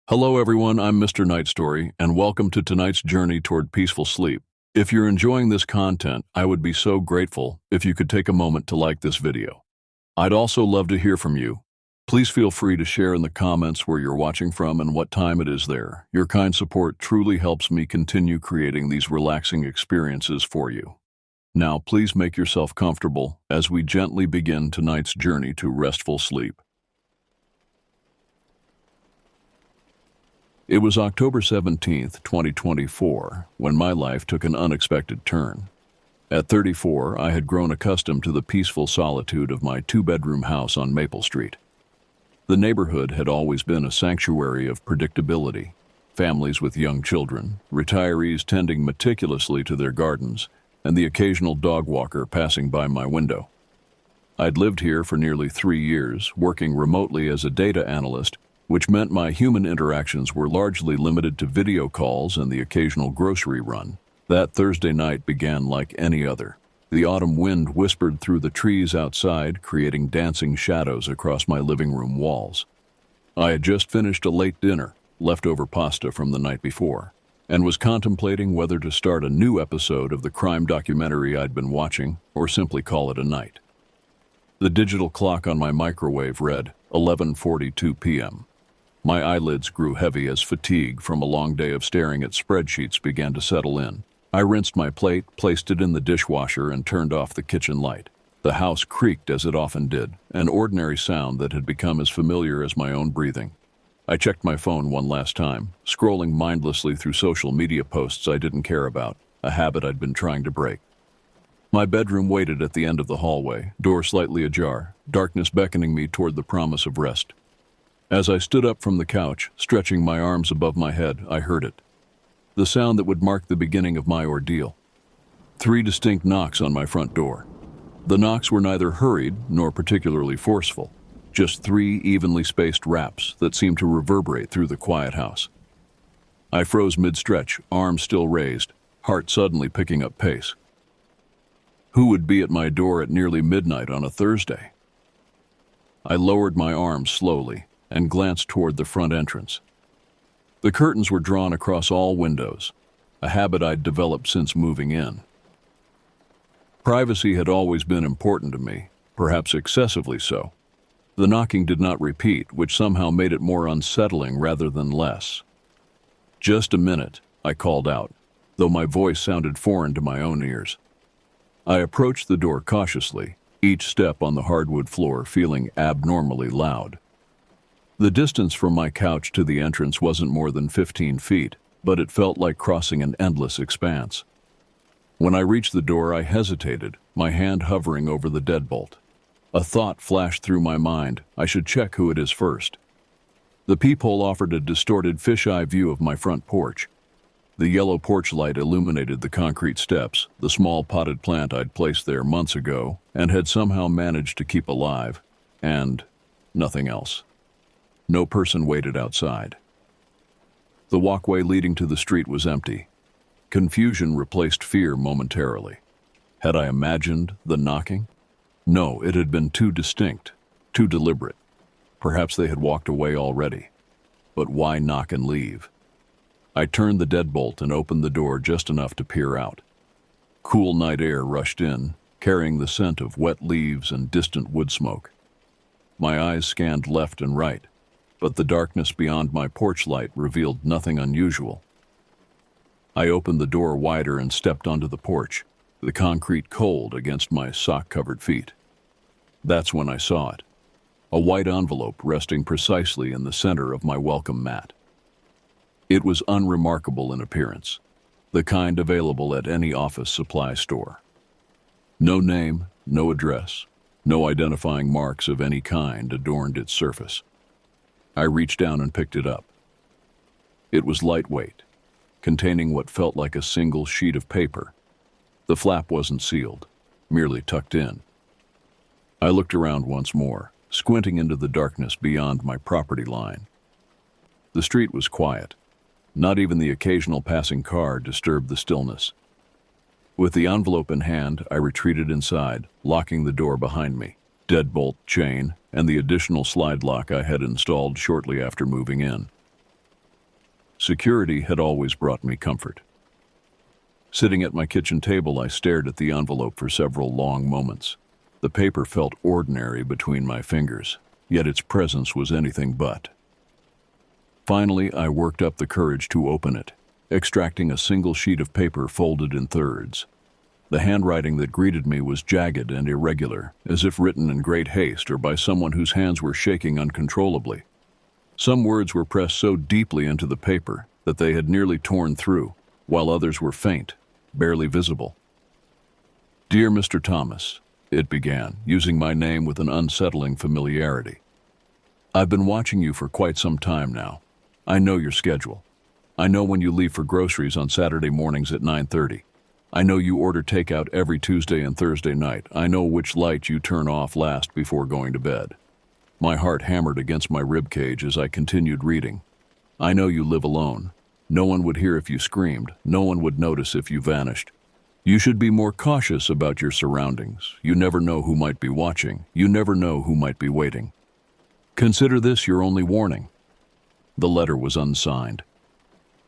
Hello everyone, I'm Mr. Night Story, and welcome to tonight's journey toward peaceful sleep. If you're enjoying this content, I would be so grateful if you could take a moment to like this video. I'd also love to hear from you. Please feel free to share in the comments where you're watching from and what time it is there. Your kind support truly helps me continue creating these relaxing experiences for you. Now, please make yourself comfortable as we gently begin tonight's journey to restful sleep. It was October 17th, 2024, when my life took an unexpected turn. At 34, I had grown accustomed to the peaceful solitude of my two-bedroom house on Maple Street. The neighborhood had always been a sanctuary of predictability, families with young children, retirees tending meticulously to their gardens, and the occasional dog walker passing by my window. I'd lived here for nearly 3 years, working remotely as a data analyst, which meant my human interactions were largely limited to video calls and the occasional grocery run. That Thursday night began like any other. The autumn wind whispered through the trees outside, creating dancing shadows across my living room walls. I had just finished a late dinner, leftover pasta from the night before, and was contemplating whether to start a new episode of the crime documentary I'd been watching or simply call it a night. The digital clock on my microwave read 11:42 p.m. My eyelids grew heavy as fatigue from a long day of staring at spreadsheets began to settle in. I rinsed my plate, placed it in the dishwasher, and turned off the kitchen light. The house creaked as it often did, an ordinary sound that had become as familiar as my own breathing. I checked my phone one last time, scrolling mindlessly through social media posts I didn't care about, a habit I'd been trying to break. My bedroom waited at the end of the hallway, door slightly ajar, darkness beckoning me toward the promise of rest. As I stood up from the couch, stretching my arms above my head, I heard it. The sound that would mark the beginning of my ordeal. 3 distinct knocks on my front door. The knocks were neither hurried nor particularly forceful, just 3 evenly spaced raps that seemed to reverberate through the quiet house. I froze mid-stretch, arms still raised, heart suddenly picking up pace. Who would be at my door at nearly midnight on a Thursday? I lowered my arms slowly and glanced toward the front entrance. The curtains were drawn across all windows, a habit I'd developed since moving in. Privacy had always been important to me, perhaps excessively so. The knocking did not repeat, which somehow made it more unsettling rather than less. "Just a minute," I called out, though my voice sounded foreign to my own ears. I approached the door cautiously, each step on the hardwood floor feeling abnormally loud. The distance from my couch to the entrance wasn't more than 15 feet, but it felt like crossing an endless expanse. When I reached the door, I hesitated, my hand hovering over the deadbolt. A thought flashed through my mind: I should check who it is first. The peephole offered a distorted fisheye view of my front porch. The yellow porch light illuminated the concrete steps, the small potted plant I'd placed there months ago and had somehow managed to keep alive, and nothing else. No person waited outside. The walkway leading to the street was empty. Confusion replaced fear momentarily. Had I imagined the knocking? No, it had been too distinct, too deliberate. Perhaps they had walked away already. But why knock and leave? I turned the deadbolt and opened the door just enough to peer out. Cool night air rushed in, carrying the scent of wet leaves and distant wood smoke. My eyes scanned left and right, but the darkness beyond my porch light revealed nothing unusual. I opened the door wider and stepped onto the porch, the concrete cold against my sock-covered feet. That's when I saw it. A white envelope resting precisely in the center of my welcome mat. It was unremarkable in appearance, the kind available at any office supply store. No name, no address, no identifying marks of any kind adorned its surface. I reached down and picked it up. It was lightweight, containing what felt like a single sheet of paper. The flap wasn't sealed, merely tucked in. I looked around once more, squinting into the darkness beyond my property line. The street was quiet. Not even the occasional passing car disturbed the stillness. With the envelope in hand, I retreated inside, locking the door behind me. Deadbolt, chain, and the additional slide lock I had installed shortly after moving in. Security had always brought me comfort. Sitting at my kitchen table, I stared at the envelope for several long moments. The paper felt ordinary between my fingers, yet its presence was anything but. Finally, I worked up the courage to open it, extracting a single sheet of paper folded in thirds. The handwriting that greeted me was jagged and irregular, as if written in great haste or by someone whose hands were shaking uncontrollably. Some words were pressed so deeply into the paper that they had nearly torn through, while others were faint, barely visible. "Dear Mr. Thomas," it began, using my name with an unsettling familiarity. "I've been watching you for quite some time now. I know your schedule. I know when you leave for groceries on Saturday mornings at 9:30. I know you order takeout every Tuesday and Thursday night. I know which light you turn off last before going to bed." My heart hammered against my ribcage as I continued reading. "I know you live alone. No one would hear if you screamed. No one would notice if you vanished. You should be more cautious about your surroundings. You never know who might be watching. You never know who might be waiting. Consider this your only warning." The letter was unsigned.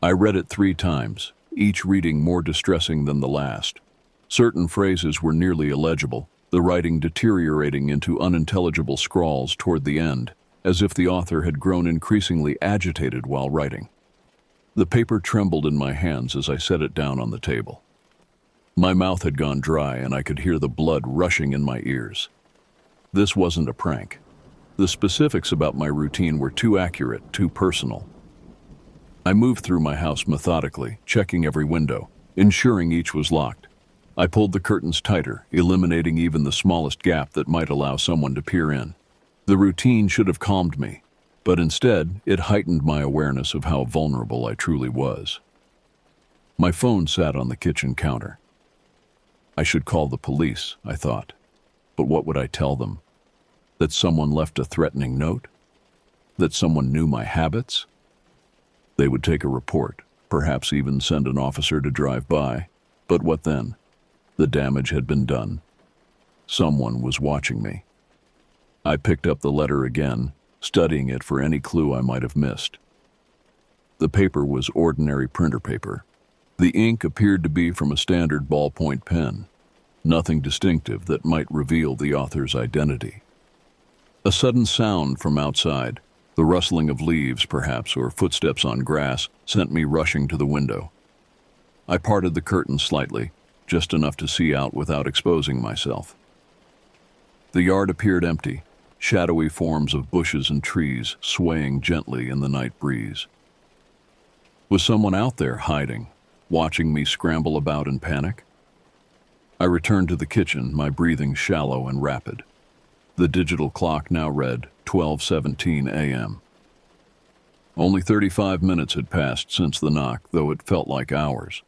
I read it 3 times, each reading more distressing than the last. Certain phrases were nearly illegible, the writing deteriorating into unintelligible scrawls toward the end, as if the author had grown increasingly agitated while writing. The paper trembled in my hands as I set it down on the table. My mouth had gone dry and I could hear the blood rushing in my ears. This wasn't a prank. The specifics about my routine were too accurate, too personal. I moved through my house methodically, checking every window, ensuring each was locked. I pulled the curtains tighter, eliminating even the smallest gap that might allow someone to peer in. The routine should have calmed me, but instead it heightened my awareness of how vulnerable I truly was. My phone sat on the kitchen counter. I should call the police, I thought. But what would I tell them? That someone left a threatening note? That someone knew my habits? They would take a report, perhaps even send an officer to drive by. But what then? The damage had been done. Someone was watching me. I picked up the letter again, studying it for any clue I might have missed. The paper was ordinary printer paper. The ink appeared to be from a standard ballpoint pen, nothing distinctive that might reveal the author's identity. A sudden sound from outside, the rustling of leaves perhaps, or footsteps on grass, sent me rushing to the window. I parted the curtain slightly, just enough to see out without exposing myself. The yard appeared empty, shadowy forms of bushes and trees swaying gently in the night breeze. Was someone out there hiding, watching me scramble about in panic? I returned to the kitchen, my breathing shallow and rapid. The digital clock now read 12:17 a.m. Only 35 minutes had passed since the knock, though it felt like hours.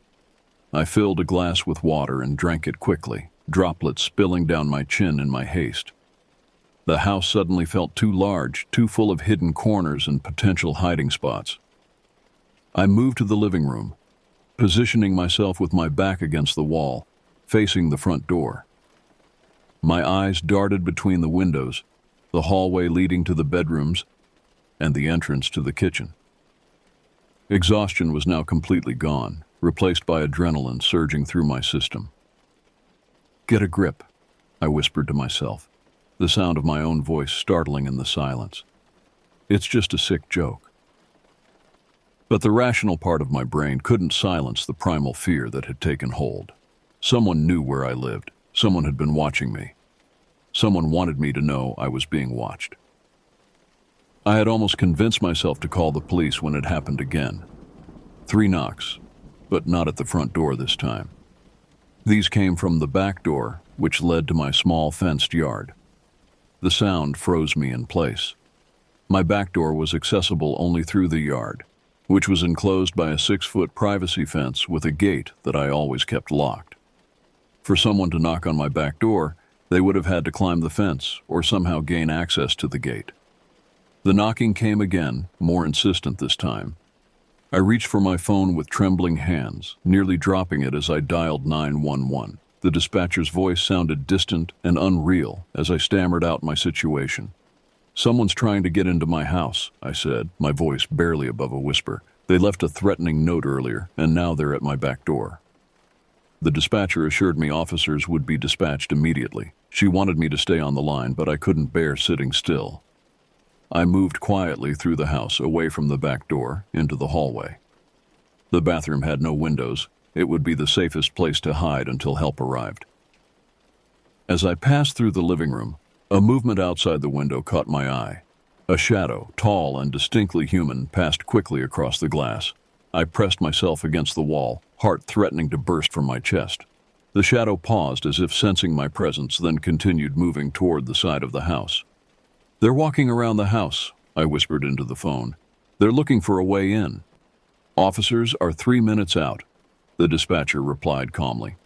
I filled a glass with water and drank it quickly, droplets spilling down my chin in my haste. The house suddenly felt too large, too full of hidden corners and potential hiding spots. I moved to the living room, positioning myself with my back against the wall, facing the front door. My eyes darted between the windows, the hallway leading to the bedrooms, and the entrance to the kitchen. Exhaustion was now completely gone, replaced by adrenaline surging through my system. "Get a grip," I whispered to myself, the sound of my own voice startling in the silence. "It's just a sick joke." But the rational part of my brain couldn't silence the primal fear that had taken hold. Someone knew where I lived. Someone had been watching me. Someone wanted me to know I was being watched. I had almost convinced myself to call the police when it happened again. 3 knocks, but not at the front door this time. These came from the back door, which led to my small fenced yard. The sound froze me in place. My back door was accessible only through the yard, which was enclosed by a 6-foot privacy fence with a gate that I always kept locked. For someone to knock on my back door, they would have had to climb the fence or somehow gain access to the gate. The knocking came again, more insistent this time. I reached for my phone with trembling hands, nearly dropping it as I dialed 911. The dispatcher's voice sounded distant and unreal as I stammered out my situation. Someone's trying to get into my house, I said, my voice barely above a whisper. They left a threatening note earlier, and now they're at my back door. The dispatcher assured me officers would be dispatched immediately. She wanted me to stay on the line, but I couldn't bear sitting still. I moved quietly through the house, away from the back door, into the hallway. The bathroom had no windows. It would be the safest place to hide until help arrived. As I passed through the living room, a movement outside the window caught my eye. A shadow, tall and distinctly human, passed quickly across the glass. I pressed myself against the wall, heart threatening to burst from my chest. The shadow paused as if sensing my presence, then continued moving toward the side of the house. "They're walking around the house," I whispered into the phone. "They're looking for a way in." "Officers are 3 minutes out," the dispatcher replied calmly.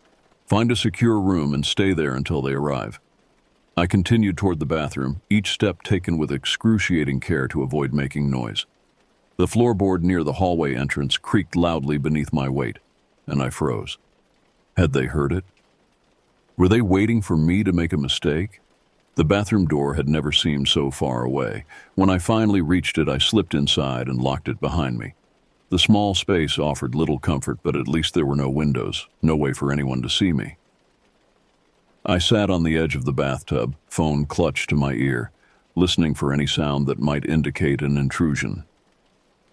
"Find a secure room and stay there until they arrive." I continued toward the bathroom, each step taken with excruciating care to avoid making noise. The floorboard near the hallway entrance creaked loudly beneath my weight, and I froze. Had they heard it? Were they waiting for me to make a mistake? The bathroom door had never seemed so far away. When I finally reached it, I slipped inside and locked it behind me. The small space offered little comfort, but at least there were no windows, no way for anyone to see me. I sat on the edge of the bathtub, phone clutched to my ear, listening for any sound that might indicate an intrusion.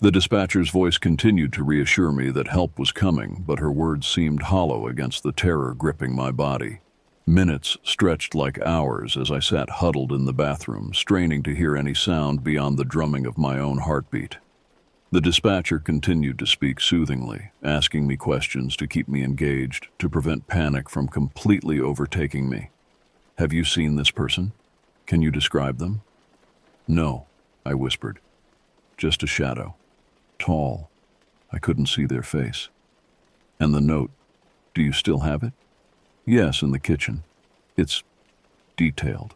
The dispatcher's voice continued to reassure me that help was coming, but her words seemed hollow against the terror gripping my body. Minutes stretched like hours as I sat huddled in the bathroom, straining to hear any sound beyond the drumming of my own heartbeat. The dispatcher continued to speak soothingly, asking me questions to keep me engaged, to prevent panic from completely overtaking me. "Have you seen this person? Can you describe them?" "No," I whispered. "Just a shadow. Tall. I couldn't see their face." "And the note, do you still have it?" "Yes, in the kitchen. It's detailed.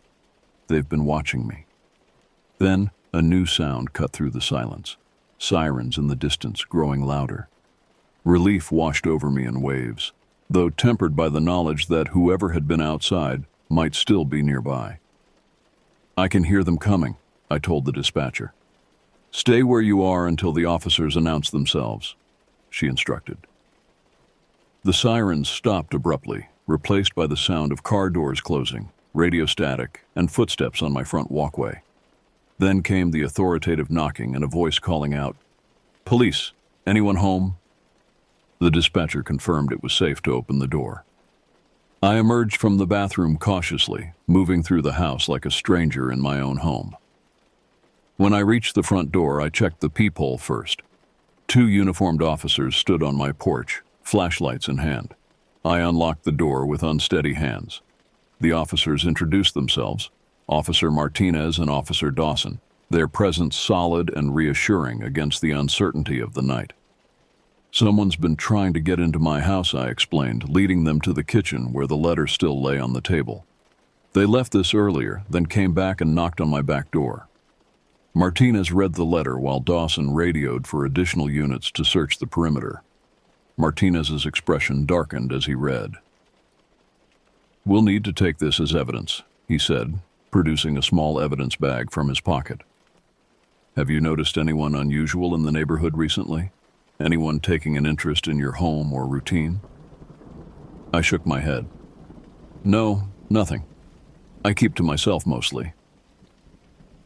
They've been watching me." Then a new sound cut through the silence. Sirens in the distance, growing louder. Relief washed over me in waves, though tempered by the knowledge that whoever had been outside might still be nearby. "I can hear them coming," I told the dispatcher. "Stay where you are until the officers announce themselves," she instructed. The sirens stopped abruptly, replaced by the sound of car doors closing, radio static, and footsteps on my front walkway. Then came the authoritative knocking and a voice calling out, "Police, anyone home?" The dispatcher confirmed it was safe to open the door. I emerged from the bathroom cautiously, moving through the house like a stranger in my own home. When I reached the front door, I checked the peephole first. 2 uniformed officers stood on my porch, flashlights in hand. I unlocked the door with unsteady hands. The officers introduced themselves, Officer Martinez and Officer Dawson, their presence solid and reassuring against the uncertainty of the night. "Someone's been trying to get into my house," I explained, leading them to the kitchen where the letter still lay on the table. "They left this earlier, then came back and knocked on my back door." Martinez read the letter while Dawson radioed for additional units to search the perimeter. Martinez's expression darkened as he read. "We'll need to take this as evidence," he said, producing a small evidence bag from his pocket. "Have you noticed anyone unusual in the neighborhood recently? Anyone taking an interest in your home or routine?" I shook my head. "No, nothing. I keep to myself mostly."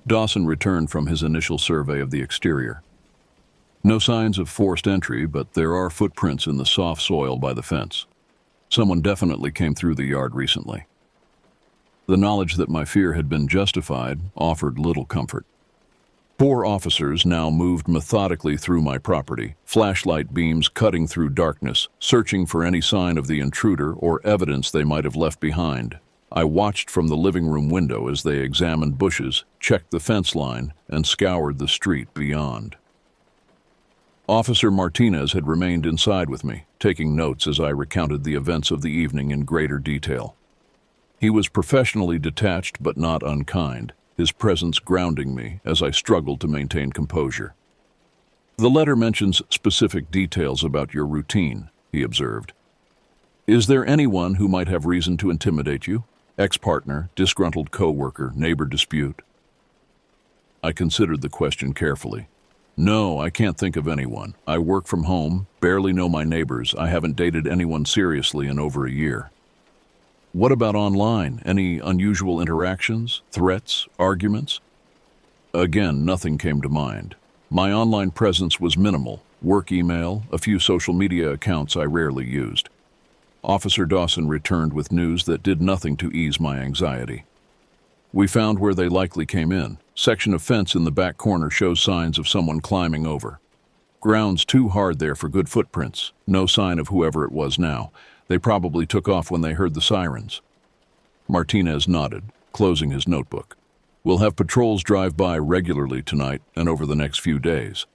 Dawson returned from his initial survey of the exterior. "No signs of forced entry, but there are footprints in the soft soil by the fence. Someone definitely came through the yard recently." The knowledge that my fear had been justified offered little comfort. 4 officers now moved methodically through my property, flashlight beams cutting through darkness, searching for any sign of the intruder or evidence they might have left behind. I watched from the living room window as they examined bushes, checked the fence line, and scoured the street beyond. Officer Martinez had remained inside with me, taking notes as I recounted the events of the evening in greater detail. He was professionally detached but not unkind, his presence grounding me as I struggled to maintain composure. "The letter mentions specific details about your routine," he observed. "Is there anyone who might have reason to intimidate you? Ex-partner, disgruntled co-worker, neighbor dispute?" I considered the question carefully. No, I can't think of anyone. I work from home, barely know my neighbors. I haven't dated anyone seriously in over a year. What about online? Any unusual interactions, threats, arguments? Again, nothing came to mind. My online presence was minimal. Work email, a few social media accounts I rarely used. Officer Dawson returned with news that did nothing to ease my anxiety. We found where they likely came in. Section of fence in the back corner shows signs of someone climbing over. Ground's too hard there for good footprints. No sign of whoever it was now. They probably took off when they heard the sirens. Martinez nodded, closing his notebook. We'll have patrols drive by regularly tonight and over the next few days.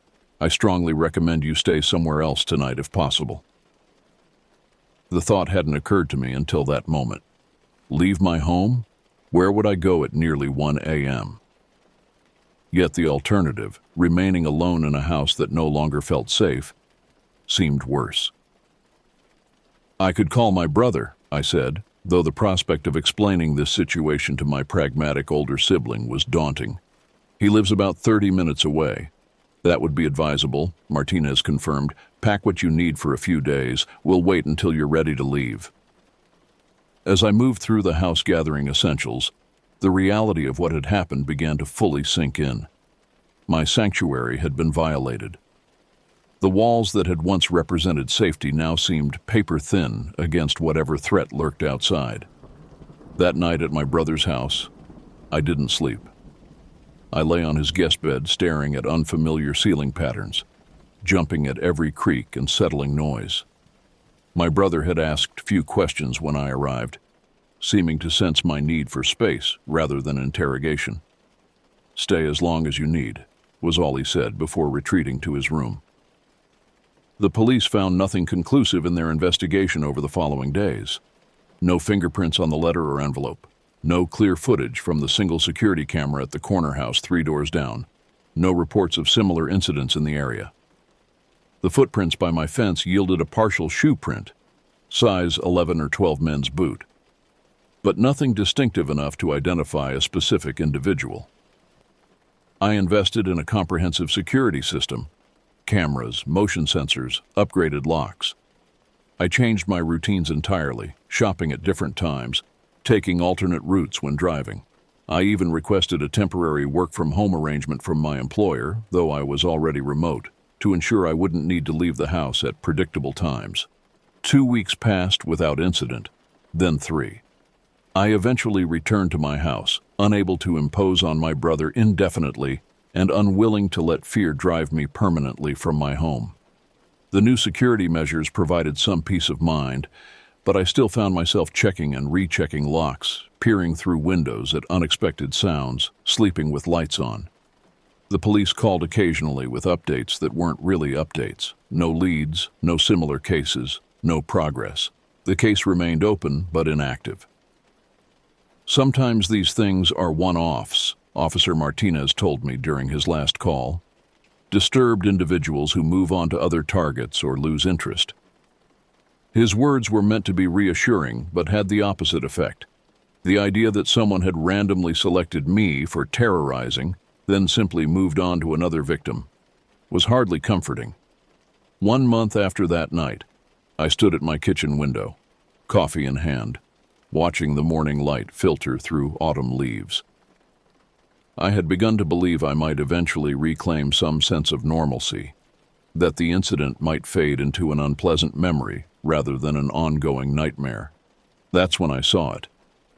I strongly recommend you stay somewhere else tonight if possible. The thought hadn't occurred to me until that moment. Leave my home? Where would I go at nearly 1 a.m.? Yet the alternative, remaining alone in a house that no longer felt safe, seemed worse. I could call my brother, I said, though the prospect of explaining this situation to my pragmatic older sibling was daunting. He lives about 30 minutes away. That would be advisable, Martinez confirmed. Pack what you need for a few days. We'll wait until you're ready to leave. As I moved through the house gathering essentials, the reality of what had happened began to fully sink in. My sanctuary had been violated. The walls that had once represented safety now seemed paper-thin against whatever threat lurked outside. That night at my brother's house, I didn't sleep. I lay on his guest bed staring at unfamiliar ceiling patterns, jumping at every creak and settling noise. My brother had asked few questions when I arrived, seeming to sense my need for space rather than interrogation. "Stay as long as you need," was all he said before retreating to his room. The police found nothing conclusive in their investigation over the following days. No fingerprints on the letter or envelope. No clear footage from the single security camera at the corner house 3 doors down. No reports of similar incidents in the area. The footprints by my fence yielded a partial shoe print, size 11 or 12 men's boot, but nothing distinctive enough to identify a specific individual. I invested in a comprehensive security system, cameras, motion sensors, upgraded locks. I changed my routines entirely, shopping at different times, taking alternate routes when driving. I even requested a temporary work-from-home arrangement from my employer, though I was already remote, to ensure I wouldn't need to leave the house at predictable times. 2 weeks passed without incident, then 3. I eventually returned to my house, unable to impose on my brother indefinitely and unwilling to let fear drive me permanently from my home. The new security measures provided some peace of mind, but I still found myself checking and rechecking locks, peering through windows at unexpected sounds, sleeping with lights on. The police called occasionally with updates that weren't really updates. No leads, no similar cases, no progress. The case remained open but inactive. Sometimes these things are one-offs, Officer Martinez told me during his last call. Disturbed individuals who move on to other targets or lose interest. His words were meant to be reassuring, but had the opposite effect. The idea that someone had randomly selected me for terrorizing, then simply moved on to another victim, was hardly comforting. 1 month after that night, I stood at my kitchen window, coffee in hand, watching the morning light filter through autumn leaves. I had begun to believe I might eventually reclaim some sense of normalcy, that the incident might fade into an unpleasant memory rather than an ongoing nightmare. That's when I saw it,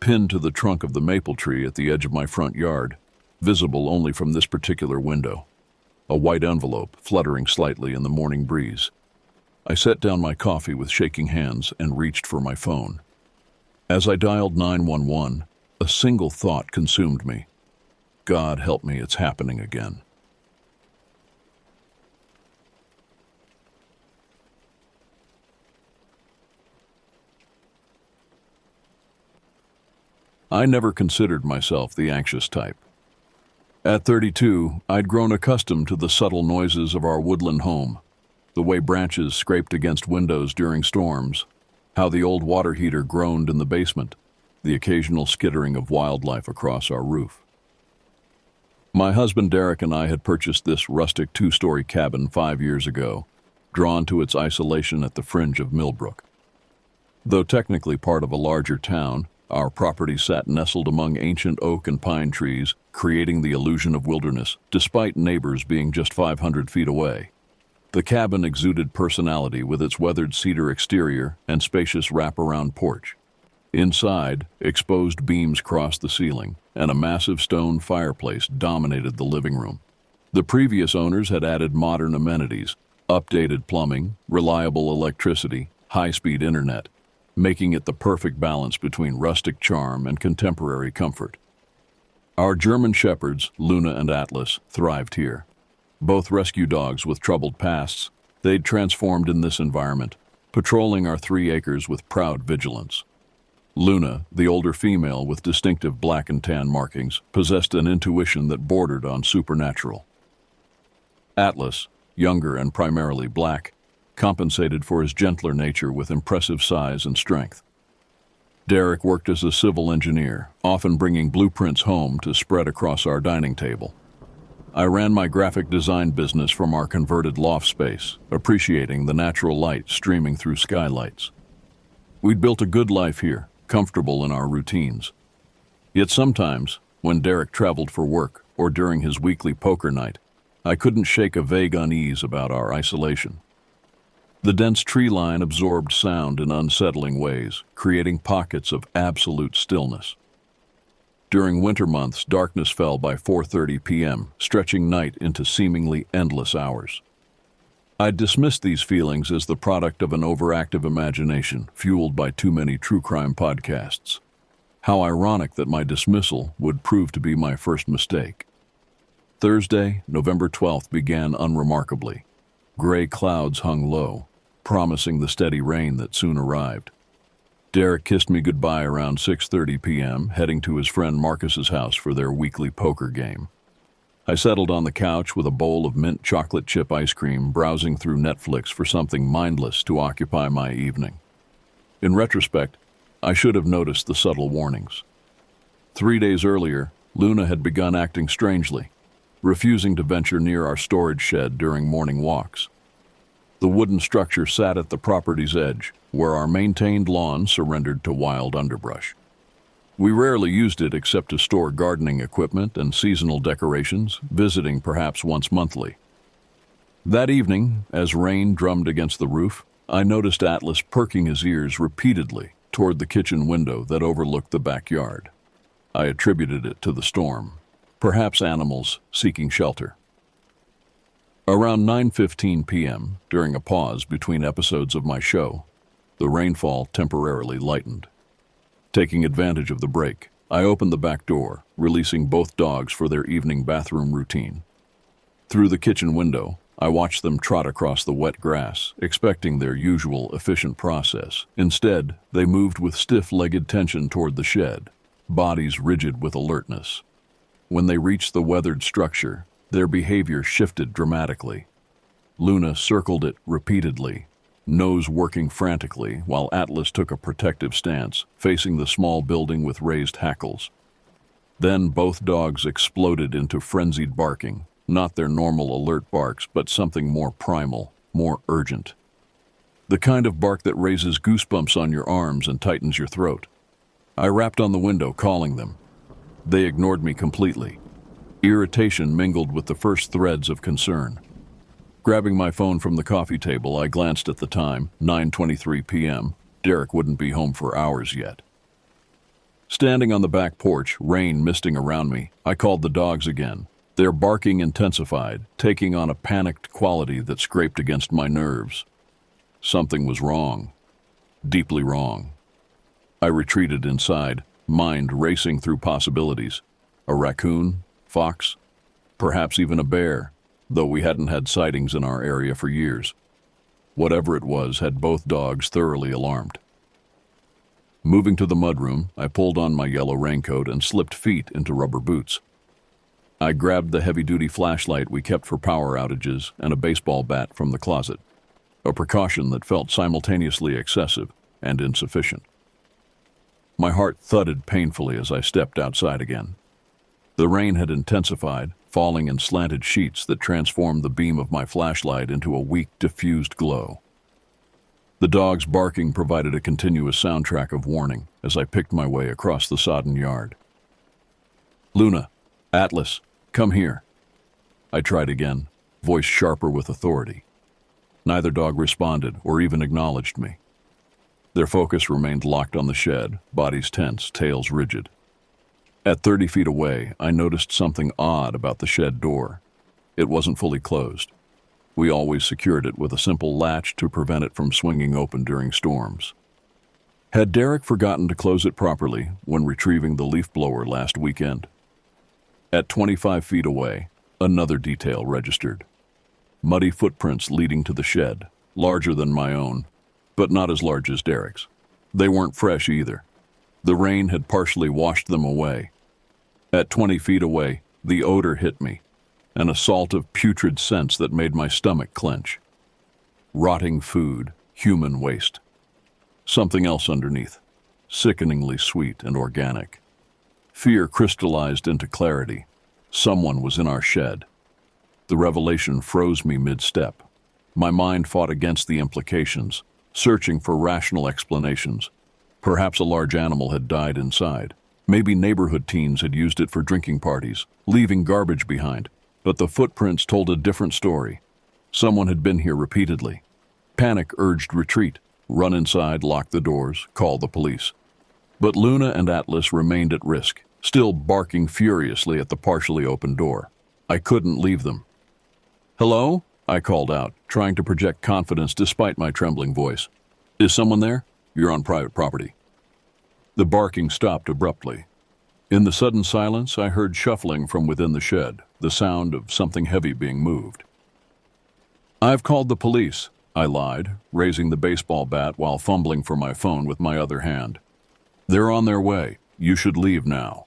pinned to the trunk of the maple tree at the edge of my front yard, visible only from this particular window. A white envelope fluttering slightly in the morning breeze. I set down my coffee with shaking hands and reached for my phone. As I dialed 911, a single thought consumed me. God help me, it's happening again. I never considered myself the anxious type. At 32, I'd grown accustomed to the subtle noises of our woodland home, the way branches scraped against windows during storms, how the old water heater groaned in the basement, the occasional skittering of wildlife across our roof. My husband Derek and I had purchased this rustic two-story cabin 5 years ago, drawn to its isolation at the fringe of Millbrook. Though technically part of a larger town, our property sat nestled among ancient oak and pine trees, creating the illusion of wilderness, despite neighbors being just 500 feet away. The cabin exuded personality with its weathered cedar exterior and spacious wraparound porch. Inside, exposed beams crossed the ceiling, and a massive stone fireplace dominated the living room. The previous owners had added modern amenities, updated plumbing, reliable electricity, high-speed internet, making it the perfect balance between rustic charm and contemporary comfort. Our German shepherds, Luna and Atlas, thrived here. Both rescue dogs with troubled pasts, they'd transformed in this environment, patrolling our 3 acres with proud vigilance. Luna, the older female with distinctive black and tan markings, possessed an intuition that bordered on supernatural. Atlas, younger and primarily black, compensated for his gentler nature with impressive size and strength. Derek worked as a civil engineer, often bringing blueprints home to spread across our dining table. I ran my graphic design business from our converted loft space, appreciating the natural light streaming through skylights. We'd built a good life here, comfortable in our routines. Yet sometimes, when Derek traveled for work or during his weekly poker night, I couldn't shake a vague unease about our isolation. The dense tree line absorbed sound in unsettling ways, creating pockets of absolute stillness. During winter months, darkness fell by 4:30 p.m., stretching night into seemingly endless hours. I dismissed these feelings as the product of an overactive imagination fueled by too many true crime podcasts. How ironic that my dismissal would prove to be my first mistake. Thursday, November 12th began unremarkably. Gray clouds hung low, promising the steady rain that soon arrived. Derek kissed me goodbye around 6:30 p.m., heading to his friend Marcus's house for their weekly poker game. I settled on the couch with a bowl of mint chocolate chip ice cream, browsing through Netflix for something mindless to occupy my evening. In retrospect, I should have noticed the subtle warnings. 3 days earlier, Luna had begun acting strangely, refusing to venture near our storage shed during morning walks. The wooden structure sat at the property's edge, where our maintained lawn surrendered to wild underbrush. We rarely used it except to store gardening equipment and seasonal decorations, visiting perhaps once monthly. That evening, as rain drummed against the roof, I noticed Atlas perking his ears repeatedly toward the kitchen window that overlooked the backyard. I attributed it to the storm, perhaps animals seeking shelter. Around 9:15 p.m., during a pause between episodes of my show, the rainfall temporarily lightened. Taking advantage of the break, I opened the back door, releasing both dogs for their evening bathroom routine. Through the kitchen window, I watched them trot across the wet grass, expecting their usual efficient process. Instead, they moved with stiff-legged tension toward the shed, bodies rigid with alertness. When they reached the weathered structure, their behavior shifted dramatically. Luna circled it repeatedly, nose working frantically, while Atlas took a protective stance, facing the small building with raised hackles. Then both dogs exploded into frenzied barking, not their normal alert barks, but something more primal, more urgent. The kind of bark that raises goosebumps on your arms and tightens your throat. I rapped on the window, calling them. They ignored me completely. Irritation mingled with the first threads of concern. Grabbing my phone from the coffee table, I glanced at the time, 9:23 p.m. Derek wouldn't be home for hours yet. Standing on the back porch, rain misting around me, I called the dogs again. Their barking intensified, taking on a panicked quality that scraped against my nerves. Something was wrong. Deeply wrong. I retreated inside, mind racing through possibilities. A raccoon? Fox? Perhaps even a bear, though we hadn't had sightings in our area for years. Whatever it was had both dogs thoroughly alarmed. Moving to the mudroom, I pulled on my yellow raincoat and slipped feet into rubber boots. I grabbed the heavy-duty flashlight we kept for power outages and a baseball bat from the closet, a precaution that felt simultaneously excessive and insufficient. My heart thudded painfully as I stepped outside again. The rain had intensified, falling in slanted sheets that transformed the beam of my flashlight into a weak, diffused glow. The dog's barking provided a continuous soundtrack of warning as I picked my way across the sodden yard. "Luna, Atlas, come here." I tried again, voice sharper with authority. Neither dog responded or even acknowledged me. Their focus remained locked on the shed, bodies tense, tails rigid. At 30 feet away, I noticed something odd about the shed door. It wasn't fully closed. We always secured it with a simple latch to prevent it from swinging open during storms. Had Derek forgotten to close it properly when retrieving the leaf blower last weekend? At 25 feet away, another detail registered. Muddy footprints leading to the shed, larger than my own, but not as large as Derek's. They weren't fresh either. The rain had partially washed them away. At 20 feet away, the odor hit me, an assault of putrid scents that made my stomach clench. Rotting food, human waste. Something else underneath, sickeningly sweet and organic. Fear crystallized into clarity. Someone was in our shed. The revelation froze me mid-step. My mind fought against the implications, searching for rational explanations. Perhaps a large animal had died inside. Maybe neighborhood teens had used it for drinking parties, leaving garbage behind. But the footprints told a different story. Someone had been here repeatedly. Panic urged retreat, run inside, lock the doors, call the police. But Luna and Atlas remained at risk, still barking furiously at the partially open door. I couldn't leave them. "Hello?" I called out, trying to project confidence despite my trembling voice. "Is someone there? You're on private property." The barking stopped abruptly. In the sudden silence, I heard shuffling from within the shed, the sound of something heavy being moved. "I've called the police," I lied, raising the baseball bat while fumbling for my phone with my other hand. "They're on their way. You should leave now."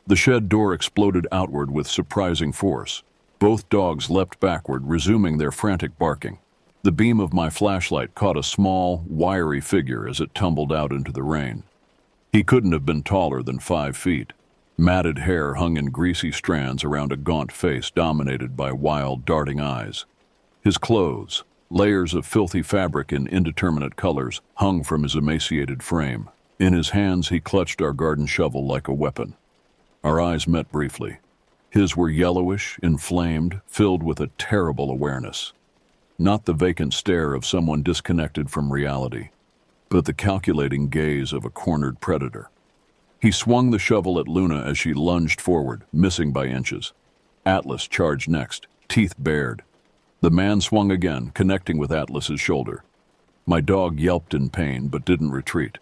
The shed door exploded outward with surprising force. Both dogs leapt backward, resuming their frantic barking. The beam of my flashlight caught a small, wiry figure as it tumbled out into the rain. He couldn't have been taller than 5 feet. Matted hair hung in greasy strands around a gaunt face dominated by wild, darting eyes. His clothes, layers of filthy fabric in indeterminate colors, hung from his emaciated frame. In his hands, he clutched our garden shovel like a weapon. Our eyes met briefly. His were yellowish, inflamed, filled with a terrible awareness. Not the vacant stare of someone disconnected from reality, but the calculating gaze of a cornered predator. He swung the shovel at Luna as she lunged forward, missing by inches. Atlas charged next, teeth bared. The man swung again, connecting with Atlas's shoulder. My dog yelped in pain, but didn't retreat.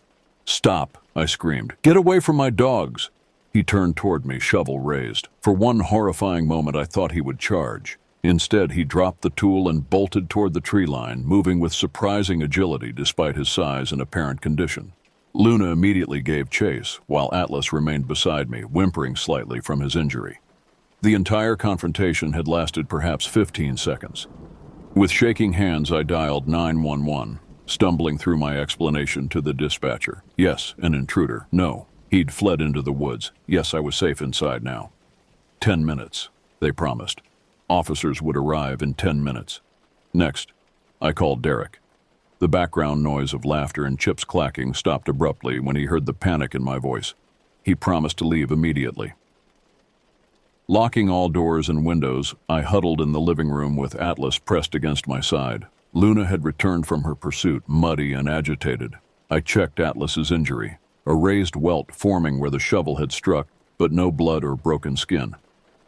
"Stop," I screamed. "Get away from my dogs!" He turned toward me, shovel raised. For one horrifying moment, I thought he would charge. Instead, he dropped the tool and bolted toward the tree line, moving with surprising agility despite his size and apparent condition. Luna immediately gave chase, while Atlas remained beside me, whimpering slightly from his injury. The entire confrontation had lasted perhaps 15 seconds. With shaking hands, I dialed 911, stumbling through my explanation to the dispatcher. Yes, an intruder. No, he'd fled into the woods. Yes, I was safe inside now. 10 minutes, they promised. Officers would arrive in 10 minutes. Next, I called Derek. The background noise of laughter and chips clacking stopped abruptly when he heard the panic in my voice. He promised to leave immediately. Locking all doors and windows, I huddled in the living room with Atlas pressed against my side. Luna had returned from her pursuit, muddy and agitated. I checked Atlas's injury, a raised welt forming where the shovel had struck, but no blood or broken skin.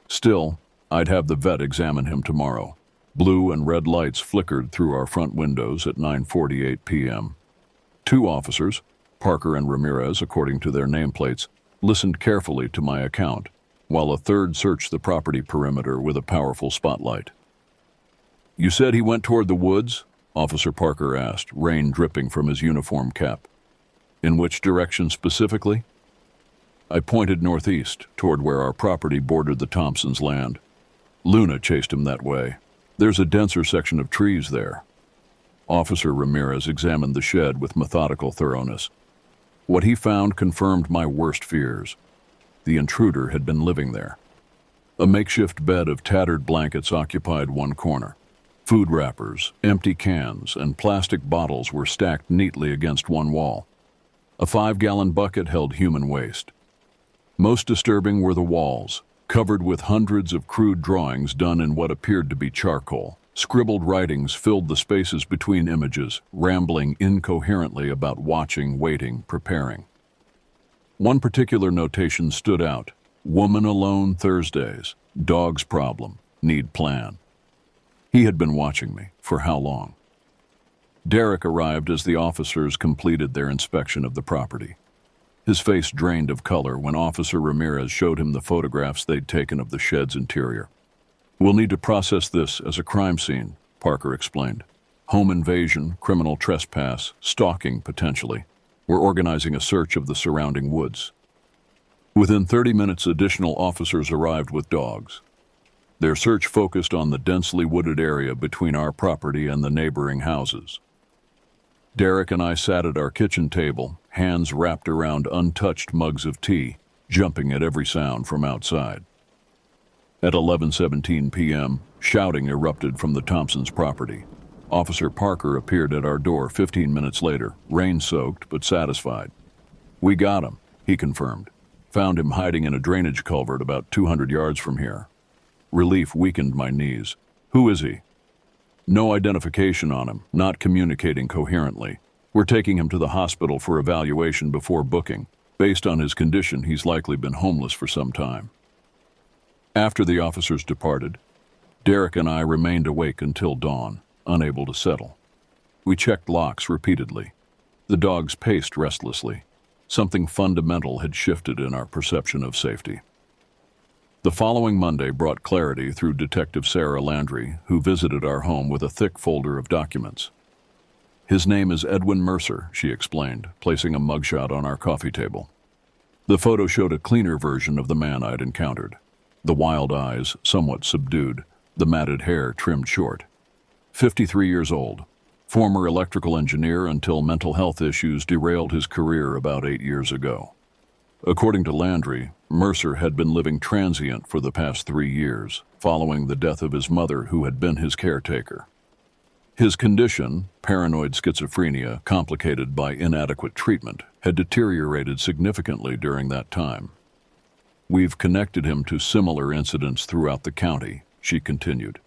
Still, I'd have the vet examine him tomorrow. Blue and red lights flickered through our front windows at 9:48 p.m. 2 officers, Parker and Ramirez according to their nameplates, listened carefully to my account, while a third searched the property perimeter with a powerful spotlight. "You said he went toward the woods?" Officer Parker asked, rain dripping from his uniform cap. "In which direction specifically?" I pointed northeast, toward where our property bordered the Thompsons' land. "Luna chased him that way. There's a denser section of trees there." Officer Ramirez examined the shed with methodical thoroughness. What he found confirmed my worst fears. The intruder had been living there. A makeshift bed of tattered blankets occupied one corner. Food wrappers, empty cans, and plastic bottles were stacked neatly against one wall. A 5-gallon bucket held human waste. Most disturbing were the walls, covered with hundreds of crude drawings done in what appeared to be charcoal. Scribbled writings filled the spaces between images, rambling incoherently about watching, waiting, preparing. One particular notation stood out: woman alone Thursdays, dog's problem, need plan. He had been watching me. For how long? Derek arrived as the officers completed their inspection of the property. His face drained of color when Officer Ramirez showed him the photographs they'd taken of the shed's interior. "We'll need to process this as a crime scene," Parker explained. "Home invasion, criminal trespass, stalking potentially. We're organizing a search of the surrounding woods." Within 30 minutes, additional officers arrived with dogs. Their search focused on the densely wooded area between our property and the neighboring houses. Derek and I sat at our kitchen table, hands wrapped around untouched mugs of tea, jumping at every sound from outside. At 11:17 p.m., shouting erupted from the Thompsons' property. Officer Parker appeared at our door 15 minutes later, rain-soaked but satisfied. "We got him," he confirmed. "Found him hiding in a drainage culvert about 200 yards from here." Relief weakened my knees. "Who is he?" "No identification on him, not communicating coherently. We're taking him to the hospital for evaluation before booking. Based on his condition, he's likely been homeless for some time." After the officers departed, Derek and I remained awake until dawn, unable to settle. We checked locks repeatedly. The dogs paced restlessly. Something fundamental had shifted in our perception of safety. The following Monday brought clarity through Detective Sarah Landry, who visited our home with a thick folder of documents. "His name is Edwin Mercer," she explained, placing a mugshot on our coffee table. The photo showed a cleaner version of the man I'd encountered. The wild eyes, somewhat subdued, the matted hair trimmed short. 53 years old, former electrical engineer until mental health issues derailed his career about 8 years ago. According to Landry, Mercer had been living transient for the past 3 years, following the death of his mother, who had been his caretaker. His condition, paranoid schizophrenia complicated by inadequate treatment, had deteriorated significantly during that time. "We've connected him to similar incidents throughout the county," she continued.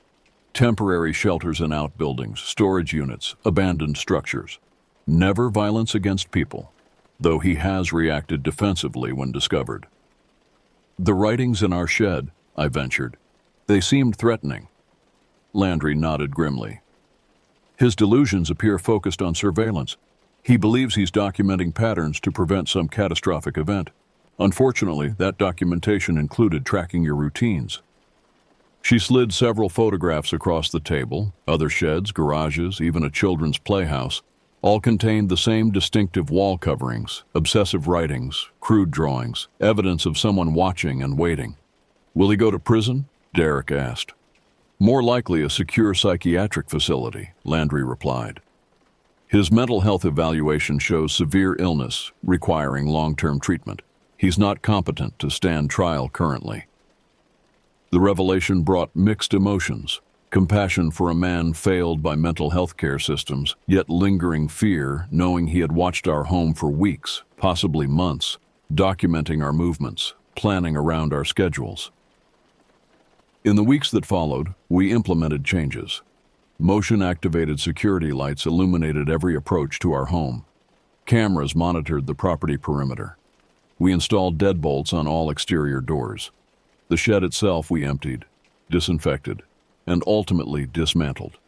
"Temporary shelters and outbuildings, storage units, abandoned structures. Never violence against people, though he has reacted defensively when discovered." "The writings in our shed," I ventured. "They seemed threatening." Landry nodded grimly. "His delusions appear focused on surveillance. He believes he's documenting patterns to prevent some catastrophic event. Unfortunately, that documentation included tracking your routines." She slid several photographs across the table. Other sheds, garages, even a children's playhouse, all contained the same distinctive wall coverings, obsessive writings, crude drawings, evidence of someone watching and waiting. "Will he go to prison?" Derek asked. "More likely a secure psychiatric facility," Landry replied. "His mental health evaluation shows severe illness requiring long-term treatment. He's not competent to stand trial currently." The revelation brought mixed emotions: compassion for a man failed by mental health care systems, yet lingering fear knowing he had watched our home for weeks, possibly months, documenting our movements, planning around our schedules. In the weeks that followed, we implemented changes. Motion-activated security lights illuminated every approach to our home. Cameras monitored the property perimeter. We installed deadbolts on all exterior doors. The shed itself we emptied, disinfected, and ultimately dismantled.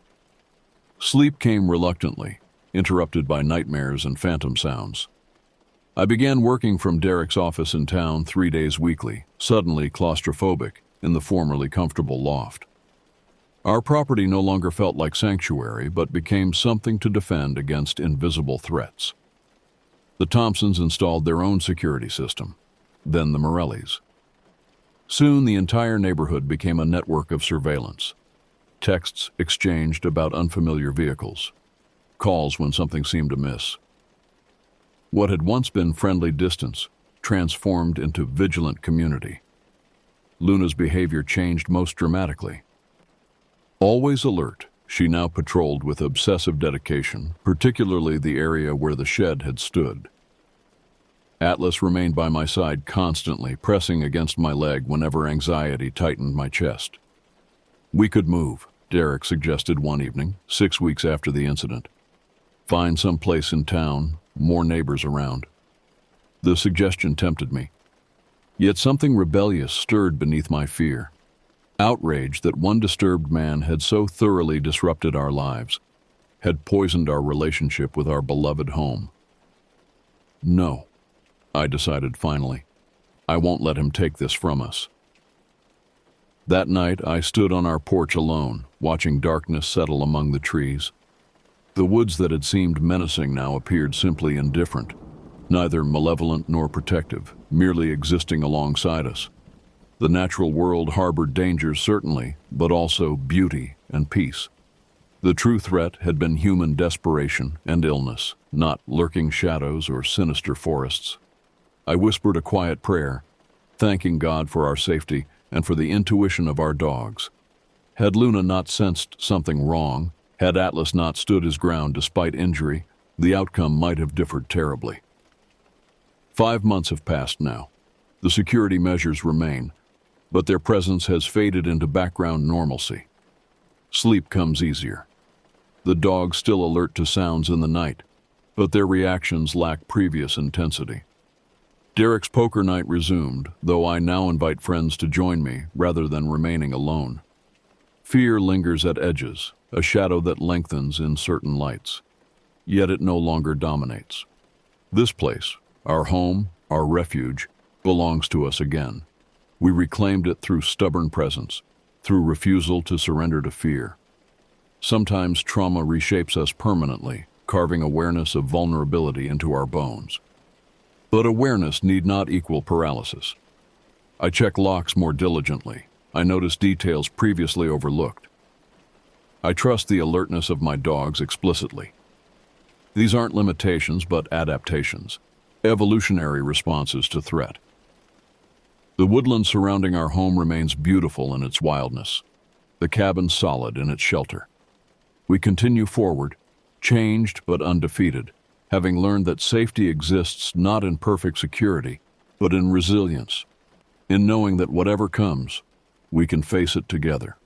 Sleep came reluctantly, interrupted by nightmares and phantom sounds. I began working from Derek's office in town 3 days weekly, suddenly claustrophobic in the formerly comfortable loft. Our property no longer felt like sanctuary, but became something to defend against invisible threats. The Thompsons installed their own security system, then the Morellis. Soon the entire neighborhood became a network of surveillance. Texts exchanged about unfamiliar vehicles. Calls when something seemed amiss. What had once been friendly distance transformed into vigilant community. Luna's behavior changed most dramatically. Always alert, she now patrolled with obsessive dedication, particularly the area where the shed had stood. Atlas remained by my side constantly, pressing against my leg whenever anxiety tightened my chest. "We could move," Derek suggested one evening, 6 weeks after the incident. "Find some place in town, more neighbors around." The suggestion tempted me. Yet something rebellious stirred beneath my fear. Outrage that one disturbed man had so thoroughly disrupted our lives, had poisoned our relationship with our beloved home. "No," I decided finally. "I won't let him take this from us." That night, I stood on our porch alone, watching darkness settle among the trees. The woods that had seemed menacing now appeared simply indifferent, neither malevolent nor protective, merely existing alongside us. The natural world harbored dangers certainly, but also beauty and peace. The true threat had been human desperation and illness, not lurking shadows or sinister forests. I whispered a quiet prayer, thanking God for our safety and for the intuition of our dogs. Had Luna not sensed something wrong, had Atlas not stood his ground despite injury, the outcome might have differed terribly. 5 months have passed now. The security measures remain, but their presence has faded into background normalcy. Sleep comes easier. The dogs still alert to sounds in the night, but their reactions lack previous intensity. Derek's poker night resumed, though I now invite friends to join me rather than remaining alone. Fear lingers at edges, a shadow that lengthens in certain lights. Yet it no longer dominates. This place, our home, our refuge, belongs to us again. We reclaimed it through stubborn presence, through refusal to surrender to fear. Sometimes trauma reshapes us permanently, carving awareness of vulnerability into our bones. But awareness need not equal paralysis. I check locks more diligently. I notice details previously overlooked. I trust the alertness of my dogs explicitly. These aren't limitations, but adaptations, evolutionary responses to threat. The woodland surrounding our home remains beautiful in its wildness, the cabin solid in its shelter. We continue forward, changed but undefeated, having learned that safety exists not in perfect security, but in resilience, in knowing that whatever comes, we can face it together.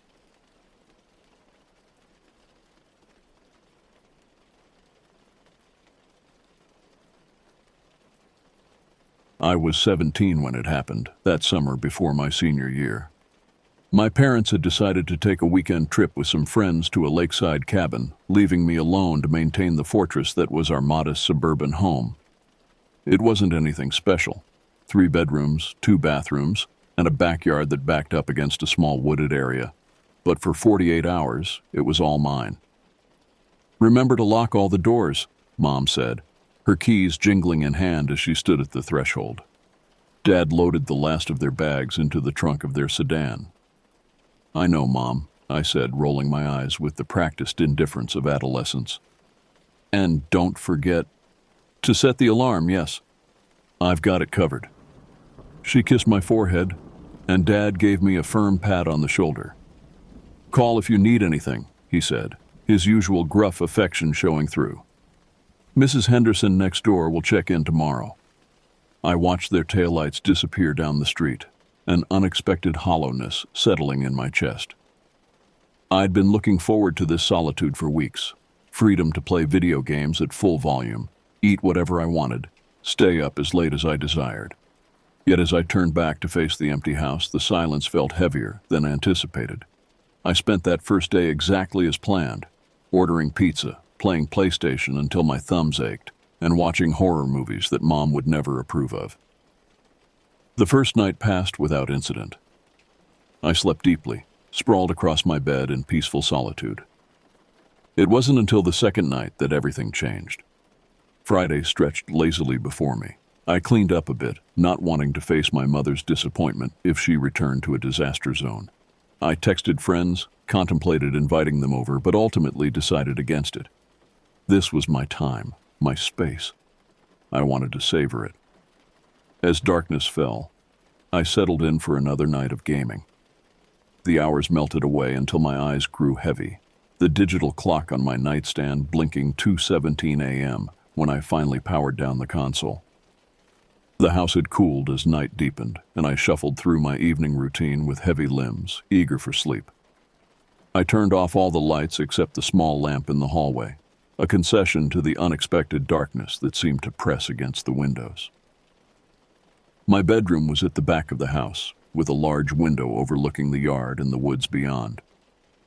I was 17 when it happened, that summer before my senior year. My parents had decided to take a weekend trip with some friends to a lakeside cabin, leaving me alone to maintain the fortress that was our modest suburban home. It wasn't anything special. 3 bedrooms, 2 bathrooms, and a backyard that backed up against a small wooded area. But for 48 hours, it was all mine. "Remember to lock all the doors," Mom said, her keys jingling in hand as she stood at the threshold. Dad loaded the last of their bags into the trunk of their sedan. "I know, Mom," I said, rolling my eyes with the practiced indifference of adolescence. "And don't forget to set the alarm, yes. I've got it covered." She kissed my forehead, and Dad gave me a firm pat on the shoulder. "Call if you need anything," he said, his usual gruff affection showing through. "Mrs. Henderson next door will check in tomorrow." I watched their taillights disappear down the street, an unexpected hollowness settling in my chest. I'd been looking forward to this solitude for weeks, freedom to play video games at full volume, eat whatever I wanted, stay up as late as I desired. Yet as I turned back to face the empty house, the silence felt heavier than anticipated. I spent that first day exactly as planned, ordering pizza, playing PlayStation until my thumbs ached, and watching horror movies that Mom would never approve of. The first night passed without incident. I slept deeply, sprawled across my bed in peaceful solitude. It wasn't until the second night that everything changed. Friday stretched lazily before me. I cleaned up a bit, not wanting to face my mother's disappointment if she returned to a disaster zone. I texted friends, contemplated inviting them over, but ultimately decided against it. This was my time, my space. I wanted to savor it. As darkness fell, I settled in for another night of gaming. The hours melted away until my eyes grew heavy, the digital clock on my nightstand blinking 2:17 a.m. when I finally powered down the console. The house had cooled as night deepened, and I shuffled through my evening routine with heavy limbs, eager for sleep. I turned off all the lights except the small lamp in the hallway, a concession to the unexpected darkness that seemed to press against the windows. My bedroom was at the back of the house, with a large window overlooking the yard and the woods beyond.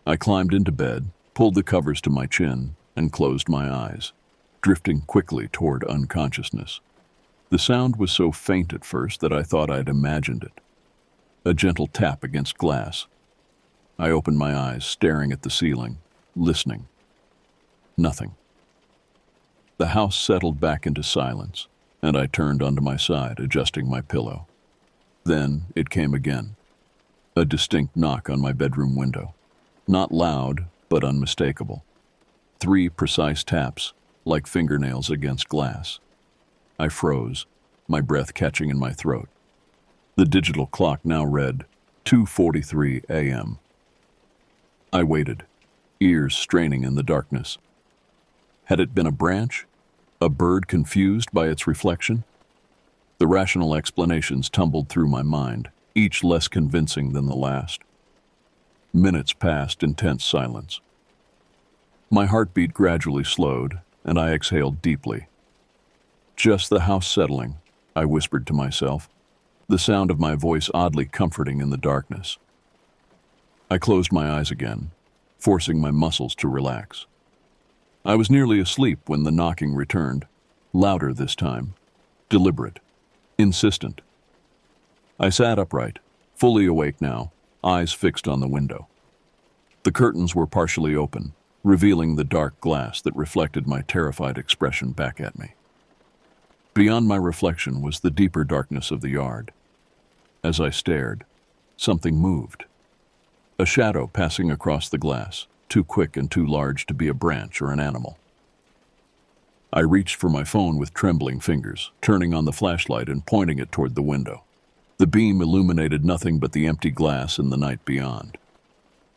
I climbed into bed, pulled the covers to my chin, and closed my eyes, drifting quickly toward unconsciousness. The sound was so faint at first that I thought I'd imagined it. A gentle tap against glass. I opened my eyes, staring at the ceiling, listening. Nothing. The house settled back into silence, and I turned onto my side, adjusting my pillow. Then it came again. A distinct knock on my bedroom window. Not loud, but unmistakable. 3 precise taps, like fingernails against glass. I froze, my breath catching in my throat. The digital clock now read 2:43 a.m. I waited, ears straining in the darkness. Had it been a branch? A bird confused by its reflection? The rational explanations tumbled through my mind, each less convincing than the last. Minutes passed in tense silence. My heartbeat gradually slowed, and I exhaled deeply. Just the house settling, I whispered to myself, the sound of my voice oddly comforting in the darkness. I closed my eyes again, forcing my muscles to relax. I was nearly asleep when the knocking returned, louder this time, deliberate, insistent. I sat upright, fully awake now, eyes fixed on the window. The curtains were partially open, revealing the dark glass that reflected my terrified expression back at me. Beyond my reflection was the deeper darkness of the yard. As I stared, something moved. A shadow passing across the glass, too quick and too large to be a branch or an animal. I reached for my phone with trembling fingers, turning on the flashlight and pointing it toward the window. The beam illuminated nothing but the empty glass and the night beyond.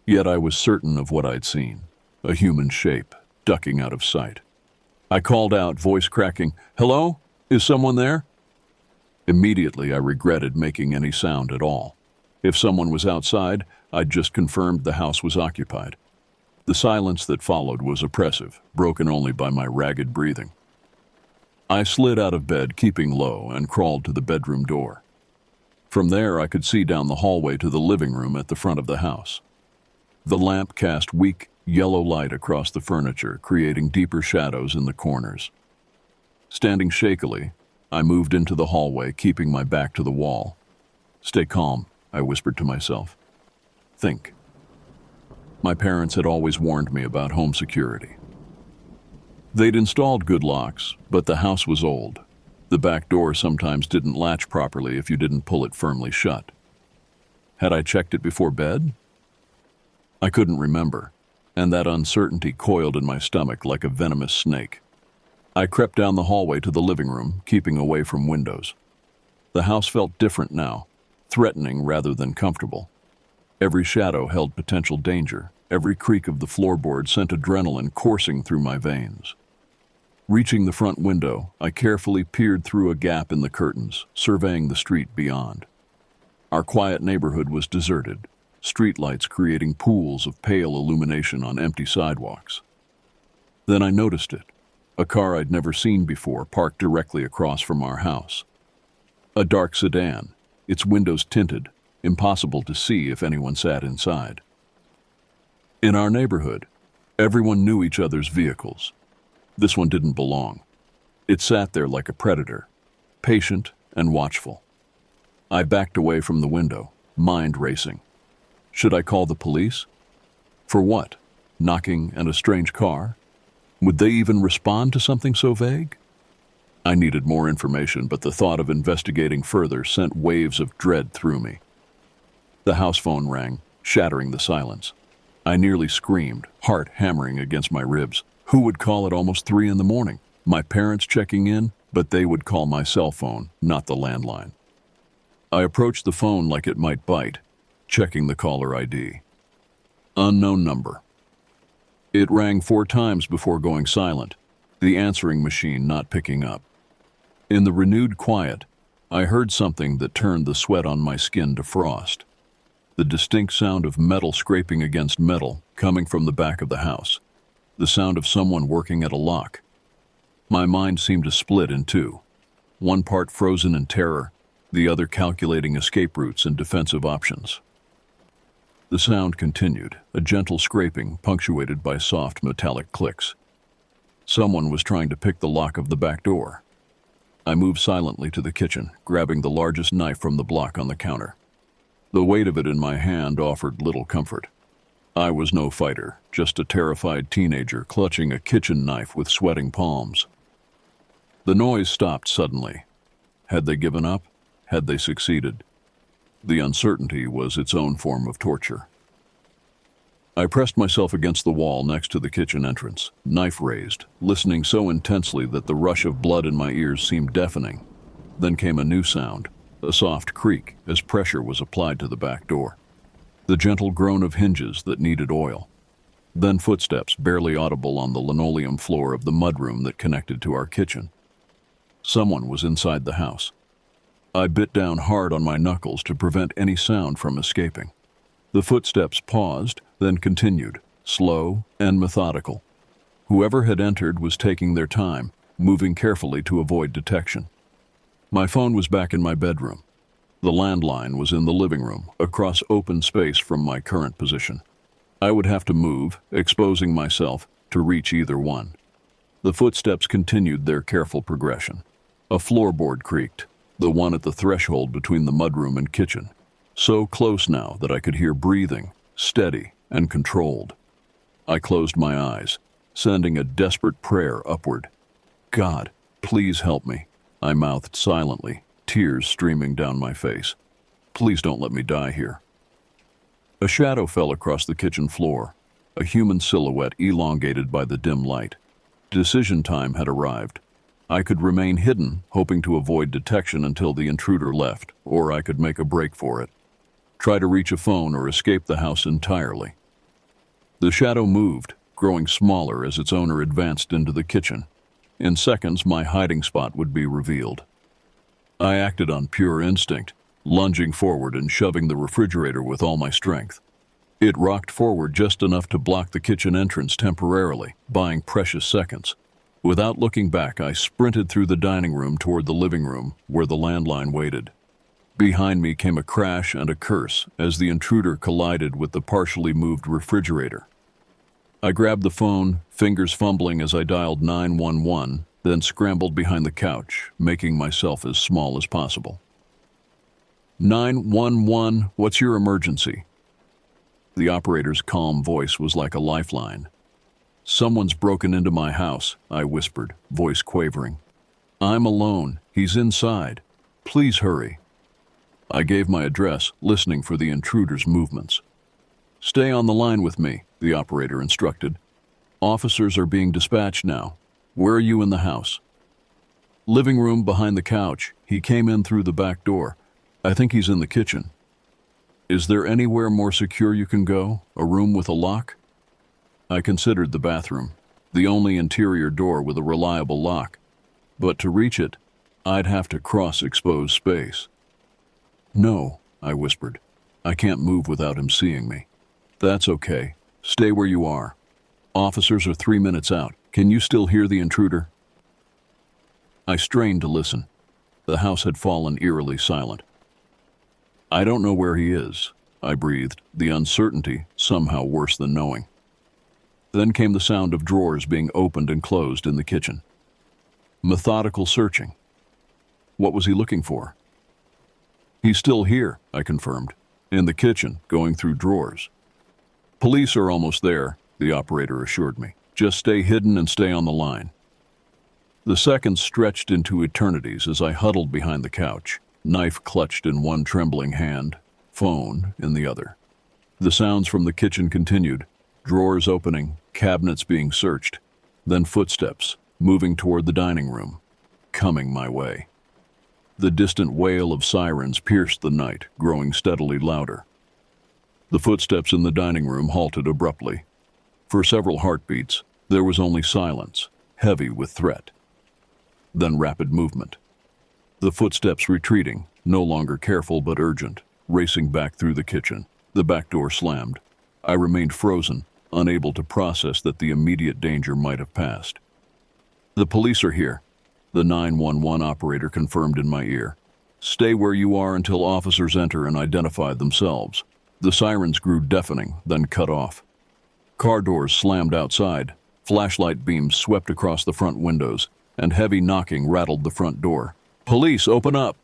Yet I was certain of what I'd seen, a human shape, ducking out of sight. I called out, voice cracking, "Hello? Is someone there?" Immediately, I regretted making any sound at all. If someone was outside, I'd just confirmed the house was occupied. The silence that followed was oppressive, broken only by my ragged breathing. I slid out of bed, keeping low, and crawled to the bedroom door. From there, I could see down the hallway to the living room at the front of the house. The lamp cast weak, yellow light across the furniture, creating deeper shadows in the corners. Standing shakily, I moved into the hallway, keeping my back to the wall. "Stay calm," I whispered to myself. "Think." My parents had always warned me about home security. They'd installed good locks, but the house was old. The back door sometimes didn't latch properly if you didn't pull it firmly shut. Had I checked it before bed? I couldn't remember, and that uncertainty coiled in my stomach like a venomous snake. I crept down the hallway to the living room, keeping away from windows. The house felt different now, threatening rather than comfortable. Every shadow held potential danger. Every creak of the floorboard sent adrenaline coursing through my veins. Reaching the front window, I carefully peered through a gap in the curtains, surveying the street beyond. Our quiet neighborhood was deserted, streetlights creating pools of pale illumination on empty sidewalks. Then I noticed it. A car I'd never seen before parked directly across from our house. A dark sedan, its windows tinted, impossible to see if anyone sat inside. In our neighborhood, everyone knew each other's vehicles. This one didn't belong. It sat there like a predator, patient and watchful. I backed away from the window, mind racing. Should I call the police? For what? Knocking and a strange car? Would they even respond to something so vague? I needed more information, but the thought of investigating further sent waves of dread through me. The house phone rang, shattering the silence. I nearly screamed, heart hammering against my ribs. Who would call at almost 3 a.m? My parents checking in, but they would call my cell phone, not the landline. I approached the phone like it might bite, checking the caller ID. Unknown number. It rang 4 times before going silent, the answering machine not picking up. In the renewed quiet, I heard something that turned the sweat on my skin to frost. The distinct sound of metal scraping against metal coming from the back of the house. The sound of someone working at a lock. My mind seemed to split in two. One part frozen in terror, the other calculating escape routes and defensive options. The sound continued, a gentle scraping punctuated by soft metallic clicks. Someone was trying to pick the lock of the back door. I moved silently to the kitchen, grabbing the largest knife from the block on the counter. The weight of it in my hand offered little comfort. I was no fighter, just a terrified teenager clutching a kitchen knife with sweating palms. The noise stopped suddenly. Had they given up? Had they succeeded? The uncertainty was its own form of torture. I pressed myself against the wall next to the kitchen entrance, knife raised, listening so intensely that the rush of blood in my ears seemed deafening. Then came a new sound, a soft creak as pressure was applied to the back door. The gentle groan of hinges that needed oil. Then footsteps barely audible on the linoleum floor of the mudroom that connected to our kitchen. Someone was inside the house. I bit down hard on my knuckles to prevent any sound from escaping. The footsteps paused, then continued, slow and methodical. Whoever had entered was taking their time, moving carefully to avoid detection. My phone was back in my bedroom. The landline was in the living room, across open space from my current position. I would have to move, exposing myself, to reach either one. The footsteps continued their careful progression. A floorboard creaked, the one at the threshold between the mudroom and kitchen, so close now that I could hear breathing, steady and controlled. I closed my eyes, sending a desperate prayer upward. God, please help me, I mouthed silently, tears streaming down my face. Please don't let me die here. A shadow fell across the kitchen floor, a human silhouette elongated by the dim light. Decision time had arrived. I could remain hidden, hoping to avoid detection until the intruder left, or I could make a break for it. Try to reach a phone or escape the house entirely. The shadow moved, growing smaller as its owner advanced into the kitchen. In seconds, my hiding spot would be revealed. I acted on pure instinct, lunging forward and shoving the refrigerator with all my strength. It rocked forward just enough to block the kitchen entrance temporarily, buying precious seconds. Without looking back, I sprinted through the dining room toward the living room, where the landline waited. Behind me came a crash and a curse as the intruder collided with the partially moved refrigerator. I grabbed the phone, fingers fumbling as I dialed 911, then scrambled behind the couch, making myself as small as possible. 911, what's your emergency? The operator's calm voice was like a lifeline. Someone's broken into my house, I whispered, voice quavering. I'm alone. He's inside. Please hurry. I gave my address, listening for the intruder's movements. Stay on the line with me, the operator instructed. Officers are being dispatched now. Where are you in the house? Living room behind the couch. He came in through the back door. I think he's in the kitchen. Is there anywhere more secure you can go? A room with a lock? I considered the bathroom, the only interior door with a reliable lock. But to reach it, I'd have to cross exposed space. No, I whispered. I can't move without him seeing me. That's okay. Stay where you are. Officers are 3 minutes out. Can you still hear the intruder? I strained to listen. The house had fallen eerily silent. I don't know where he is, I breathed, the uncertainty somehow worse than knowing. Then came the sound of drawers being opened and closed in the kitchen. Methodical searching. What was he looking for? He's still here, I confirmed, in the kitchen, going through drawers. Police are almost there, the operator assured me. Just stay hidden and stay on the line. The seconds stretched into eternities as I huddled behind the couch, knife clutched in one trembling hand, phone in the other. The sounds from the kitchen continued, drawers opening, cabinets being searched, then footsteps, moving toward the dining room, coming my way. The distant wail of sirens pierced the night, growing steadily louder. The footsteps in the dining room halted abruptly. For several heartbeats, there was only silence, heavy with threat. Then rapid movement. The footsteps retreating, no longer careful but urgent, racing back through the kitchen. The back door slammed. I remained frozen, unable to process that the immediate danger might have passed. "The police are here," the 911 operator confirmed in my ear. "Stay where you are until officers enter and identify themselves." The sirens grew deafening, then cut off. Car doors slammed outside, flashlight beams swept across the front windows, and heavy knocking rattled the front door. "Police, open up!"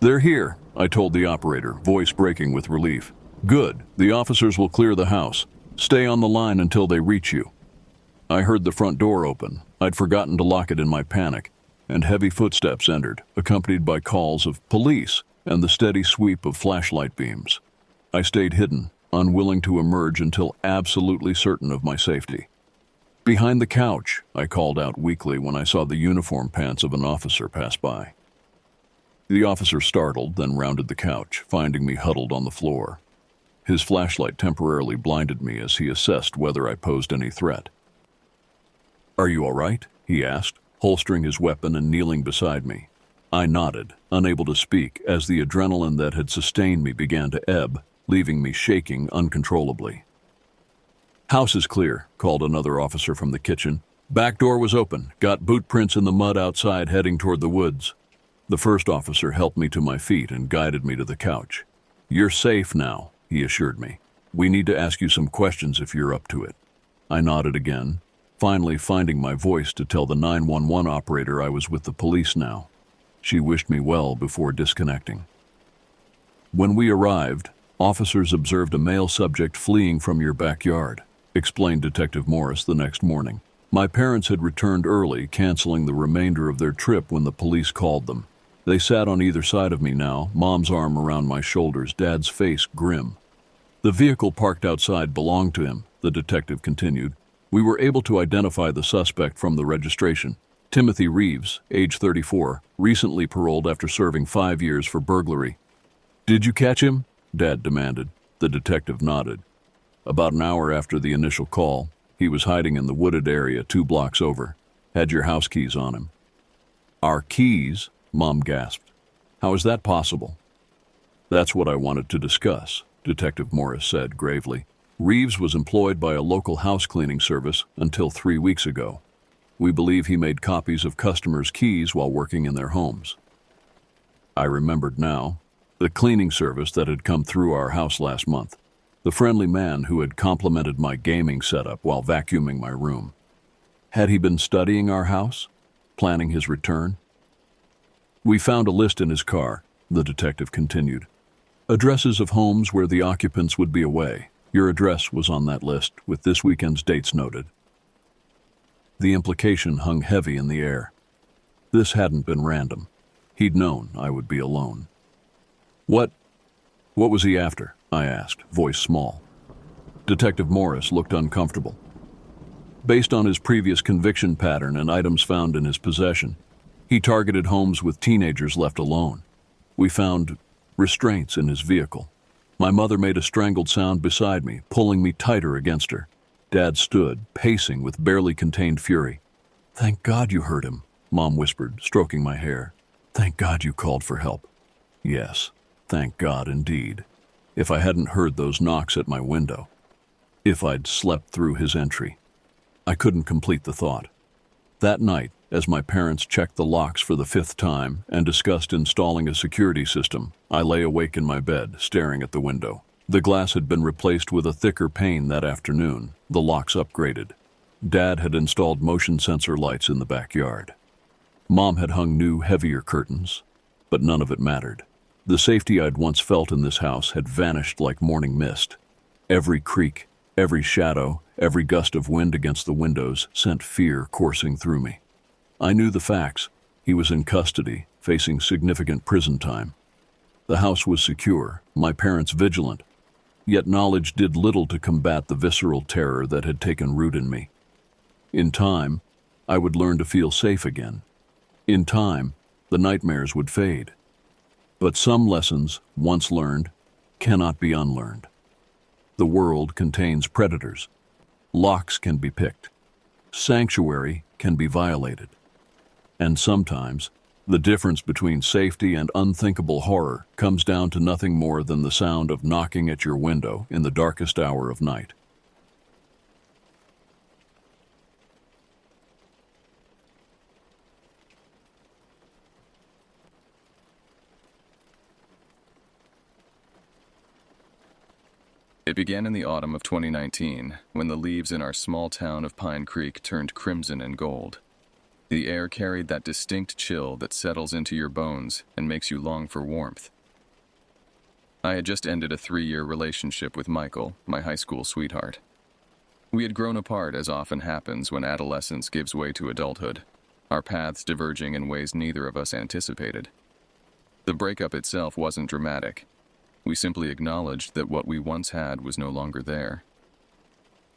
"They're here," I told the operator, voice breaking with relief. "Good, the officers will clear the house. Stay on the line until they reach you." I heard the front door open. I'd forgotten to lock it in my panic, and heavy footsteps entered, accompanied by calls of "police" and the steady sweep of flashlight beams. I stayed hidden, unwilling to emerge until absolutely certain of my safety. "Behind the couch," I called out weakly when I saw the uniform pants of an officer pass by. The officer startled, then rounded the couch, finding me huddled on the floor. His flashlight temporarily blinded me as he assessed whether I posed any threat. "Are you all right?" he asked, holstering his weapon and kneeling beside me. I nodded, unable to speak, as the adrenaline that had sustained me began to ebb, leaving me shaking uncontrollably. "House is clear," called another officer from the kitchen. "Back door was open. Got boot prints in the mud outside heading toward the woods." The first officer helped me to my feet and guided me to the couch. "You're safe now," he assured me. "We need to ask you some questions if you're up to it." I nodded again, finally finding my voice to tell the 911 operator I was with the police now. She wished me well before disconnecting. "When we arrived, officers observed a male subject fleeing from your backyard," explained Detective Morris the next morning. "My parents had returned early, canceling the remainder of their trip when the police called them. They sat on either side of me now, Mom's arm around my shoulders, Dad's face grim. The vehicle parked outside belonged to him," the detective continued. "We were able to identify the suspect from the registration. Timothy Reeves, age 34, recently paroled after serving 5 years for burglary." "Did you catch him?" Dad demanded. The detective nodded. "About an hour after the initial call, he was hiding in the wooded area 2 blocks over. Had your house keys on him." "Our keys?" Mom gasped. "How is that possible?" "That's what I wanted to discuss," Detective Morris said gravely. "Reeves was employed by a local house cleaning service until 3 weeks ago. We believe he made copies of customers' keys while working in their homes." I remembered now. The cleaning service that had come through our house last month. The friendly man who had complimented my gaming setup while vacuuming my room. Had he been studying our house? Planning his return? "We found a list in his car," the detective continued. "Addresses of homes where the occupants would be away. Your address was on that list, with this weekend's dates noted." The implication hung heavy in the air. This hadn't been random. He'd known I would be alone. What was he after?" I asked, voice small. Detective Morris looked uncomfortable. "Based on his previous conviction pattern and items found in his possession, he targeted homes with teenagers left alone. We found restraints in his vehicle. My mother made a strangled sound beside me, pulling me tighter against her. Dad stood, pacing with barely contained fury. "Thank God you heard him," Mom whispered, stroking my hair. "Thank God you called for help." Yes, thank God indeed. If I hadn't heard those knocks at my window. If I'd slept through his entry. I couldn't complete the thought. That night, as my parents checked the locks for the 5th time and discussed installing a security system, I lay awake in my bed, staring at the window. The glass had been replaced with a thicker pane that afternoon, the locks upgraded. Dad had installed motion sensor lights in the backyard. Mom had hung new, heavier curtains, but none of it mattered. The safety I'd once felt in this house had vanished like morning mist. Every creak, every shadow, every gust of wind against the windows sent fear coursing through me. I knew the facts. He was in custody, facing significant prison time. The house was secure, my parents vigilant, yet knowledge did little to combat the visceral terror that had taken root in me. In time, I would learn to feel safe again. In time, the nightmares would fade. But some lessons, once learned, cannot be unlearned. The world contains predators. Locks can be picked. Sanctuary can be violated. And sometimes, the difference between safety and unthinkable horror comes down to nothing more than the sound of knocking at your window in the darkest hour of night. It began in the autumn of 2019, when the leaves in our small town of Pine Creek turned crimson and gold. The air carried that distinct chill that settles into your bones and makes you long for warmth. I had just ended a 3-year relationship with Michael, my high school sweetheart. We had grown apart, as often happens when adolescence gives way to adulthood, our paths diverging in ways neither of us anticipated. The breakup itself wasn't dramatic. We simply acknowledged that what we once had was no longer there.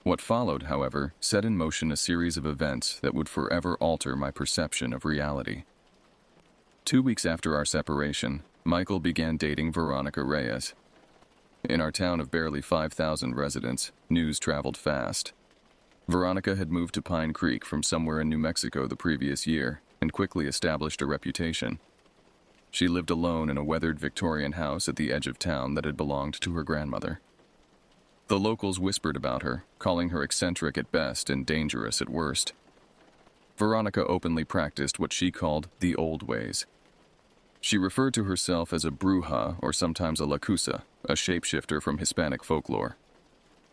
What followed, however, set in motion a series of events that would forever alter my perception of reality. 2 weeks after our separation, Michael began dating Veronica Reyes. In our town of barely 5,000 residents, news traveled fast. Veronica had moved to Pine Creek from somewhere in New Mexico the previous year and quickly established a reputation. She lived alone in a weathered Victorian house at the edge of town that had belonged to her grandmother. The locals whispered about her, calling her eccentric at best and dangerous at worst. Veronica openly practiced what she called the old ways. She referred to herself as a bruja or sometimes a lacusa, a shapeshifter from Hispanic folklore.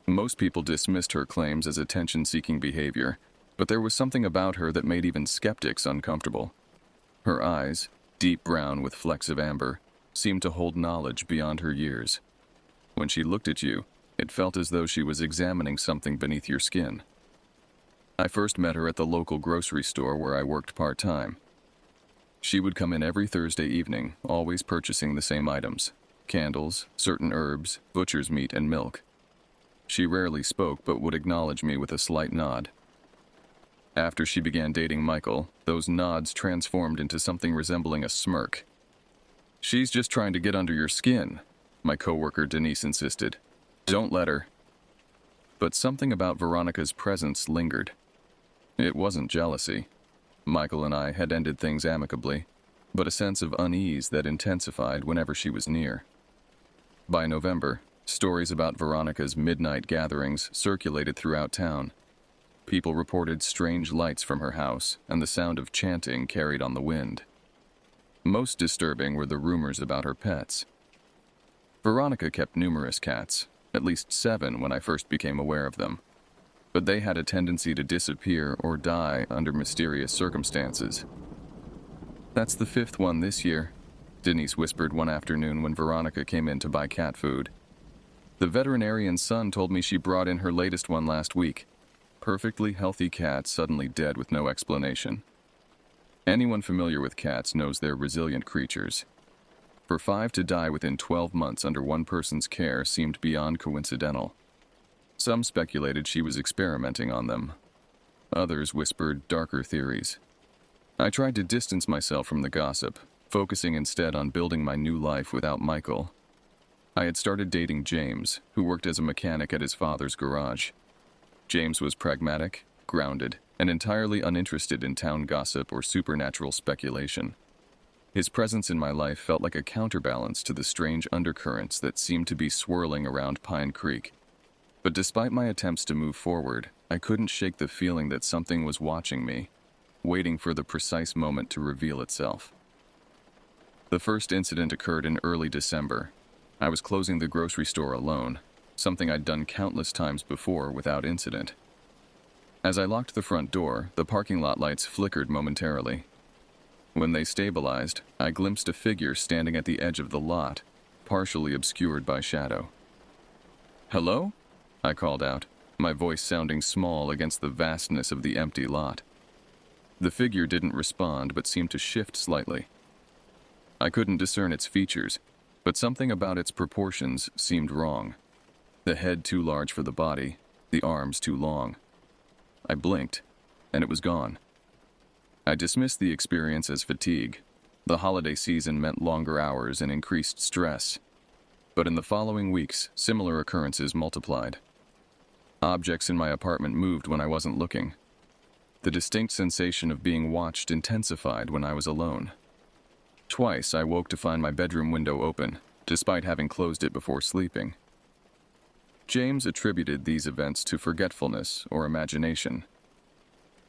Most people dismissed her claims as attention-seeking behavior, but there was something about her that made even skeptics uncomfortable. Her eyes, deep brown with flecks of amber, seemed to hold knowledge beyond her years. When she looked at you, it felt as though she was examining something beneath your skin. I first met her at the local grocery store where I worked part-time. She would come in every Thursday evening, always purchasing the same items: candles, certain herbs, butcher's meat, and milk. She rarely spoke but would acknowledge me with a slight nod. After she began dating Michael, those nods transformed into something resembling a smirk. "She's just trying to get under your skin," my coworker Denise insisted. "Don't let her." But something about Veronica's presence lingered. It wasn't jealousy. Michael and I had ended things amicably, but a sense of unease that intensified whenever she was near. By November, stories about Veronica's midnight gatherings circulated throughout town. People reported strange lights from her house and the sound of chanting carried on the wind. Most disturbing were the rumors about her pets. Veronica kept numerous cats, at least 7 when I first became aware of them, but they had a tendency to disappear or die under mysterious circumstances. "That's the 5th one this year," Denise whispered one afternoon when Veronica came in to buy cat food. "The veterinarian's son told me she brought in her latest one last week. Perfectly healthy cat suddenly dead with no explanation." Anyone familiar with cats knows they're resilient creatures. For 5 to die within 12 months under one person's care seemed beyond coincidental. Some speculated she was experimenting on them. Others whispered darker theories. I tried to distance myself from the gossip, focusing instead on building my new life without Michael. I had started dating James, who worked as a mechanic at his father's garage. James was pragmatic, grounded, and entirely uninterested in town gossip or supernatural speculation. His presence in my life felt like a counterbalance to the strange undercurrents that seemed to be swirling around Pine Creek. But despite my attempts to move forward, I couldn't shake the feeling that something was watching me, waiting for the precise moment to reveal itself. The first incident occurred in early December. I was closing the grocery store alone, something I'd done countless times before without incident. As I locked the front door, the parking lot lights flickered momentarily. When they stabilized, I glimpsed a figure standing at the edge of the lot, partially obscured by shadow. "Hello?" I called out, my voice sounding small against the vastness of the empty lot. The figure didn't respond but seemed to shift slightly. I couldn't discern its features, but something about its proportions seemed wrong. The head too large for the body, the arms too long. I blinked, and it was gone. I dismissed the experience as fatigue. The holiday season meant longer hours and increased stress. But in the following weeks, similar occurrences multiplied. Objects in my apartment moved when I wasn't looking. The distinct sensation of being watched intensified when I was alone. Twice I woke to find my bedroom window open, despite having closed it before sleeping. James attributed these events to forgetfulness or imagination.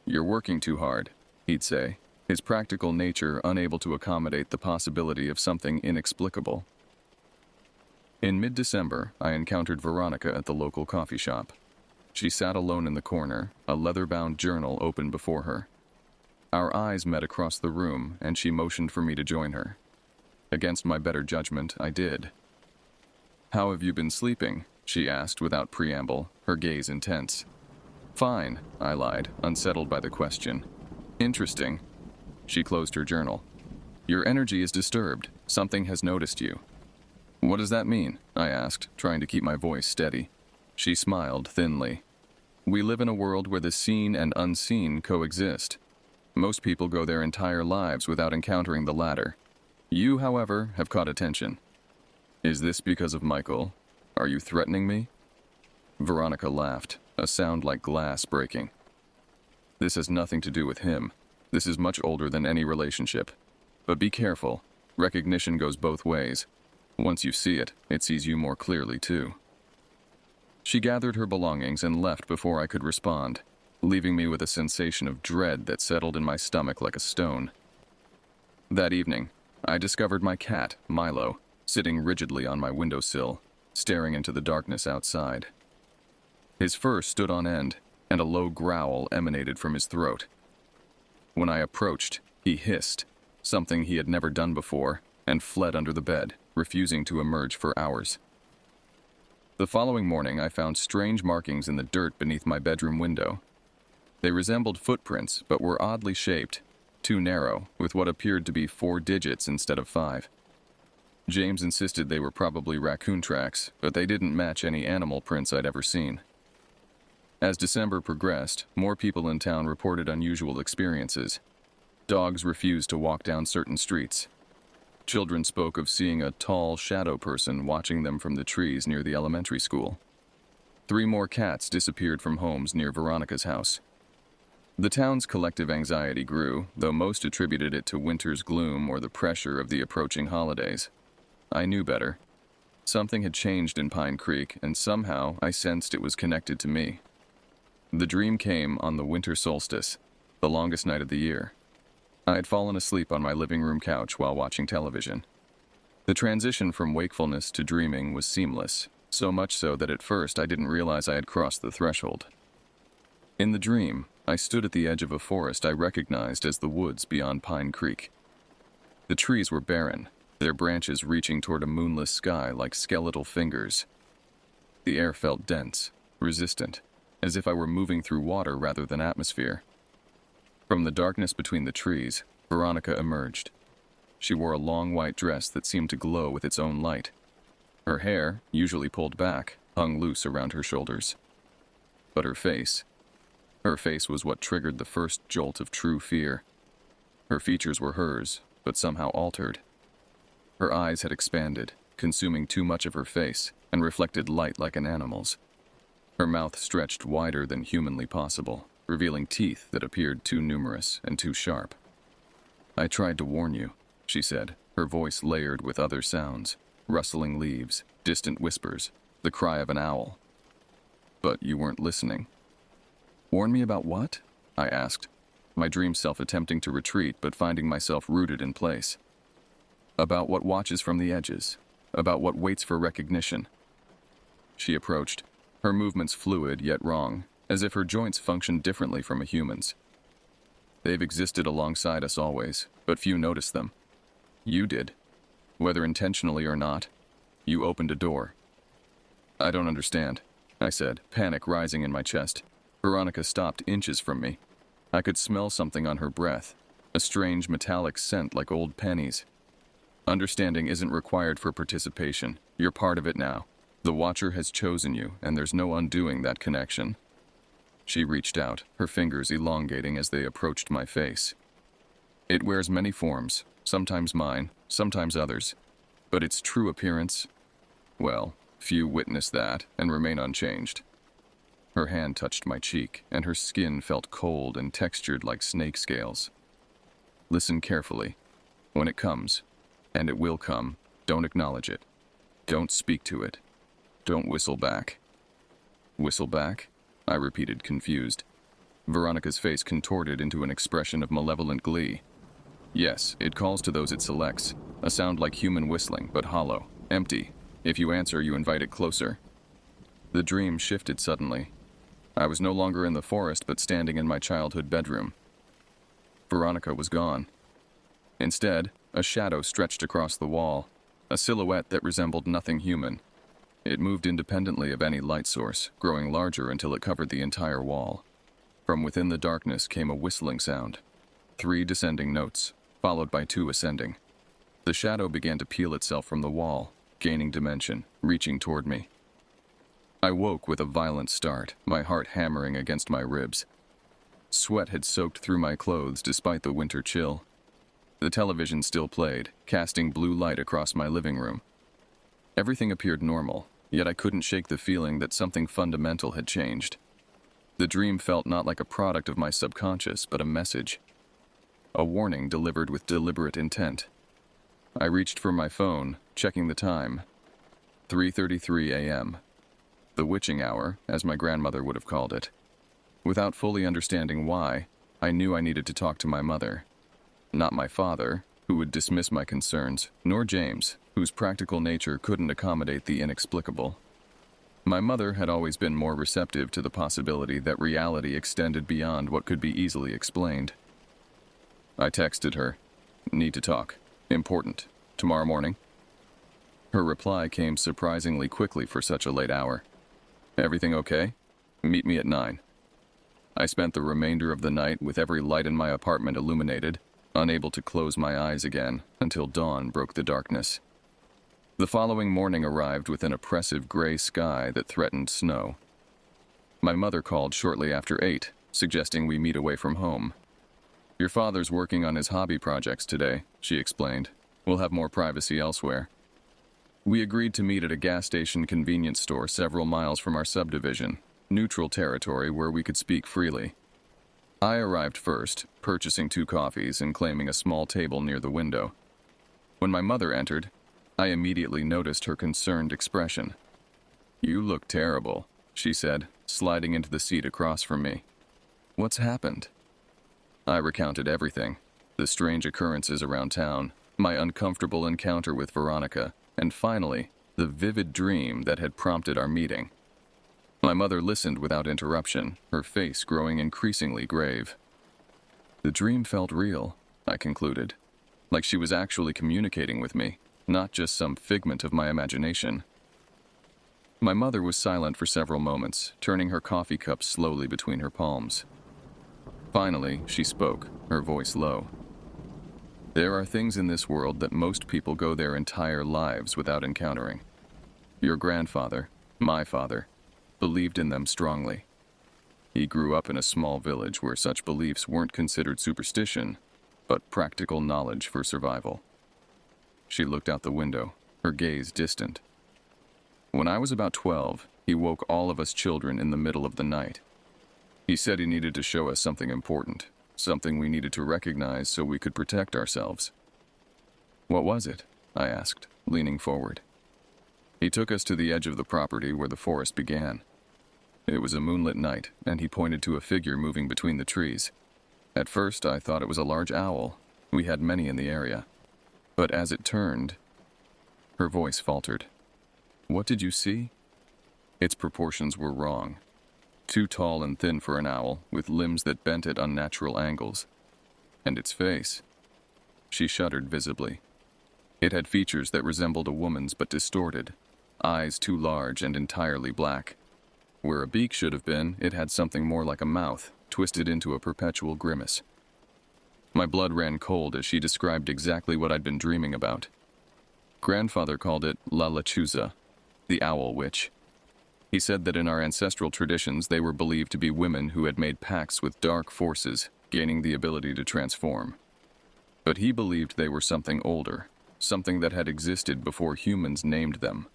"You're working too hard," he'd say, his practical nature unable to accommodate the possibility of something inexplicable. In mid-December, I encountered Veronica at the local coffee shop. She sat alone in the corner, a leather-bound journal open before her. Our eyes met across the room, and she motioned for me to join her. Against my better judgment, I did. "How have you been sleeping?" she asked without preamble, her gaze intense. "Fine," I lied, unsettled by the question. "Interesting." She closed her journal. "Your energy is disturbed. Something has noticed you." "What does that mean?" I asked, trying to keep my voice steady. She smiled thinly. "We live in a world where the seen and unseen coexist. Most people go their entire lives without encountering the latter. You, however, have caught attention. Is this because of Michael? Are you threatening me?" Veronica laughed, a sound like glass breaking. "This has nothing to do with him. This is much older than any relationship. But be careful. Recognition goes both ways. Once you see it, it sees you more clearly, too." She gathered her belongings and left before I could respond, leaving me with a sensation of dread that settled in my stomach like a stone. That evening, I discovered my cat, Milo, sitting rigidly on my windowsill, staring into the darkness outside. His fur stood on end, and a low growl emanated from his throat. When I approached, he hissed, something he had never done before, and fled under the bed, refusing to emerge for hours. The following morning, I found strange markings in the dirt beneath my bedroom window. They resembled footprints, but were oddly shaped, too narrow, with what appeared to be 4 digits instead of 5. James insisted they were probably raccoon tracks, but they didn't match any animal prints I'd ever seen. As December progressed, more people in town reported unusual experiences. Dogs refused to walk down certain streets. Children spoke of seeing a tall shadow person watching them from the trees near the elementary school. 3 more cats disappeared from homes near Veronica's house. The town's collective anxiety grew, though most attributed it to winter's gloom or the pressure of the approaching holidays. I knew better. Something had changed in Pine Creek, and somehow I sensed it was connected to me. The dream came on the winter solstice, the longest night of the year. I had fallen asleep on my living room couch while watching television. The transition from wakefulness to dreaming was seamless, so much so that at first I didn't realize I had crossed the threshold. In the dream, I stood at the edge of a forest I recognized as the woods beyond Pine Creek. The trees were barren, their branches reaching toward a moonless sky like skeletal fingers. The air felt dense, resistant, as if I were moving through water rather than atmosphere. From the darkness between the trees, Veronica emerged. She wore a long white dress that seemed to glow with its own light. Her hair, usually pulled back, hung loose around her shoulders. But her face was what triggered the first jolt of true fear. Her features were hers, but somehow altered. Her eyes had expanded, consuming too much of her face, and reflected light like an animal's. Her mouth stretched wider than humanly possible, revealing teeth that appeared too numerous and too sharp. "I tried to warn you," she said, her voice layered with other sounds, rustling leaves, distant whispers, the cry of an owl. "But you weren't listening." "Warn me about what?" I asked, my dream self attempting to retreat but finding myself rooted in place. "About what watches from the edges, about what waits for recognition." She approached, her movements fluid yet wrong, as if her joints functioned differently from a human's. "They've existed alongside us always, but few noticed them. You did. Whether intentionally or not, you opened a door." "I don't understand," I said, panic rising in my chest. Veronica stopped inches from me. I could smell something on her breath, a strange metallic scent like old pennies. "Understanding isn't required for participation. You're part of it now. The Watcher has chosen you, and there's no undoing that connection." She reached out, her fingers elongating as they approached my face. "It wears many forms. sometimes mine, sometimes others. But its true appearance, well, few witness that and remain unchanged. Her hand touched my cheek, and her skin felt cold and textured like snake scales. Listen carefully. When it comes, and it will come, don't acknowledge it. Don't speak to it. Don't whistle back. Whistle back? I repeated, confused. Veronica's face contorted into an expression of malevolent glee. Yes, it calls to those it selects, a sound like human whistling, but hollow, empty. If you answer, you invite it closer. The dream shifted suddenly. I was no longer in the forest, but standing in my childhood bedroom. Veronica was gone. Instead, a shadow stretched across the wall, a silhouette that resembled nothing human. It moved independently of any light source, growing larger until it covered the entire wall. From within the darkness came a whistling sound. 3 descending notes, followed by 2 ascending. The shadow began to peel itself from the wall, gaining dimension, reaching toward me. I woke with a violent start, my heart hammering against my ribs. Sweat had soaked through my clothes despite the winter chill. The television still played, casting blue light across my living room. Everything appeared normal, yet I couldn't shake the feeling that something fundamental had changed. The dream felt not like a product of my subconscious, but a message. A warning delivered with deliberate intent. I reached for my phone, checking the time. 3:33 a.m. The witching hour, as my grandmother would have called it. Without fully understanding why, I knew I needed to talk to my mother. Not my father, who would dismiss my concerns, nor James, whose practical nature couldn't accommodate the inexplicable. My mother had always been more receptive to the possibility that reality extended beyond what could be easily explained. I texted her, "Need to talk. Important. Tomorrow morning?" Her reply came surprisingly quickly for such a late hour. "Everything okay? Meet me at 9. I spent the remainder of the night with every light in my apartment illuminated, unable to close my eyes again until dawn broke the darkness. The following morning arrived with an oppressive gray sky that threatened snow. My mother called shortly after 8, suggesting we meet away from home. "Your father's working on his hobby projects today," she explained. "We'll have more privacy elsewhere." We agreed to meet at a gas station convenience store several miles from our subdivision, neutral territory where we could speak freely. I arrived first, purchasing 2 coffees and claiming a small table near the window. When my mother entered, I immediately noticed her concerned expression. "You look terrible," she said, sliding into the seat across from me. "What's happened?" I recounted everything, the strange occurrences around town, my uncomfortable encounter with Veronica, and finally, the vivid dream that had prompted our meeting. My mother listened without interruption, her face growing increasingly grave. The dream felt real, I concluded, like she was actually communicating with me, not just some figment of my imagination. My mother was silent for several moments, turning her coffee cup slowly between her palms. Finally, she spoke, her voice low. "There are things in this world that most people go their entire lives without encountering. Your grandfather, my father, believed in them strongly. He grew up in a small village where such beliefs weren't considered superstition, but practical knowledge for survival." She looked out the window, her gaze distant. "When I was about 12, he woke all of us children in the middle of the night. He said he needed to show us something important, something we needed to recognize so we could protect ourselves." "What was it?" I asked, leaning forward. "He took us to the edge of the property where the forest began. It was a moonlit night, and he pointed to a figure moving between the trees. At first, I thought it was a large owl. We had many in the area. But as it turned..." Her voice faltered. "What did you see?" "Its proportions were wrong. Too tall and thin for an owl, with limbs that bent at unnatural angles. And its face..." She shuddered visibly. "It had features that resembled a woman's but distorted, eyes too large and entirely black. Where a beak should have been, it had something more like a mouth, twisted into a perpetual grimace." My blood ran cold as she described exactly what I'd been dreaming about. Grandfather called it La Lechuza, the owl witch. He said that in our ancestral traditions they were believed to be women who had made pacts with dark forces, gaining the ability to transform. but he believed they were something older, something that had existed before humans named them.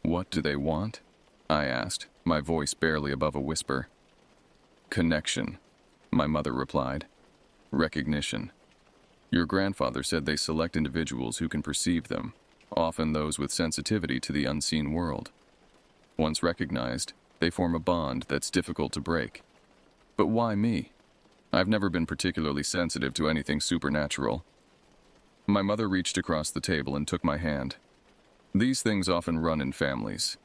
"What do they want?" I asked, my voice barely above a whisper. "Connection," my mother replied. "Recognition. Your grandfather said they select individuals who can perceive them, often those with sensitivity to the unseen world. Once recognized, they form a bond that's difficult to break. But why me? I've never been particularly sensitive to anything supernatural." My mother reached across the table and took my hand. "These things often run in families.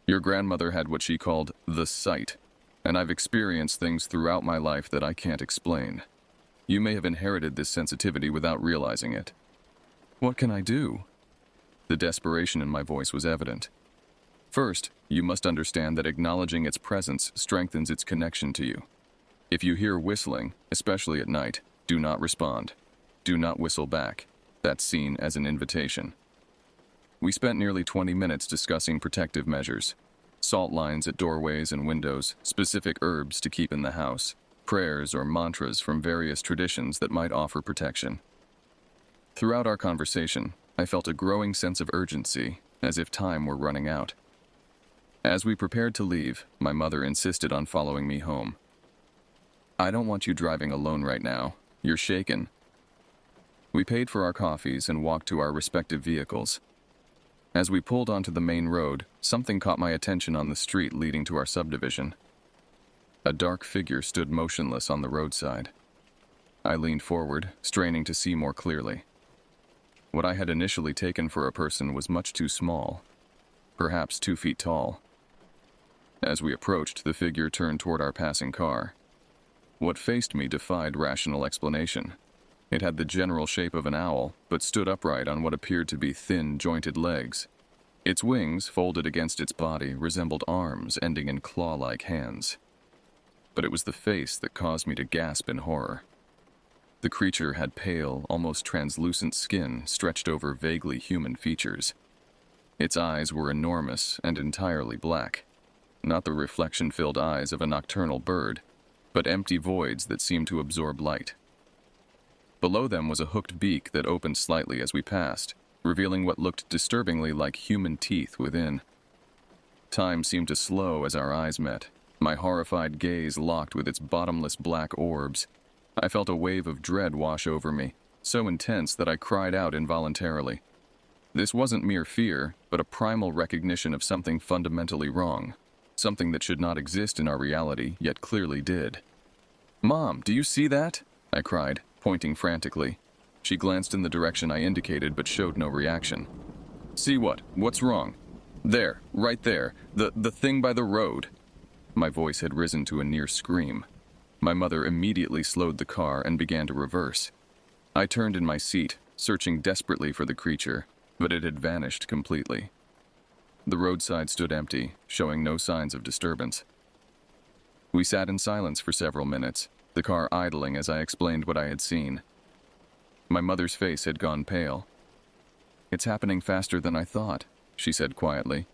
Your grandmother had what she called the sight, and I've experienced things throughout my life that I can't explain. You may have inherited this sensitivity without realizing it." "What can I do?" The desperation in my voice was evident. "First, you must understand that acknowledging its presence strengthens its connection to you. If you hear whistling, especially at night, do not respond. Do not whistle back. That's seen as an invitation." We spent nearly 20 minutes discussing protective measures: salt lines at doorways and windows, specific herbs to keep in the house, prayers or mantras from various traditions that might offer protection. Throughout our conversation, I felt a growing sense of urgency, as if time were running out. As we prepared to leave, my mother insisted on following me home. "I don't want you driving alone right now. You're shaken." We paid for our coffees and walked to our respective vehicles. As we pulled onto the main road, something caught my attention on the street leading to our subdivision. A dark figure stood motionless on the roadside. I leaned forward, straining to see more clearly. What I had initially taken for a person was much too small, perhaps 2 feet tall. As we approached, the figure turned toward our passing car. What faced me defied rational explanation. It had the general shape of an owl, but stood upright on what appeared to be thin, jointed legs. Its wings, folded against its body, resembled arms ending in claw-like hands. But it was the face that caused me to gasp in horror. The creature had pale, almost translucent skin stretched over vaguely human features. Its eyes were enormous and entirely black, not the reflection-filled eyes of a nocturnal bird, but empty voids that seemed to absorb light. Below them was a hooked beak that opened slightly as we passed, revealing what looked disturbingly like human teeth within. Time seemed to slow as our eyes met, my horrified gaze locked with its bottomless black orbs. I felt a wave of dread wash over me, so intense that I cried out involuntarily. This wasn't mere fear, but a primal recognition of something fundamentally wrong, something that should not exist in our reality, yet clearly did. "Mom, do you see that?" I cried, pointing frantically. She glanced in the direction I indicated but showed no reaction. "See what? What's wrong?" "There, right there, the thing by the road." My voice had risen to a near scream. My mother immediately slowed the car and began to reverse. I turned in my seat, searching desperately for the creature, but it had vanished completely. The roadside stood empty, showing no signs of disturbance. We sat in silence for several minutes, the car idling as I explained what I had seen. My mother's face had gone pale. "It's happening faster than I thought," she said quietly.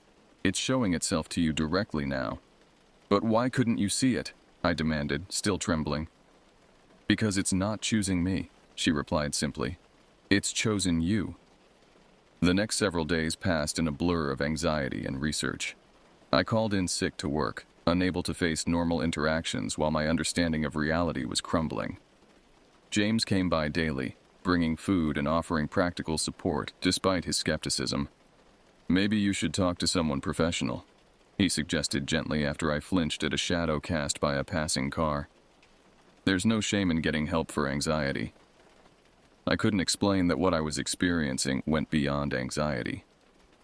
"It's showing itself to you directly now." "But why couldn't you see it?" I demanded, still trembling. "Because it's not choosing me," she replied simply. "It's chosen you." The next several days passed in a blur of anxiety and research. I called in sick to work, unable to face normal interactions while my understanding of reality was crumbling. James came by daily, bringing food and offering practical support despite his skepticism. "Maybe you should talk to someone professional," he suggested gently after I flinched at a shadow cast by a passing car. "There's no shame in getting help for anxiety." I couldn't explain that what I was experiencing went beyond anxiety.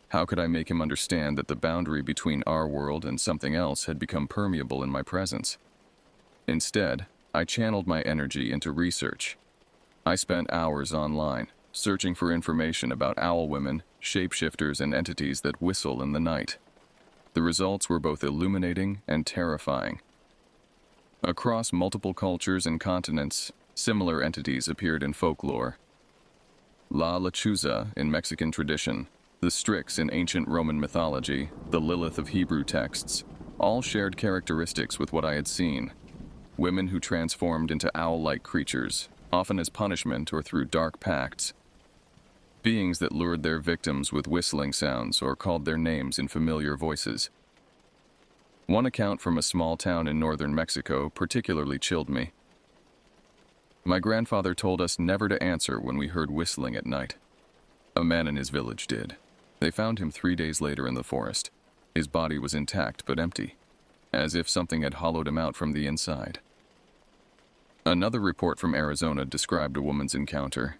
How could I make him understand that the boundary between our world and something else had become permeable in my presence? Instead, I channeled my energy into research. I spent hours online, searching for information about owl women, shapeshifters, and entities that whistle in the night. The results were both illuminating and terrifying. Across multiple cultures and continents, similar entities appeared in folklore. La Lechuza in Mexican tradition, the Strix in ancient Roman mythology, the Lilith of Hebrew texts, all shared characteristics with what I had seen. Women who transformed into owl-like creatures, often as punishment or through dark pacts. Beings that lured their victims with whistling sounds or called their names in familiar voices. One account from a small town in northern Mexico particularly chilled me. My grandfather told us never to answer when we heard whistling at night. A man in his village did. They found him 3 days later in the forest. His body was intact but empty, as if something had hollowed him out from the inside. Another report from Arizona described a woman's encounter.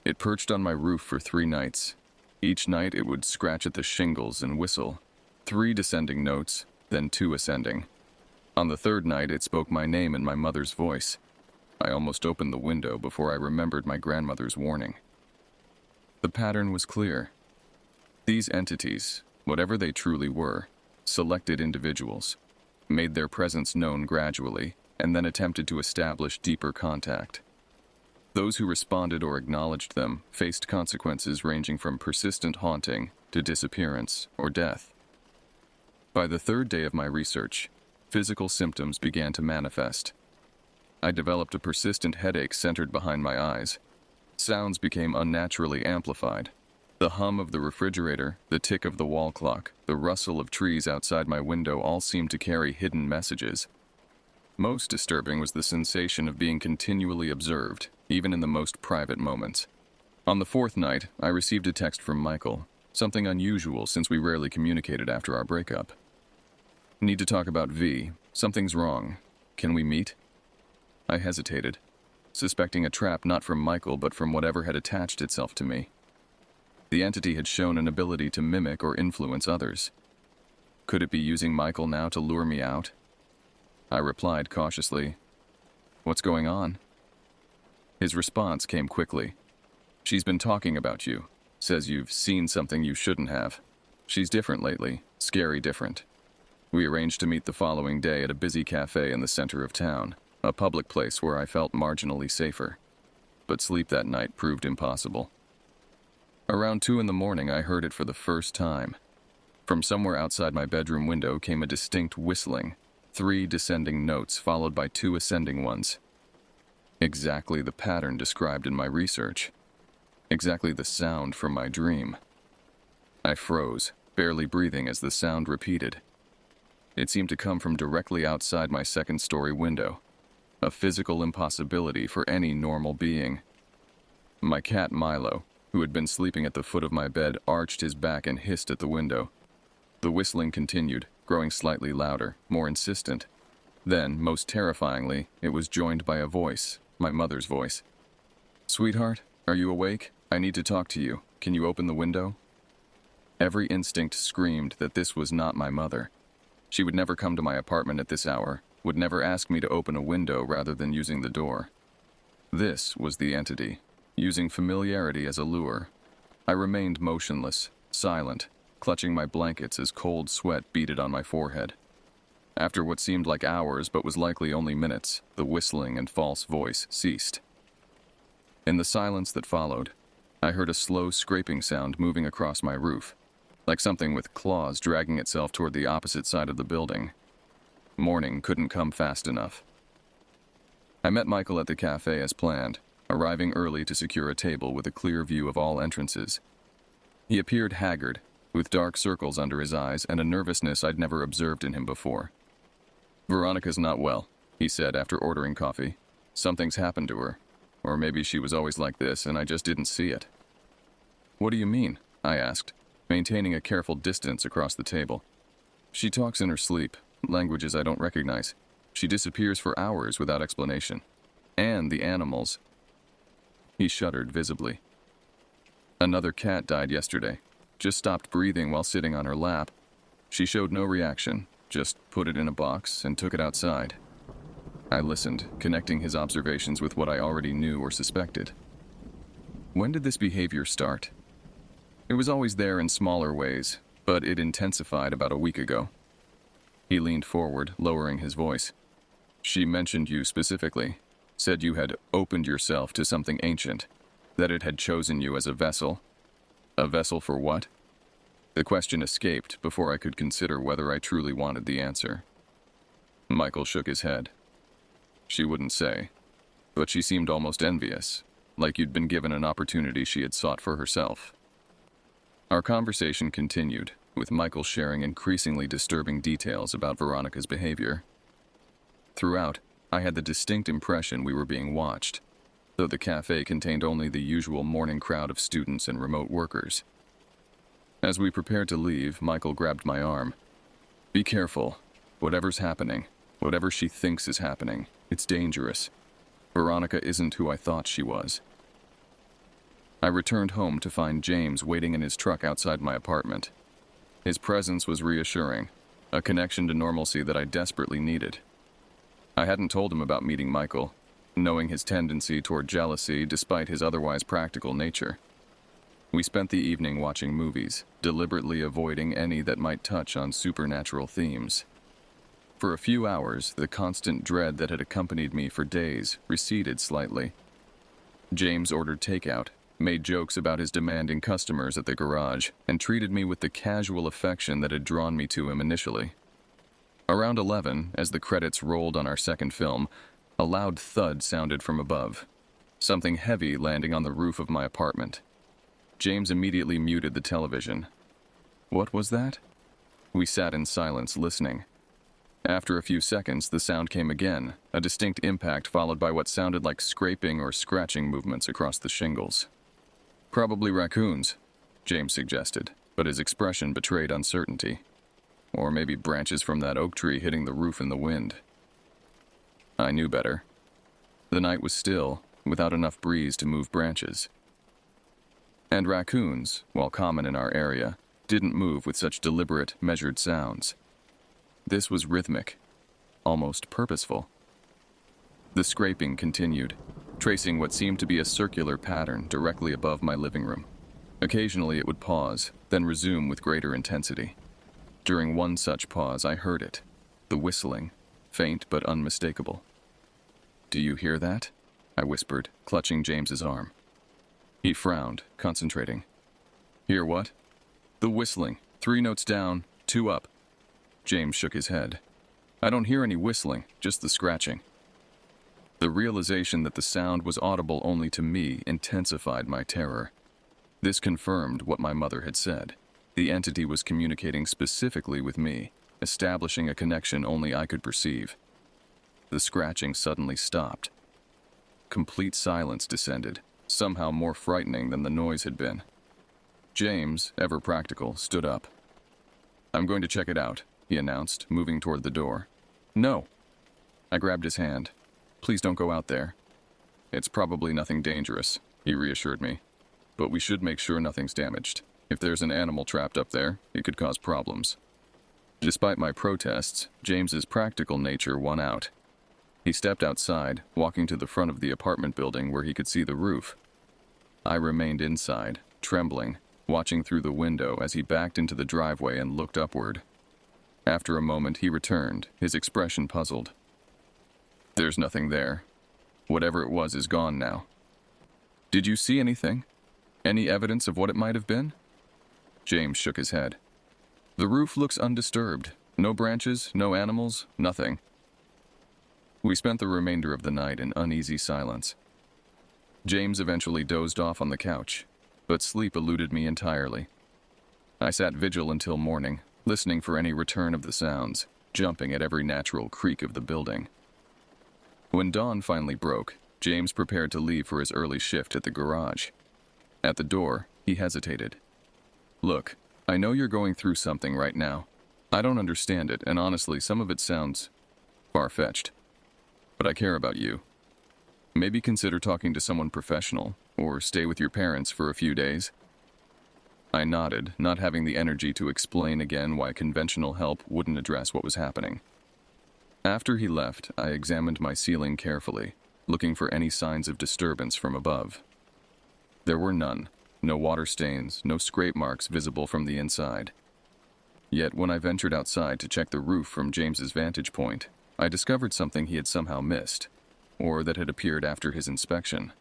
It perched on my roof for 3 nights. Each night it would scratch at the shingles and whistle. 3 descending notes, then 2 ascending. On the 3rd night it spoke my name in my mother's voice. I almost opened the window before I remembered my grandmother's warning. The pattern was clear. These entities, whatever they truly were, selected individuals, made their presence known gradually, and then attempted to establish deeper contact. Those who responded or acknowledged them faced consequences ranging from persistent haunting to disappearance or death. By the 3rd day of my research, physical symptoms began to manifest. I developed a persistent headache centered behind my eyes. Sounds became unnaturally amplified. The hum of the refrigerator, the tick of the wall clock, the rustle of trees outside my window all seemed to carry hidden messages. Most disturbing was the sensation of being continually observed, even in the most private moments. On the 4th night, I received a text from Michael, something unusual since we rarely communicated after our breakup. Need to talk about V. Something's wrong. Can we meet? I hesitated, suspecting a trap not from Michael but from whatever had attached itself to me. The entity had shown an ability to mimic or influence others. Could it be using Michael now to lure me out? I replied cautiously, "What's going on?" His response came quickly. "She's been talking about you. Says you've seen something you shouldn't have. She's different lately, scary different." We arranged to meet the following day at a busy cafe in the center of town, a public place where I felt marginally safer. But sleep that night proved impossible. Around 2 in the morning, I heard it for the first time. From somewhere outside my bedroom window came a distinct whistling, 3 descending notes followed by 2 ascending ones. Exactly the pattern described in my research. Exactly the sound from my dream. I froze, barely breathing as the sound repeated. It seemed to come from directly outside my 2nd-story window, a physical impossibility for any normal being. My cat Milo, who had been sleeping at the foot of my bed, arched his back and hissed at the window. The whistling continued, growing slightly louder, more insistent. Then, most terrifyingly, it was joined by a voice, my mother's voice. "Sweetheart, are you awake? I need to talk to you. Can you open the window?" Every instinct screamed that this was not my mother. She would never come to my apartment at this hour, would never ask me to open a window rather than using the door. This was the entity, using familiarity as a lure. I remained motionless, silent, clutching my blankets as cold sweat beaded on my forehead. After what seemed like hours but was likely only minutes, the whistling and false voice ceased. In the silence that followed, I heard a slow scraping sound moving across my roof, like something with claws dragging itself toward the opposite side of the building. Morning couldn't come fast enough. I met Michael at the cafe as planned, arriving early to secure a table with a clear view of all entrances. He appeared haggard, with dark circles under his eyes and a nervousness I'd never observed in him before. "Veronica's not well," he said after ordering coffee. "Something's happened to her. Or maybe she was always like this and I just didn't see it." "What do you mean?" I asked, maintaining a careful distance across the table. "She talks in her sleep, languages I don't recognize. She disappears for hours without explanation. And the animals." He shuddered visibly. "Another cat died yesterday. Just stopped breathing while sitting on her lap. She showed no reaction, just put it in a box and took it outside." I listened, connecting his observations with what I already knew or suspected. "When did this behavior start?" "It was always there in smaller ways, but it intensified about a week ago." He leaned forward, lowering his voice. "She mentioned you specifically, said you had opened yourself to something ancient, that it had chosen you as a vessel. A vessel for what?" The question escaped before I could consider whether I truly wanted the answer. Michael shook his head. "She wouldn't say, but she seemed almost envious, like you'd been given an opportunity she had sought for herself. Our conversation continued, with Michael sharing increasingly disturbing details about Veronica's behavior. Throughout, I had the distinct impression we were being watched, though the cafe contained only the usual morning crowd of students and remote workers. As we prepared to leave, Michael grabbed my arm. "Be careful. Whatever's happening, whatever she thinks is happening, it's dangerous. Veronica isn't who I thought she was." I returned home to find James waiting in his truck outside my apartment. His presence was reassuring, a connection to normalcy that I desperately needed. I hadn't told him about meeting Michael, knowing his tendency toward jealousy despite his otherwise practical nature. We spent the evening watching movies, deliberately avoiding any that might touch on supernatural themes. For a few hours, the constant dread that had accompanied me for days receded slightly. James ordered takeout, made jokes about his demanding customers at the garage, and treated me with the casual affection that had drawn me to him initially. Around 11, as the credits rolled on our second film, a loud thud sounded from above, something heavy landing on the roof of my apartment. James immediately muted the television. What was that? We sat in silence, listening. After a few seconds, the sound came again, a distinct impact followed by what sounded like scraping or scratching movements across the shingles. "Probably raccoons," James suggested, but his expression betrayed uncertainty. Or maybe branches from that oak tree hitting the roof in the wind. I knew better. The night was still, without enough breeze to move branches. And raccoons, while common in our area, didn't move with such deliberate, measured sounds. This was rhythmic, almost purposeful. The scraping continued, tracing what seemed to be a circular pattern directly above my living room. Occasionally it would pause, then resume with greater intensity. During one such pause, I heard it, the whistling, faint but unmistakable. "Do you hear that?" I whispered, clutching James's arm. He frowned, concentrating. "Hear what?" "The whistling. 3 notes down, 2 up." James shook his head. "I don't hear any whistling, just the scratching." The realization that the sound was audible only to me intensified my terror. This confirmed what my mother had said. The entity was communicating specifically with me, establishing a connection only I could perceive. The scratching suddenly stopped. Complete silence descended, somehow more frightening than the noise had been. James, ever practical, stood up. "I'm going to check it out," he announced, moving toward the door. "No." I grabbed his hand. "Please don't go out there." "It's probably nothing dangerous," he reassured me. "But we should make sure nothing's damaged. If there's an animal trapped up there, it could cause problems." Despite my protests, James's practical nature won out. He stepped outside, walking to the front of the apartment building where he could see the roof. I remained inside, trembling, watching through the window as he backed into the driveway and looked upward. After a moment, he returned, his expression puzzled. "There's nothing there. Whatever it was is gone now." "Did you see anything? Any evidence of what it might have been?" James shook his head. "The roof looks undisturbed. No branches, no animals, nothing." We spent the remainder of the night in uneasy silence. James eventually dozed off on the couch, but sleep eluded me entirely. I sat vigil until morning, listening for any return of the sounds, jumping at every natural creak of the building. When dawn finally broke, James prepared to leave for his early shift at the garage. At the door, he hesitated. "Look, I know you're going through something right now. I don't understand it, and honestly, some of it sounds far-fetched. But I care about you. Maybe consider talking to someone professional, or stay with your parents for a few days." I nodded, not having the energy to explain again why conventional help wouldn't address what was happening. After he left, I examined my ceiling carefully, looking for any signs of disturbance from above. There were none. No water stains, no scrape marks visible from the inside. Yet when I ventured outside to check the roof from James's vantage point, I discovered something he had somehow missed, or that had appeared after his inspection.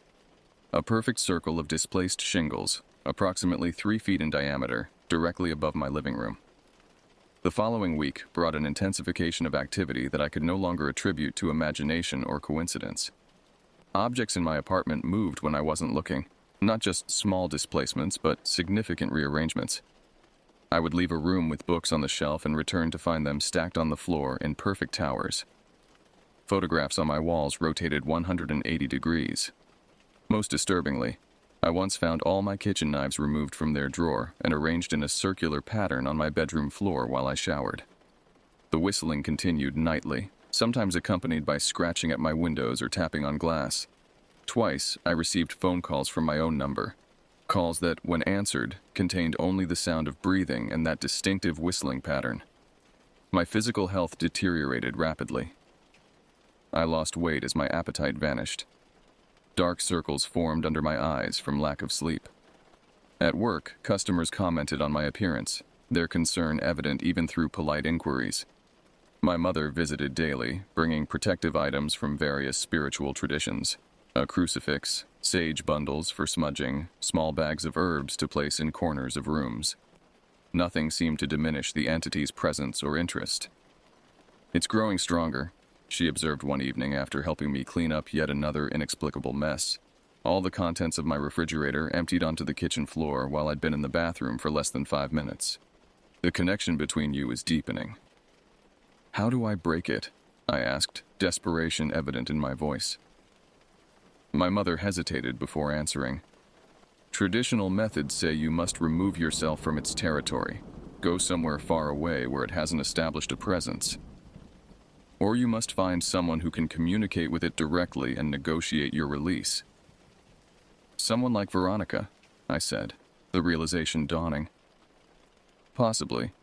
A perfect circle of displaced shingles, approximately 3 feet in diameter, directly above my living room. The following week brought an intensification of activity that I could no longer attribute to imagination or coincidence. Objects in my apartment moved when I wasn't looking. Not just small displacements, but significant rearrangements. I would leave a room with books on the shelf and return to find them stacked on the floor in perfect towers. Photographs on my walls rotated 180 degrees. Most disturbingly, I once found all my kitchen knives removed from their drawer and arranged in a circular pattern on my bedroom floor while I showered. The whistling continued nightly, sometimes accompanied by scratching at my windows or tapping on glass. Twice, I received phone calls from my own number. Calls that, when answered, contained only the sound of breathing and that distinctive whistling pattern. My physical health deteriorated rapidly. I lost weight as my appetite vanished. Dark circles formed under my eyes from lack of sleep. At work, customers commented on my appearance, their concern evident even through polite inquiries. My mother visited daily, bringing protective items from various spiritual traditions: a crucifix, sage bundles for smudging, small bags of herbs to place in corners of rooms. Nothing seemed to diminish the entity's presence or interest. "It's growing stronger," she observed one evening after helping me clean up yet another inexplicable mess. All the contents of my refrigerator emptied onto the kitchen floor while I'd been in the bathroom for less than 5 minutes. "The connection between you is deepening." "How do I break it?" I asked, desperation evident in my voice. My mother hesitated before answering. "Traditional methods say you must remove yourself from its territory, go somewhere far away where it hasn't established a presence. Or you must find someone who can communicate with it directly and negotiate your release." "Someone like Veronica," I said, the realization dawning. "Possibly.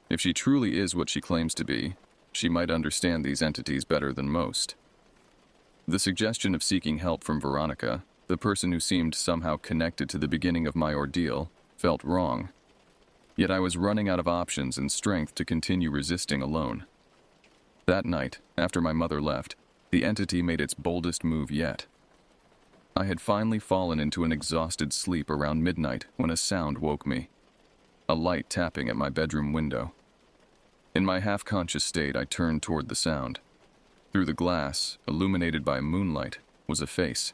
If she truly is what she claims to be, she might understand these entities better than most." The suggestion of seeking help from Veronica, the person who seemed somehow connected to the beginning of my ordeal, felt wrong. Yet I was running out of options and strength to continue resisting alone. That night, after my mother left, the entity made its boldest move yet. I had finally fallen into an exhausted sleep around midnight when a sound woke me. A light tapping at my bedroom window. In my half-conscious state, I turned toward the sound. Through the glass, illuminated by moonlight, was a face.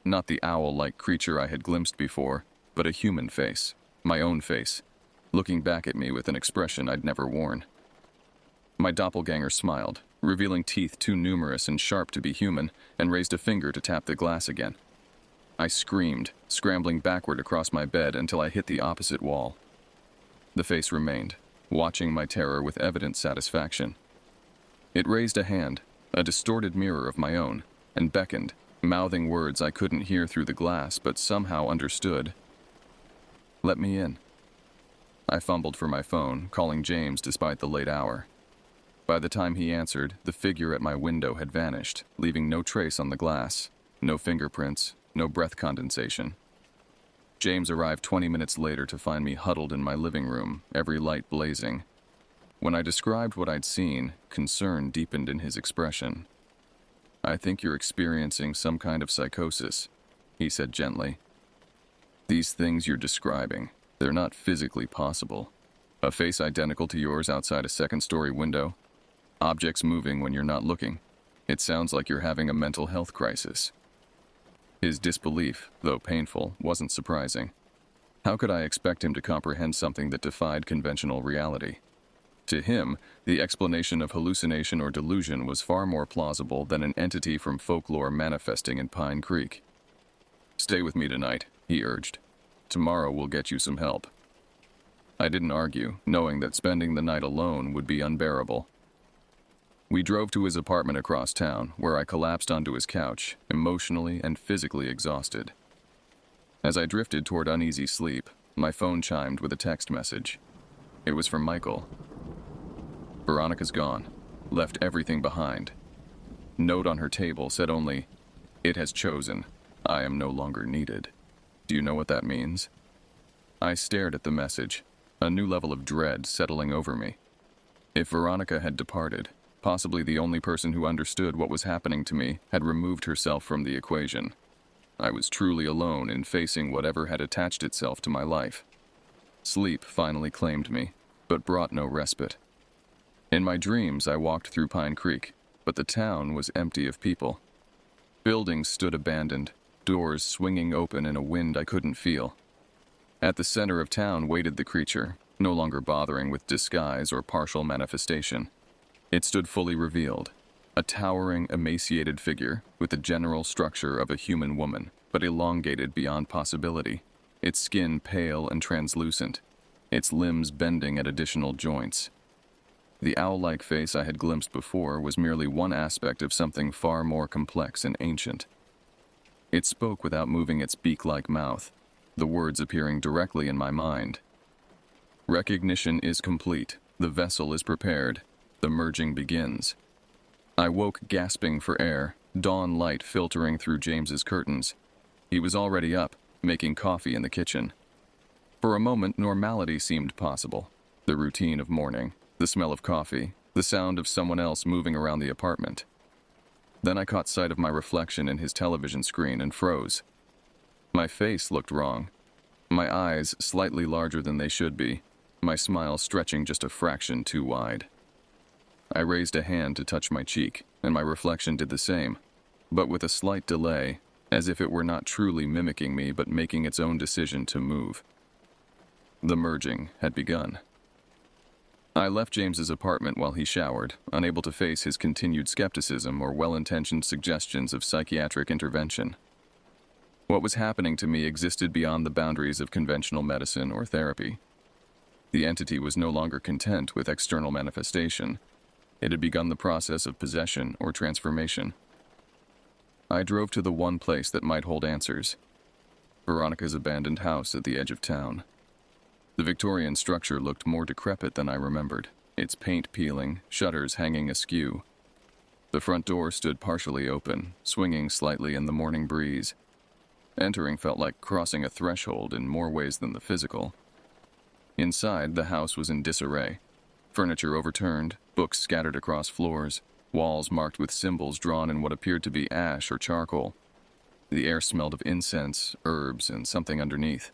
Not the owl-like creature I had glimpsed before, but a human face, my own face, looking back at me with an expression I'd never worn. My doppelganger smiled, revealing teeth too numerous and sharp to be human, and raised a finger to tap the glass again. I screamed, scrambling backward across my bed until I hit the opposite wall. The face remained, watching my terror with evident satisfaction. It raised a hand, a distorted mirror of my own, and beckoned, mouthing words I couldn't hear through the glass but somehow understood. "Let me in." I fumbled for my phone, calling James despite the late hour. By the time he answered, the figure at my window had vanished, leaving no trace on the glass, no fingerprints, no breath condensation. James arrived 20 minutes later to find me huddled in my living room, every light blazing. When I described what I'd seen, concern deepened in his expression. "I think you're experiencing some kind of psychosis," he said gently. "These things you're describing, they're not physically possible. A face identical to yours outside a second-story window, objects moving when you're not looking. It sounds like you're having a mental health crisis." His disbelief, though painful, wasn't surprising. How could I expect him to comprehend something that defied conventional reality? To him, the explanation of hallucination or delusion was far more plausible than an entity from folklore manifesting in Pine Creek. "Stay with me tonight," he urged. "Tomorrow we'll get you some help." I didn't argue, knowing that spending the night alone would be unbearable. We drove to his apartment across town, where I collapsed onto his couch, emotionally and physically exhausted. As I drifted toward uneasy sleep, my phone chimed with a text message. It was from Michael. "Veronica's gone. Left everything behind." Note on her table said only, "It has chosen. I am no longer needed." Do you know what that means? I stared at the message, a new level of dread settling over me. If Veronica had departed, possibly the only person who understood what was happening to me had removed herself from the equation. I was truly alone in facing whatever had attached itself to my life. Sleep finally claimed me, but brought no respite. In my dreams, I walked through Pine Creek, but the town was empty of people. Buildings stood abandoned, doors swinging open in a wind I couldn't feel. At the center of town waited the creature, no longer bothering with disguise or partial manifestation. It stood fully revealed, a towering, emaciated figure with the general structure of a human woman, but elongated beyond possibility, its skin pale and translucent, its limbs bending at additional joints. The owl-like face I had glimpsed before was merely one aspect of something far more complex and ancient. It spoke without moving its beak-like mouth, the words appearing directly in my mind. Recognition is complete. The vessel is prepared. The merging begins. I woke gasping for air, dawn light filtering through James's curtains. He was already up, making coffee in the kitchen. For a moment, normality seemed possible. The routine of morning, the smell of coffee, the sound of someone else moving around the apartment. Then I caught sight of my reflection in his television screen and froze. My face looked wrong. My eyes slightly larger than they should be, my smile stretching just a fraction too wide. I raised a hand to touch my cheek, and my reflection did the same, but with a slight delay, as if it were not truly mimicking me but making its own decision to move. The merging had begun. I left James's apartment while he showered, unable to face his continued skepticism or well-intentioned suggestions of psychiatric intervention. What was happening to me existed beyond the boundaries of conventional medicine or therapy. The entity was no longer content with external manifestation. It had begun the process of possession or transformation. I drove to the one place that might hold answers: Veronica's abandoned house at the edge of town. The Victorian structure looked more decrepit than I remembered, its paint peeling, shutters hanging askew. The front door stood partially open, swinging slightly in the morning breeze. Entering felt like crossing a threshold in more ways than the physical. Inside, the house was in disarray. Furniture overturned, books scattered across floors, walls marked with symbols drawn in what appeared to be ash or charcoal. The air smelled of incense, herbs, and something underneath.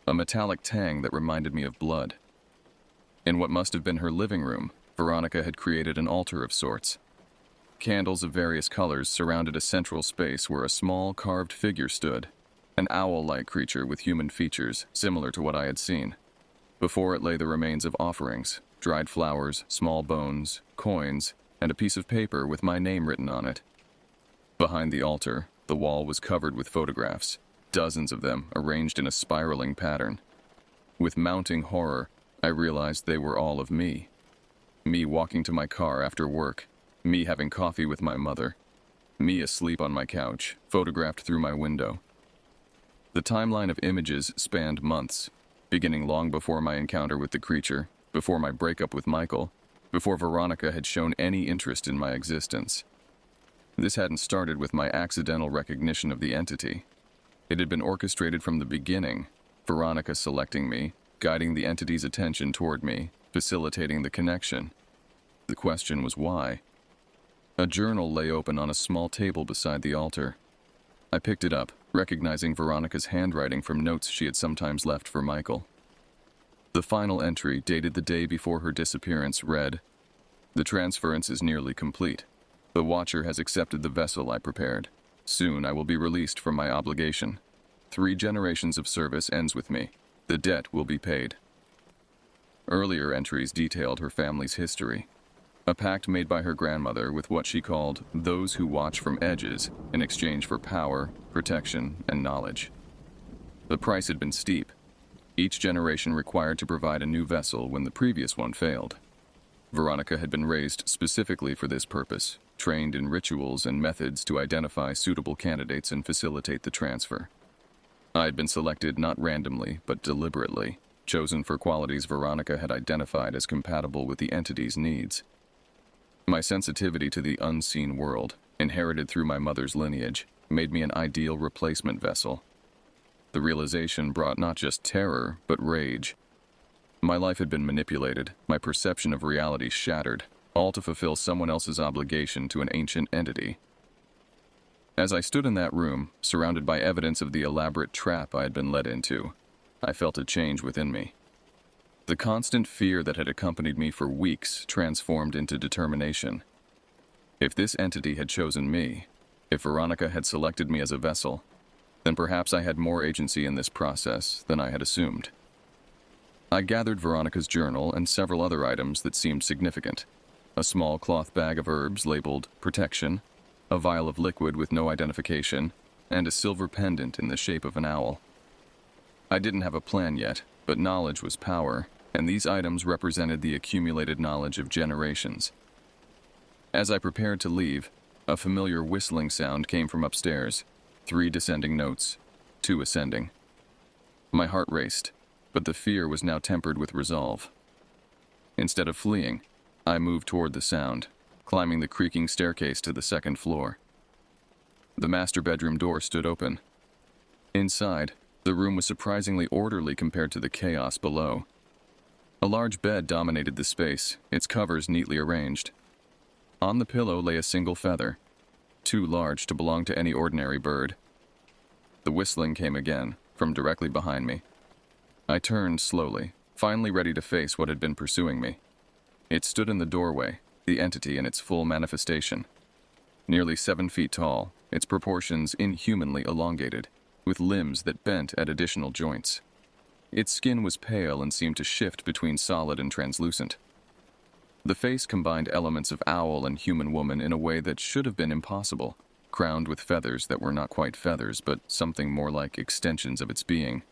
A metallic tang that reminded me of blood. In what must have been her living room, Veronica had created an altar of sorts. Candles of various colors surrounded a central space where a small carved figure stood, an owl-like creature with human features similar to what I had seen. Before it lay the remains of offerings, dried flowers, small bones, coins, and a piece of paper with my name written on it. Behind the altar, the wall was covered with photographs, dozens of them arranged in a spiraling pattern. With mounting horror, I realized they were all of me. Me walking to my car after work, me having coffee with my mother, me asleep on my couch, photographed through my window. The timeline of images spanned months, beginning long before my encounter with the creature, before my breakup with Michael, before Veronica had shown any interest in my existence. This hadn't started with my accidental recognition of the entity. It had been orchestrated from the beginning, Veronica selecting me, guiding the entity's attention toward me, facilitating the connection. The question was why. A journal lay open on a small table beside the altar. I picked it up, recognizing Veronica's handwriting from notes she had sometimes left for Michael. The final entry, dated the day before her disappearance, read, "The transference is nearly complete. The Watcher has accepted the vessel I prepared. Soon I will be released from my obligation. 3 generations of service ends with me. The debt will be paid." Earlier entries detailed her family's history. A pact made by her grandmother with what she called those who watch from edges in exchange for power, protection, and knowledge. The price had been steep. Each generation required to provide a new vessel when the previous one failed. Veronica had been raised specifically for this purpose, trained in rituals and methods to identify suitable candidates and facilitate the transfer. I had been selected not randomly, but deliberately, chosen for qualities Veronica had identified as compatible with the entity's needs. My sensitivity to the unseen world, inherited through my mother's lineage, made me an ideal replacement vessel. The realization brought not just terror, but rage. My life had been manipulated, my perception of reality shattered, all to fulfill someone else's obligation to an ancient entity. As I stood in that room, surrounded by evidence of the elaborate trap I had been led into, I felt a change within me. The constant fear that had accompanied me for weeks transformed into determination. If this entity had chosen me, If Veronica had selected me as a vessel, then perhaps I had more agency in this process than I had assumed. I gathered Veronica's journal and several other items that seemed significant. A small cloth bag of herbs labeled protection, a vial of liquid with no identification, and a silver pendant in the shape of an owl. I didn't have a plan yet, but knowledge was power, and these items represented the accumulated knowledge of generations. As I prepared to leave, a familiar whistling sound came from upstairs, 3 descending notes, 2 ascending. My heart raced, but the fear was now tempered with resolve. Instead of fleeing, I moved toward the sound, climbing the creaking staircase to the 2nd floor. The master bedroom door stood open. Inside, the room was surprisingly orderly compared to the chaos below. A large bed dominated the space, its covers neatly arranged. On the pillow lay a single feather, too large to belong to any ordinary bird. The whistling came again, from directly behind me. I turned slowly, finally ready to face what had been pursuing me. It stood in the doorway, the entity in its full manifestation. Nearly 7 feet tall, its proportions inhumanly elongated, with limbs that bent at additional joints. Its skin was pale and seemed to shift between solid and translucent. The face combined elements of owl and human woman in a way that should have been impossible, crowned with feathers that were not quite feathers, but something more like extensions of its being.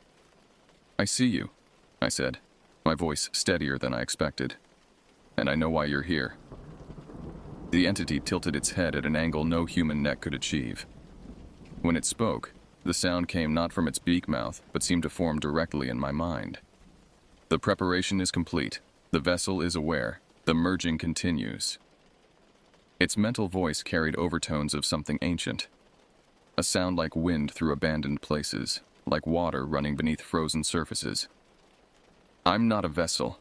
"I see you," I said, my voice steadier than I expected. "And I know why you're here." The entity tilted its head at an angle no human neck could achieve. When it spoke, the sound came not from its beak mouth, but seemed to form directly in my mind. "The preparation is complete. The vessel is aware. The merging continues." Its mental voice carried overtones of something ancient. A sound like wind through abandoned places, like water running beneath frozen surfaces. "I'm not a vessel,"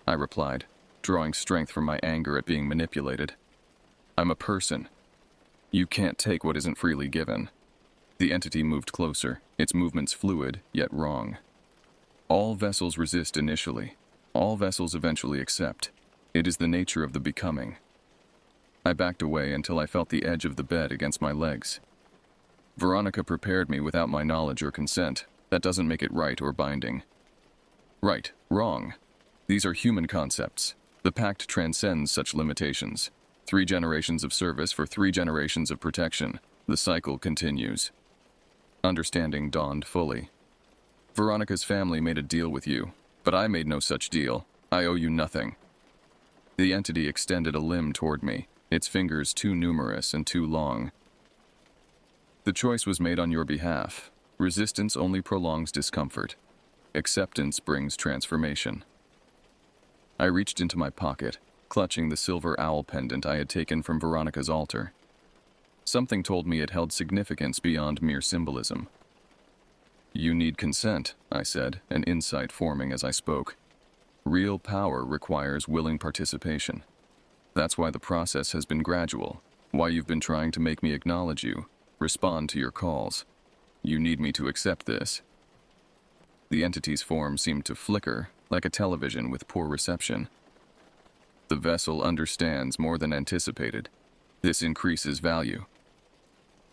I replied, drawing strength from my anger at being manipulated. "I'm a person. You can't take what isn't freely given." The entity moved closer, its movements fluid, yet wrong. "All vessels resist initially. All vessels eventually accept. It is the nature of the becoming." I backed away until I felt the edge of the bed against my legs. "Veronica prepared me without my knowledge or consent. That doesn't make it right or binding." "Right, wrong. These are human concepts. The pact transcends such limitations. 3 generations of service for 3 generations of protection. The cycle continues." Understanding dawned fully. "Veronica's family made a deal with you, but I made no such deal. I owe you nothing." The entity extended a limb toward me, its fingers too numerous and too long. "The choice was made on your behalf. Resistance only prolongs discomfort. Acceptance brings transformation." I reached into my pocket, clutching the silver owl pendant I had taken from Veronica's altar. Something told me it held significance beyond mere symbolism. "You need consent," I said, an insight forming as I spoke. "Real power requires willing participation. That's why the process has been gradual, why you've been trying to make me acknowledge you, respond to your calls. You need me to accept this." The entity's form seemed to flicker, like a television with poor reception. "The vessel understands more than anticipated. This increases value."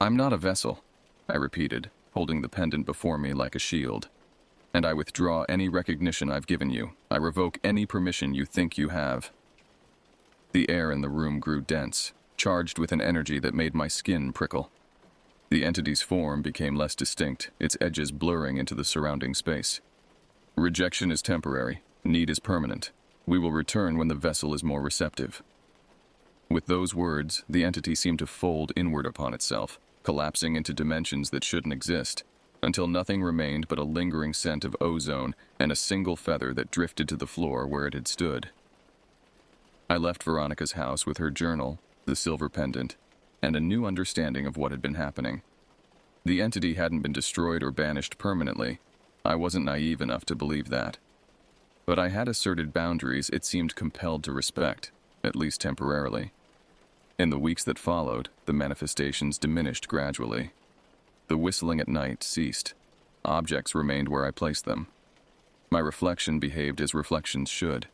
"I'm not a vessel," I repeated, holding the pendant before me like a shield. "And I withdraw any recognition I've given you. I revoke any permission you think you have." The air in the room grew dense, charged with an energy that made my skin prickle. The entity's form became less distinct, its edges blurring into the surrounding space. "Rejection is temporary. Need is permanent. We will return when the vessel is more receptive." With those words, the entity seemed to fold inward upon itself, collapsing into dimensions that shouldn't exist, until nothing remained but a lingering scent of ozone and a single feather that drifted to the floor where it had stood. I left Veronica's house with her journal, the silver pendant, and a new understanding of what had been happening. The entity hadn't been destroyed or banished permanently. I wasn't naive enough to believe that. But I had asserted boundaries it seemed compelled to respect, at least temporarily. In the weeks that followed, the manifestations diminished gradually. The whistling at night ceased. Objects remained where I placed them. My reflection behaved as reflections should.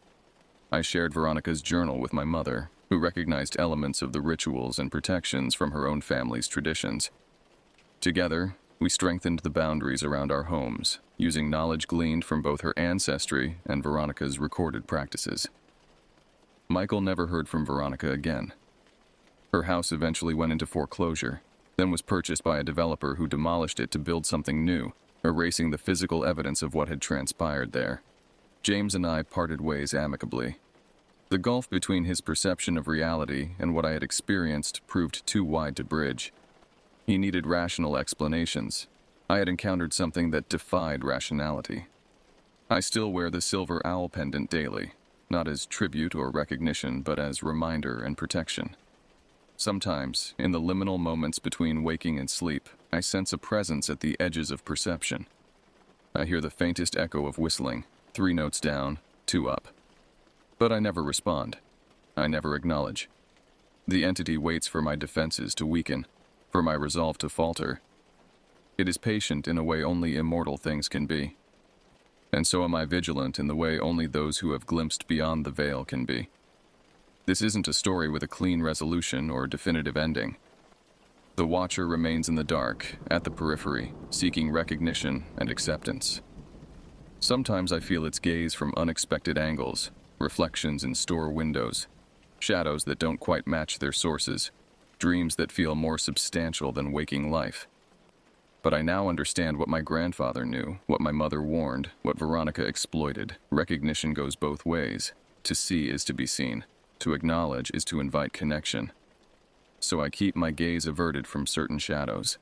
I shared Veronica's journal with my mother, who recognized elements of the rituals and protections from her own family's traditions. Together, we strengthened the boundaries around our homes, using knowledge gleaned from both her ancestry and Veronica's recorded practices. Michael never heard from Veronica again. Her house eventually went into foreclosure, then was purchased by a developer who demolished it to build something new, erasing the physical evidence of what had transpired there. James and I parted ways amicably. The gulf between his perception of reality and what I had experienced proved too wide to bridge. He needed rational explanations. I had encountered something that defied rationality. I still wear the silver owl pendant daily, not as tribute or recognition, but as reminder and protection. Sometimes, in the liminal moments between waking and sleep, I sense a presence at the edges of perception. I hear the faintest echo of whistling, 3 notes down, 2 up. But I never respond. I never acknowledge. The entity waits for my defenses to weaken, for my resolve to falter. It is patient in a way only immortal things can be. And so am I vigilant in the way only those who have glimpsed beyond the veil can be. This isn't a story with a clean resolution or definitive ending. The watcher remains in the dark, at the periphery, seeking recognition and acceptance. Sometimes I feel its gaze from unexpected angles, reflections in store windows, shadows that don't quite match their sources, dreams that feel more substantial than waking life. But I now understand what my grandfather knew, what my mother warned, what Veronica exploited. Recognition goes both ways. To see is to be seen. To acknowledge is to invite connection. So I keep my gaze averted from certain shadows.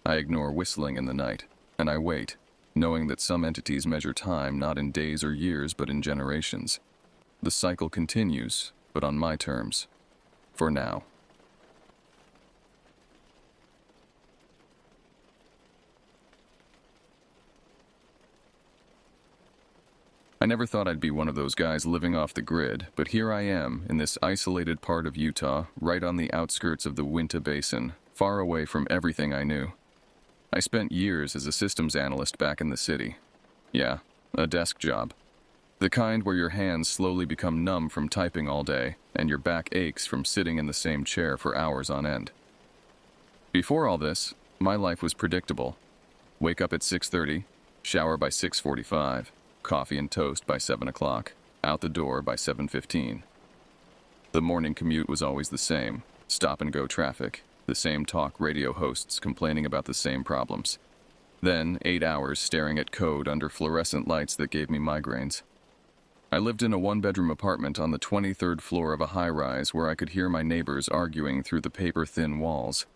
I ignore whistling in the night, and I wait, knowing that some entities measure time not in days or years but in generations. The cycle continues, but on my terms. For now. I never thought I'd be one of those guys living off the grid, but here I am, in this isolated part of Utah, right on the outskirts of the Uinta Basin, far away from everything I knew. I spent years as a systems analyst back in the city. Yeah, a desk job. The kind where your hands slowly become numb from typing all day, and your back aches from sitting in the same chair for hours on end. Before all this, my life was predictable. Wake up at 6:30, shower by 6:45, coffee and toast by 7 o'clock, out the door by 7:15. The morning commute was always the same, stop-and-go traffic, the same talk radio hosts complaining about the same problems. Then 8 hours staring at code under fluorescent lights that gave me migraines. I lived in a 1-bedroom apartment on the 23rd floor of a high-rise where I could hear my neighbors arguing through the paper-thin walls.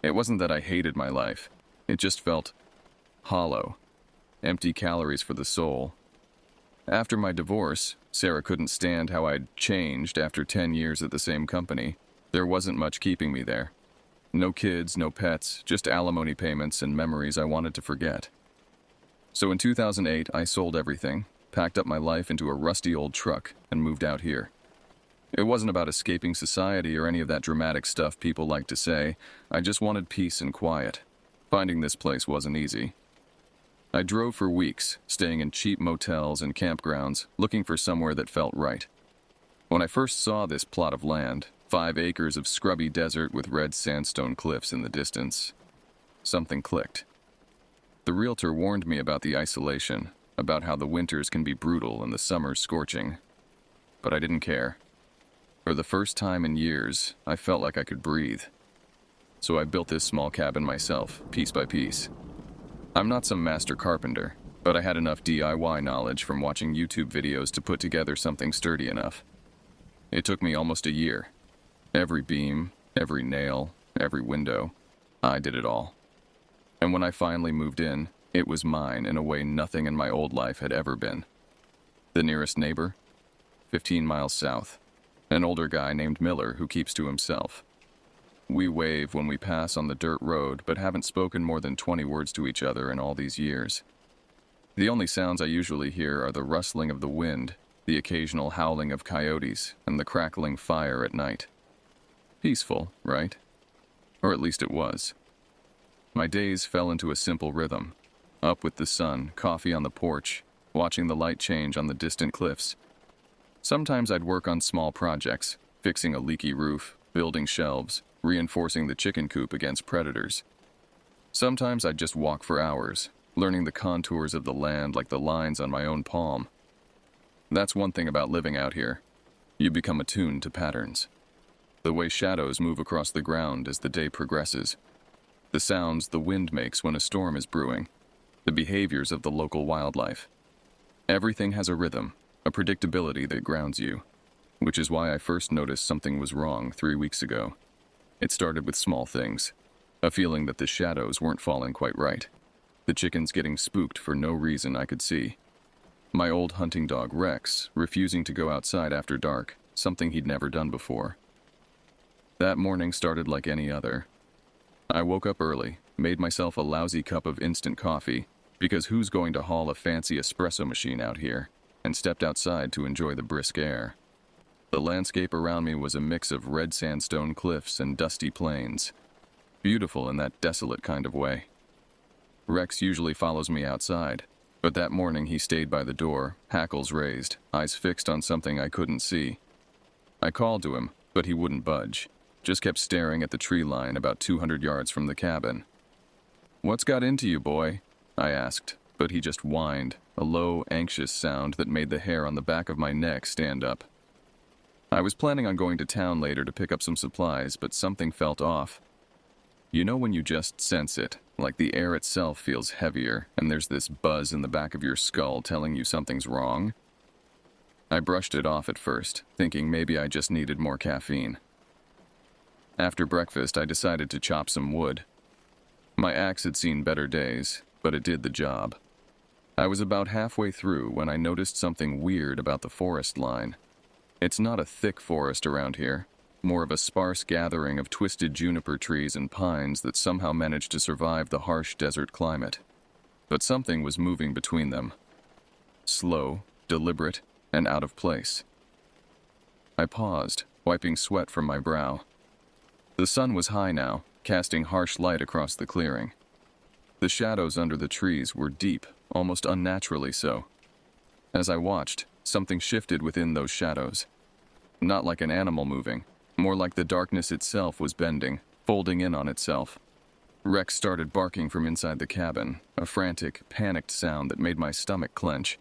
It wasn't that I hated my life. It just felt hollow. Empty calories for the soul. After my divorce, Sarah couldn't stand how I'd changed after 10 years at the same company. There wasn't much keeping me there. No kids, no pets, just alimony payments and memories I wanted to forget. So in 2008, I sold everything, packed up my life into a rusty old truck, and moved out here. It wasn't about escaping society or any of that dramatic stuff people like to say. I just wanted peace and quiet. Finding this place wasn't easy. I drove for weeks, staying in cheap motels and campgrounds, looking for somewhere that felt right. When I first saw this plot of land, 5 acres of scrubby desert with red sandstone cliffs in the distance, something clicked. The realtor warned me about the isolation, about how the winters can be brutal and the summers scorching. But I didn't care. For the first time in years, I felt like I could breathe. So I built this small cabin myself, piece by piece. I'm not some master carpenter, but I had enough DIY knowledge from watching YouTube videos to put together something sturdy enough. It took me almost a year. Every beam, every nail, every window, I did it all. And when I finally moved in, it was mine in a way nothing in my old life had ever been. The nearest neighbor? 15 miles south. An older guy named Miller who keeps to himself. We wave when we pass on the dirt road, but haven't spoken more than 20 words to each other in all these years. The only sounds I usually hear are the rustling of the wind, the occasional howling of coyotes, and the crackling fire at night. Peaceful, right? Or at least it was. My days fell into a simple rhythm. Up with the sun, coffee on the porch, watching the light change on the distant cliffs. Sometimes I'd work on small projects, fixing a leaky roof, building shelves, reinforcing the chicken coop against predators. Sometimes I'd just walk for hours, learning the contours of the land like the lines on my own palm. That's one thing about living out here. You become attuned to patterns. The way shadows move across the ground as the day progresses. The sounds the wind makes when a storm is brewing. The behaviors of the local wildlife. Everything has a rhythm, a predictability that grounds you, which is why I first noticed something was wrong 3 weeks ago. It started with small things, a feeling that the shadows weren't falling quite right, the chickens getting spooked for no reason I could see, my old hunting dog Rex refusing to go outside after dark, something he'd never done before. That morning started like any other. I woke up early, made myself a lousy cup of instant coffee, because who's going to haul a fancy espresso machine out here, and stepped outside to enjoy the brisk air. The landscape around me was a mix of red sandstone cliffs and dusty plains, beautiful in that desolate kind of way. Rex usually follows me outside, but that morning he stayed by the door, hackles raised, eyes fixed on something I couldn't see. I called to him, but he wouldn't budge, just kept staring at the tree line about 200 yards from the cabin. "What's got into you, boy?" I asked, but he just whined, a low, anxious sound that made the hair on the back of my neck stand up. I was planning on going to town later to pick up some supplies, but something felt off. You know when you just sense it, like the air itself feels heavier, and there's this buzz in the back of your skull telling you something's wrong? I brushed it off at first, thinking maybe I just needed more caffeine. After breakfast, I decided to chop some wood. My axe had seen better days, but it did the job. I was about halfway through when I noticed something weird about the forest line. It's not a thick forest around here, more of a sparse gathering of twisted juniper trees and pines that somehow managed to survive the harsh desert climate. But something was moving between them. Slow, deliberate, and out of place. I paused, wiping sweat from my brow. The sun was high now, casting harsh light across the clearing. The shadows under the trees were deep, almost unnaturally so. As I watched, something shifted within those shadows. Not like an animal moving, more like the darkness itself was bending, folding in on itself. Rex started barking from inside the cabin, a frantic, panicked sound that made my stomach clench.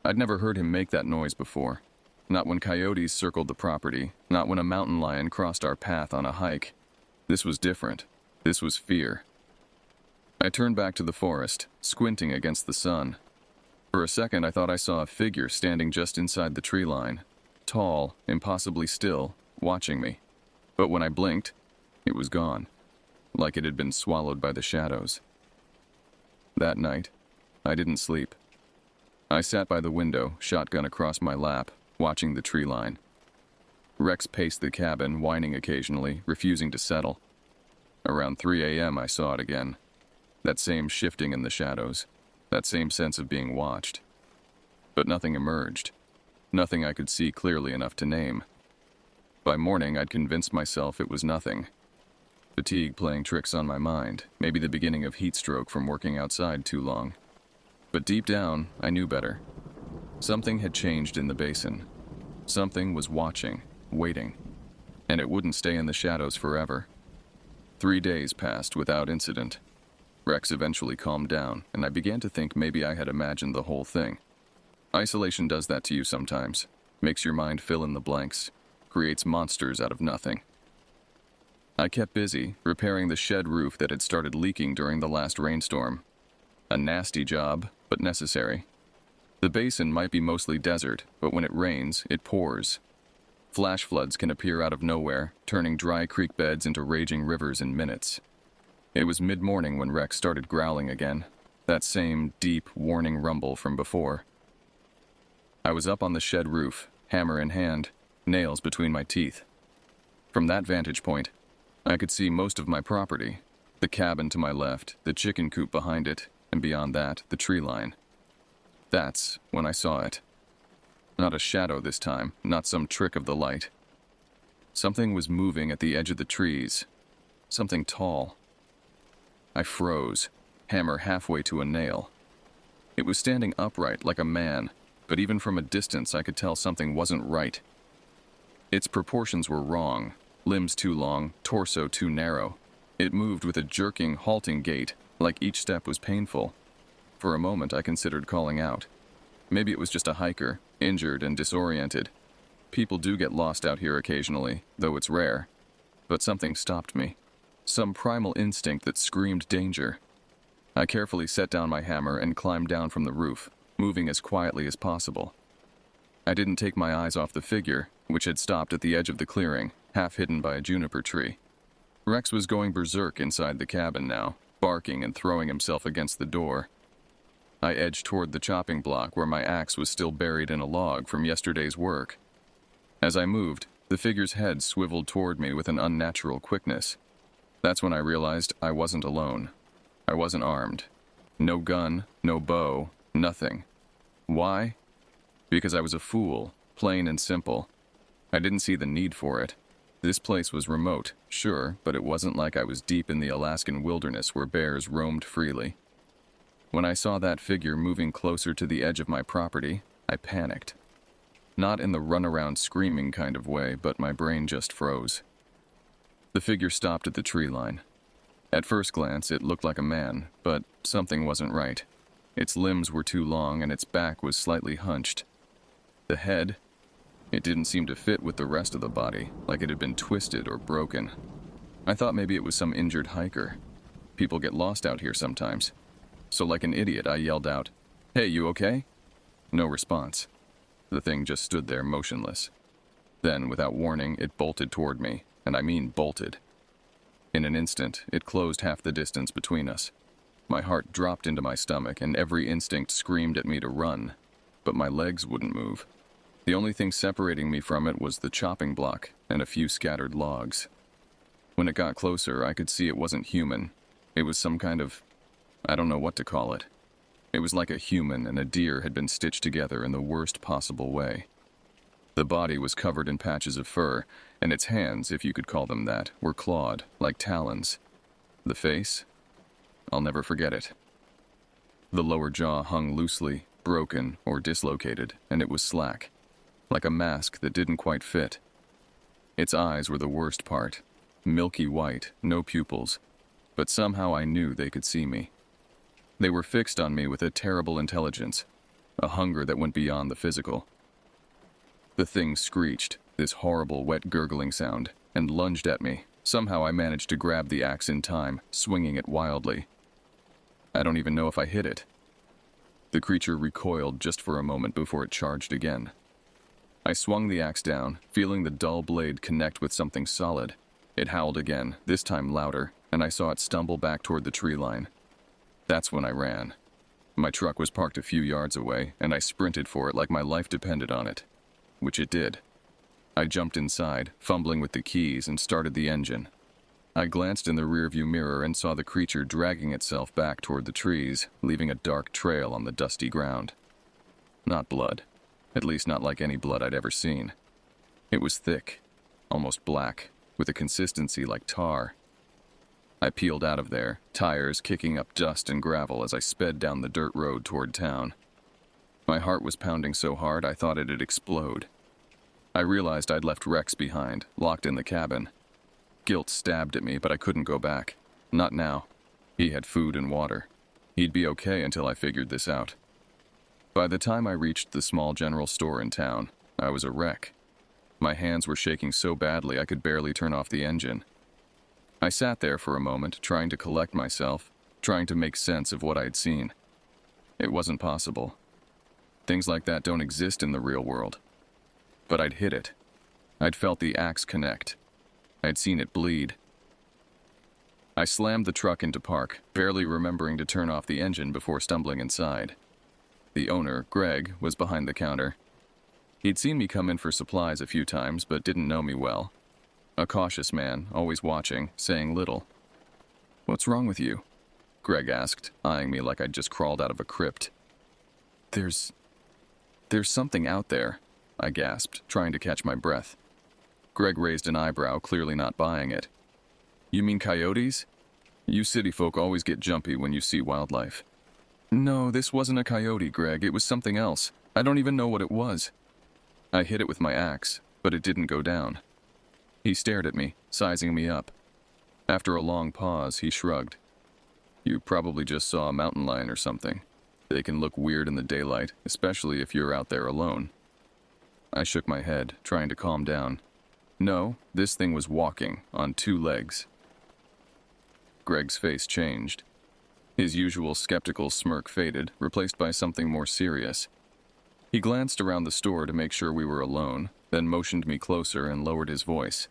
I'd never heard him make that noise before. Not when coyotes circled the property, not when a mountain lion crossed our path on a hike. This was different. This was fear. I turned back to the forest, squinting against the sun. For a second, I thought I saw a figure standing just inside the tree line, tall, impossibly still, watching me. But when I blinked, it was gone, like it had been swallowed by the shadows. That night, I didn't sleep. I sat by the window, shotgun across my lap, watching the tree line. Rex paced the cabin, whining occasionally, refusing to settle. Around 3 a.m. I saw it again. That same shifting in the shadows, that same sense of being watched. But nothing emerged. Nothing I could see clearly enough to name. By morning, I'd convinced myself it was nothing. Fatigue playing tricks on my mind, maybe the beginning of heat stroke from working outside too long. But deep down, I knew better. Something had changed in the basin. Something was watching, waiting. And it wouldn't stay in the shadows forever. 3 days passed without incident. Rex eventually calmed down, and I began to think maybe I had imagined the whole thing. Isolation does that to you sometimes. Makes your mind fill in the blanks. Creates monsters out of nothing. I kept busy, repairing the shed roof that had started leaking during the last rainstorm. A nasty job, but necessary. The basin might be mostly desert, but when it rains, it pours. Flash floods can appear out of nowhere, turning dry creek beds into raging rivers in minutes. It was mid-morning when Rex started growling again, that same deep, warning rumble from before. I was up on the shed roof, hammer in hand, nails between my teeth. From that vantage point, I could see most of my property, the cabin to my left, the chicken coop behind it, and beyond that, the tree line. That's when I saw it. Not a shadow this time, not some trick of the light. Something was moving at the edge of the trees. Something tall. I froze, hammer halfway to a nail. It was standing upright like a man, but even from a distance I could tell something wasn't right. Its proportions were wrong, limbs too long, torso too narrow. It moved with a jerking, halting gait, like each step was painful. For a moment, I considered calling out. Maybe it was just a hiker, injured and disoriented. People do get lost out here occasionally, though it's rare. But something stopped me. Some primal instinct that screamed danger. I carefully set down my hammer and climbed down from the roof, moving as quietly as possible. I didn't take my eyes off the figure, which had stopped at the edge of the clearing, half hidden by a juniper tree. Rex was going berserk inside the cabin now, barking and throwing himself against the door. I edged toward the chopping block where my axe was still buried in a log from yesterday's work. As I moved, the figure's head swiveled toward me with an unnatural quickness. That's when I realized I wasn't alone. I wasn't armed. No gun, no bow, nothing. Why? Because I was a fool, plain and simple. I didn't see the need for it. This place was remote, sure, but it wasn't like I was deep in the Alaskan wilderness where bears roamed freely. When I saw that figure moving closer to the edge of my property, I panicked. Not in the run-around screaming kind of way, but my brain just froze. The figure stopped at the tree line. At first glance, it looked like a man, but something wasn't right. Its limbs were too long and its back was slightly hunched. The head, it didn't seem to fit with the rest of the body, like it had been twisted or broken. I thought maybe it was some injured hiker. People get lost out here sometimes. So like an idiot, I yelled out, "Hey, you okay?" No response. The thing just stood there motionless. Then, without warning, it bolted toward me, and I mean bolted. In an instant, it closed half the distance between us. My heart dropped into my stomach, and every instinct screamed at me to run, but my legs wouldn't move. The only thing separating me from it was the chopping block and a few scattered logs. When it got closer, I could see it wasn't human. It was some kind of, I don't know what to call it. It was like a human and a deer had been stitched together in the worst possible way. The body was covered in patches of fur, and its hands, if you could call them that, were clawed, like talons. The face? I'll never forget it. The lower jaw hung loosely, broken or dislocated, and it was slack, like a mask that didn't quite fit. Its eyes were the worst part, milky white, no pupils, but somehow I knew they could see me. They were fixed on me with a terrible intelligence, a hunger that went beyond the physical. The thing screeched, this horrible wet gurgling sound, and lunged at me. Somehow I managed to grab the axe in time, swinging it wildly. I don't even know if I hit it. The creature recoiled just for a moment before it charged again. I swung the axe down, feeling the dull blade connect with something solid. It howled again, this time louder, and I saw it stumble back toward the tree line. That's when I ran. My truck was parked a few yards away, and I sprinted for it like my life depended on it. Which it did. I jumped inside, fumbling with the keys, and started the engine. I glanced in the rearview mirror and saw the creature dragging itself back toward the trees, leaving a dark trail on the dusty ground. Not blood. At least not like any blood I'd ever seen. It was thick, almost black, with a consistency like tar. I peeled out of there, tires kicking up dust and gravel as I sped down the dirt road toward town. My heart was pounding so hard I thought it'd explode. I realized I'd left Rex behind, locked in the cabin. Guilt stabbed at me, but I couldn't go back. Not now. He had food and water. He'd be okay until I figured this out. By the time I reached the small general store in town, I was a wreck. My hands were shaking so badly I could barely turn off the engine. I sat there for a moment, trying to collect myself, trying to make sense of what I'd seen. It wasn't possible. Things like that don't exist in the real world. But I'd hit it. I'd felt the axe connect. I'd seen it bleed. I slammed the truck into park, barely remembering to turn off the engine before stumbling inside. The owner, Greg, was behind the counter. He'd seen me come in for supplies a few times, but didn't know me well. A cautious man, always watching, saying little. "What's wrong with you?" Greg asked, eyeing me like I'd just crawled out of a crypt. There's something out there," I gasped, trying to catch my breath. Greg raised an eyebrow, clearly not buying it. "You mean coyotes? You city folk always get jumpy when you see wildlife." "No, this wasn't a coyote, Greg. It was something else. I don't even know what it was." I hit it with my axe, but it didn't go down. He stared at me, sizing me up. After a long pause, he shrugged. You probably just saw a mountain lion or something. They can look weird in the daylight, especially if you're out there alone. I shook my head, trying to calm down. No, this thing was walking, on 2 legs. Greg's face changed. His usual skeptical smirk faded, replaced by something more serious. He glanced around the store to make sure we were alone, then motioned me closer and lowered his voice.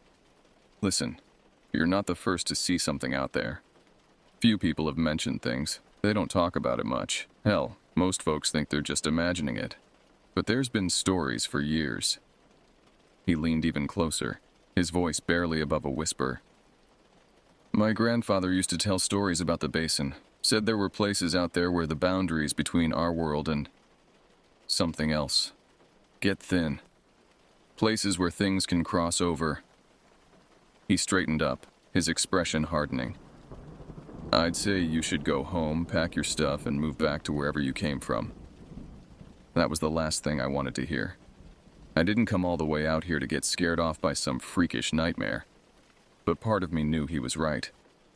Listen, you're not the first to see something out there. Few people have mentioned things. They don't talk about it much. Hell, most folks think they're just imagining it. But there's been stories for years. He leaned even closer, his voice barely above a whisper. My grandfather used to tell stories about the basin. Said there were places out there where the boundaries between our world and something else get thin. Places where things can cross over. He straightened up, his expression hardening. I'd say you should go home, pack your stuff, and move back to wherever you came from. That was the last thing I wanted to hear. I didn't come all the way out here to get scared off by some freakish nightmare. But part of me knew he was right.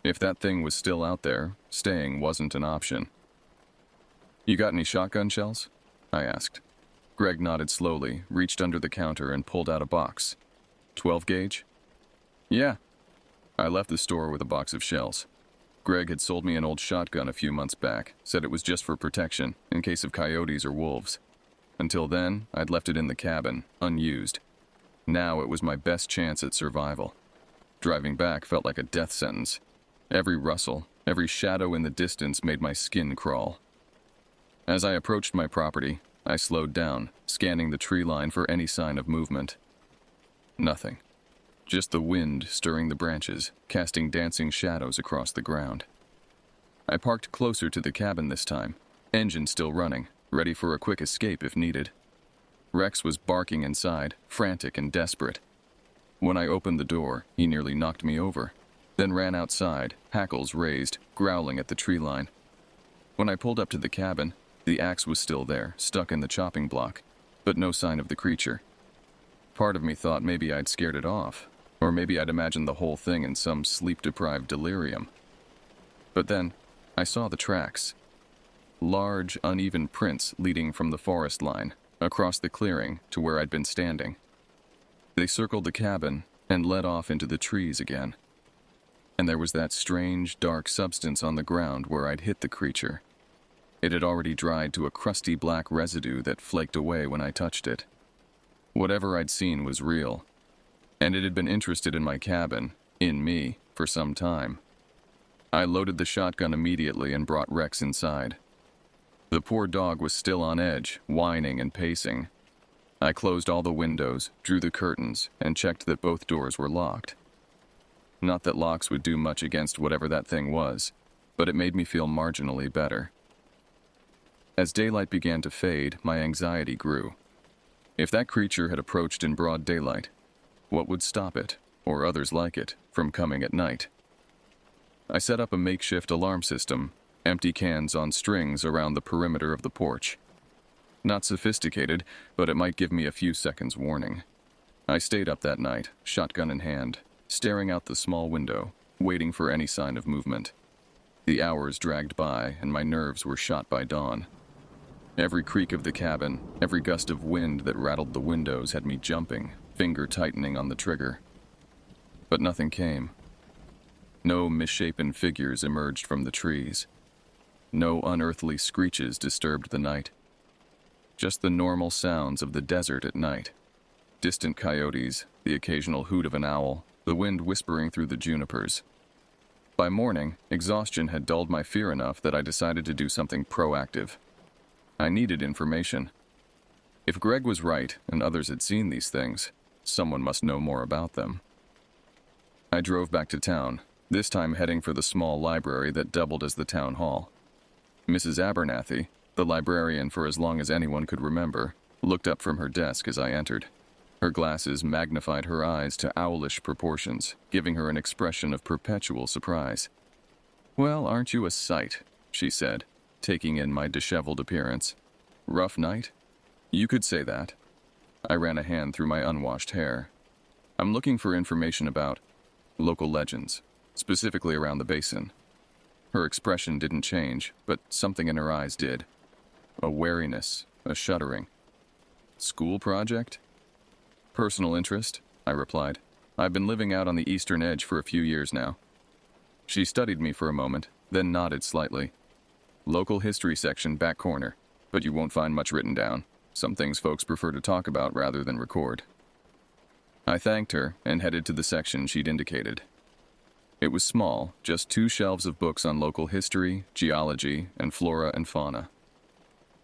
If that thing was still out there, staying wasn't an option. You got any shotgun shells? I asked. Greg nodded slowly, reached under the counter, and pulled out a box. 12 gauge? Yeah. I left the store with a box of shells. Greg had sold me an old shotgun a few months back, said it was just for protection, in case of coyotes or wolves. Until then, I'd left it in the cabin, unused. Now it was my best chance at survival. Driving back felt like a death sentence. Every rustle, every shadow in the distance made my skin crawl. As I approached my property, I slowed down, scanning the tree line for any sign of movement. Nothing. Just the wind stirring the branches, casting dancing shadows across the ground. I parked closer to the cabin this time, engine still running, ready for a quick escape if needed. Rex was barking inside, frantic and desperate. When I opened the door, he nearly knocked me over, then ran outside, hackles raised, growling at the tree line. When I pulled up to the cabin, the axe was still there, stuck in the chopping block, but no sign of the creature. Part of me thought maybe I'd scared it off, or maybe I'd imagined the whole thing in some sleep-deprived delirium. But then, I saw the tracks. Large, uneven prints leading from the forest line, across the clearing to where I'd been standing. They circled the cabin and led off into the trees again. And there was that strange, dark substance on the ground where I'd hit the creature. It had already dried to a crusty black residue that flaked away when I touched it. Whatever I'd seen was real, and it had been interested in my cabin, in me, for some time. I loaded the shotgun immediately and brought Rex inside. The poor dog was still on edge, whining and pacing. I closed all the windows, drew the curtains, and checked that both doors were locked. Not that locks would do much against whatever that thing was, but it made me feel marginally better. As daylight began to fade, my anxiety grew. If that creature had approached in broad daylight, what would stop it, or others like it, from coming at night? I set up a makeshift alarm system, empty cans on strings around the perimeter of the porch. Not sophisticated, but it might give me a few seconds warning. I stayed up that night, shotgun in hand, staring out the small window, waiting for any sign of movement. The hours dragged by, and my nerves were shot by dawn. Every creak of the cabin, every gust of wind that rattled the windows had me jumping, finger tightening on the trigger. But nothing came. No misshapen figures emerged from the trees. No unearthly screeches disturbed the night. Just the normal sounds of the desert at night. Distant coyotes, the occasional hoot of an owl, the wind whispering through the junipers. By morning, exhaustion had dulled my fear enough that I decided to do something proactive. I needed information. If Greg was right and others had seen these things, someone must know more about them. I drove back to town, this time heading for the small library that doubled as the town hall. Mrs. Abernathy, the librarian for as long as anyone could remember, looked up from her desk as I entered. Her glasses magnified her eyes to owlish proportions, giving her an expression of perpetual surprise. "Well, aren't you a sight?" she said, taking in my disheveled appearance. "Rough night? You could say that." I ran a hand through my unwashed hair. I'm looking for information about local legends, specifically around the basin. Her expression didn't change, but something in her eyes did. A wariness, a shuddering. School project? Personal interest, I replied. I've been living out on the eastern edge for a few years now. She studied me for a moment, then nodded slightly. Local history section, back corner, but you won't find much written down. Some things folks prefer to talk about rather than record. I thanked her and headed to the section she'd indicated. It was small, just 2 shelves of books on local history, geology, and flora and fauna.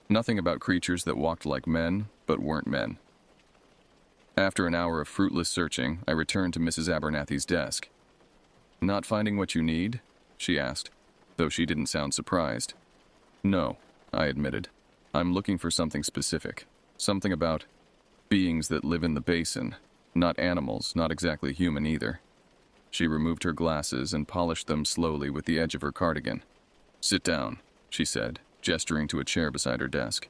Nothing about creatures that walked like men, but weren't men. After an hour of fruitless searching, I returned to Mrs. Abernathy's desk. "Not finding what you need?" she asked, though she didn't sound surprised. "No," I admitted. "I'm looking for something specific. Something about beings that live in the basin. Not animals, not exactly human either." She removed her glasses and polished them slowly with the edge of her cardigan. "Sit down," she said, gesturing to a chair beside her desk.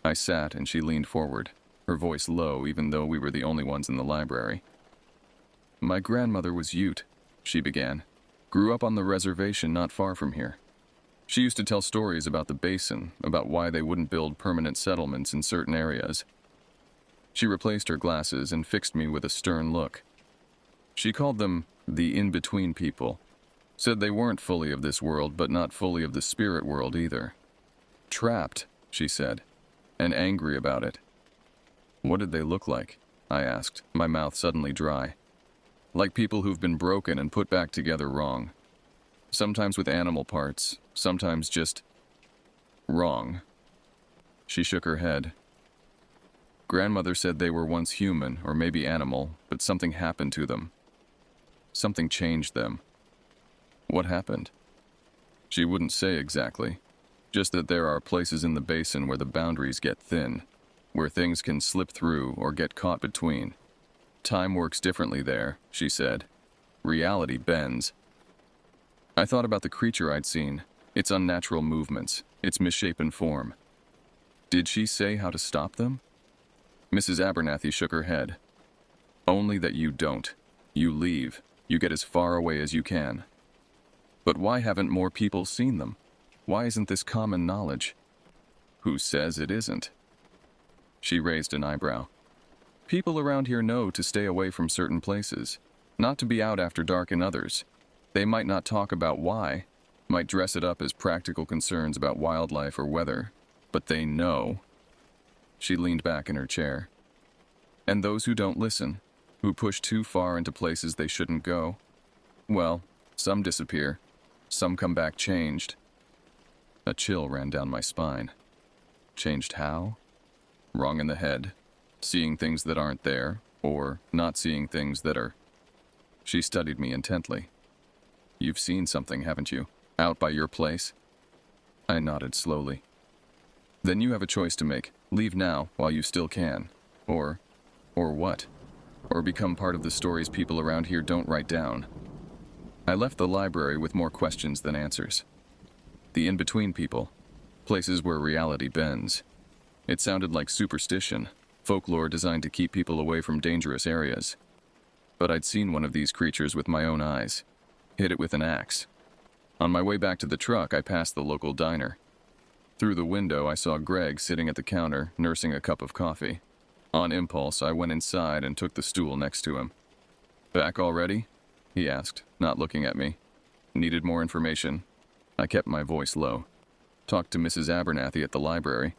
I sat and she leaned forward, her voice low even though we were the only ones in the library. "My grandmother was Ute," she began. "Grew up on the reservation not far from here. She used to tell stories about the basin, about why they wouldn't build permanent settlements in certain areas." She replaced her glasses and fixed me with a stern look. She called them the in-between people. Said they weren't fully of this world, but not fully of the spirit world either. "Trapped," she said, and angry about it. "What did they look like?" I asked, my mouth suddenly dry. "Like people who've been broken and put back together wrong. Sometimes with animal parts, sometimes just wrong." She shook her head. "Grandmother said they were once human, or maybe animal, but something happened to them. Something changed them." "What happened?" She wouldn't say exactly, just that there are places in the basin where the boundaries get thin, where things can slip through or get caught between. Time works differently there, she said. Reality bends. I thought about the creature I'd seen, its unnatural movements, its misshapen form. Did she say how to stop them? Mrs. Abernathy shook her head. "Only that you don't. You leave. You get as far away as you can." "But why haven't more people seen them? Why isn't this common knowledge?" "Who says it isn't?" She raised an eyebrow. "People around here know to stay away from certain places, not to be out after dark in others. They might not talk about why, might dress it up as practical concerns about wildlife or weather, but they know." She leaned back in her chair. "And those who don't listen, who push too far into places they shouldn't go, well, some disappear, some come back changed." A chill ran down my spine. Changed how? Wrong in the head, seeing things that aren't there, or not seeing things that are. She studied me intently. "You've seen something, haven't you? Out by your place?" I nodded slowly. "Then you have a choice to make. Leave now, while you still can. Or what? Or become part of the stories people around here don't write down." I left the library with more questions than answers. The in-between people. Places where reality bends. It sounded like superstition, folklore designed to keep people away from dangerous areas. But I'd seen one of these creatures with my own eyes. Hit it with an axe. On my way back to the truck, I passed the local diner. Through the window, I saw Greg sitting at the counter, nursing a cup of coffee. On impulse, I went inside and took the stool next to him. "Back already?" he asked, not looking at me. "Needed more information?" I kept my voice low. "Talked to Mrs. Abernathy at the library."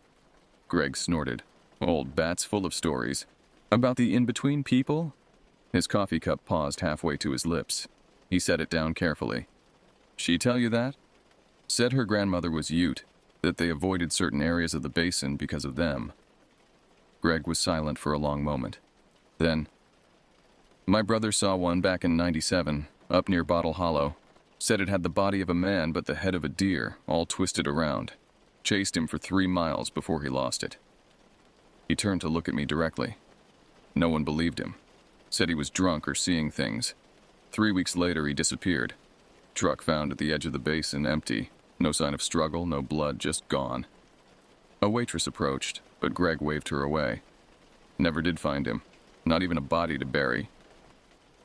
Greg snorted. "Old bat's full of stories. About the in-between people?" His coffee cup paused halfway to his lips. He set it down carefully. "She tell you that?" "Said her grandmother was Ute, that they avoided certain areas of the basin because of them." Greg was silent for a long moment. Then, "My brother saw one back in '97, up near Bottle Hollow. Said it had the body of a man but the head of a deer, all twisted around. Chased him for 3 miles before he lost it." He turned to look at me directly. No one believed him. Said he was drunk or seeing things. 3 weeks later, he disappeared. Truck found at the edge of the basin, empty. No sign of struggle, no blood, just gone. A waitress approached, but Greg waved her away. Never did find him. Not even a body to bury.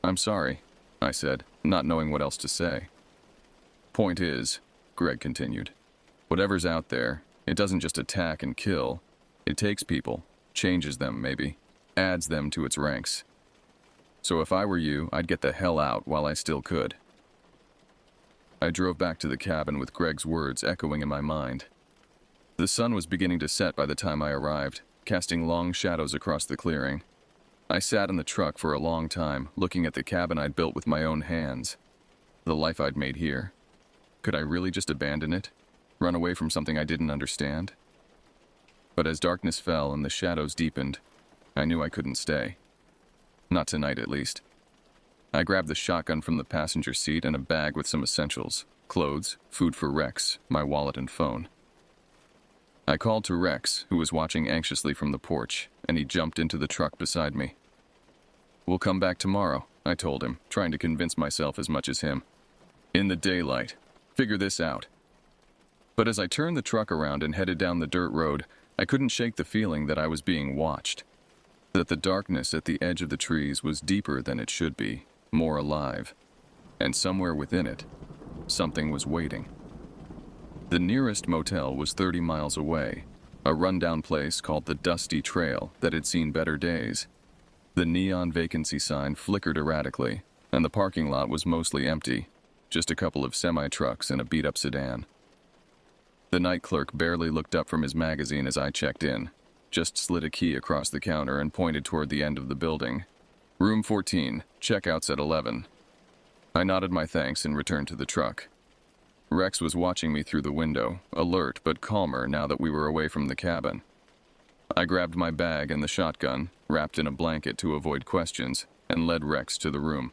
I'm sorry, I said, not knowing what else to say. Point is, Greg continued, whatever's out there, it doesn't just attack and kill. It takes people, changes them maybe, adds them to its ranks. So if I were you, I'd get the hell out while I still could. I drove back to the cabin with Greg's words echoing in my mind. The sun was beginning to set by the time I arrived, casting long shadows across the clearing. I sat in the truck for a long time, looking at the cabin I'd built with my own hands. The life I'd made here. Could I really just abandon it? Run away from something I didn't understand? But as darkness fell and the shadows deepened, I knew I couldn't stay. Not tonight, at least. I grabbed the shotgun from the passenger seat and a bag with some essentials, clothes, food for Rex, my wallet and phone. I called to Rex, who was watching anxiously from the porch, and he jumped into the truck beside me. We'll come back tomorrow, I told him, trying to convince myself as much as him. In the daylight. Figure this out. But as I turned the truck around and headed down the dirt road, I couldn't shake the feeling that I was being watched. That the darkness at the edge of the trees was deeper than it should be, more alive. And somewhere within it, something was waiting. The nearest motel was 30 miles away, a rundown place called the Dusty Trail that had seen better days. The neon vacancy sign flickered erratically, and the parking lot was mostly empty, just a couple of semi-trucks and a beat-up sedan. The night clerk barely looked up from his magazine as I checked in, just slid a key across the counter and pointed toward the end of the building. Room 14, checkouts at 11. I nodded my thanks and returned to the truck. Rex was watching me through the window, alert but calmer now that we were away from the cabin. I grabbed my bag and the shotgun, wrapped in a blanket to avoid questions, and led Rex to the room.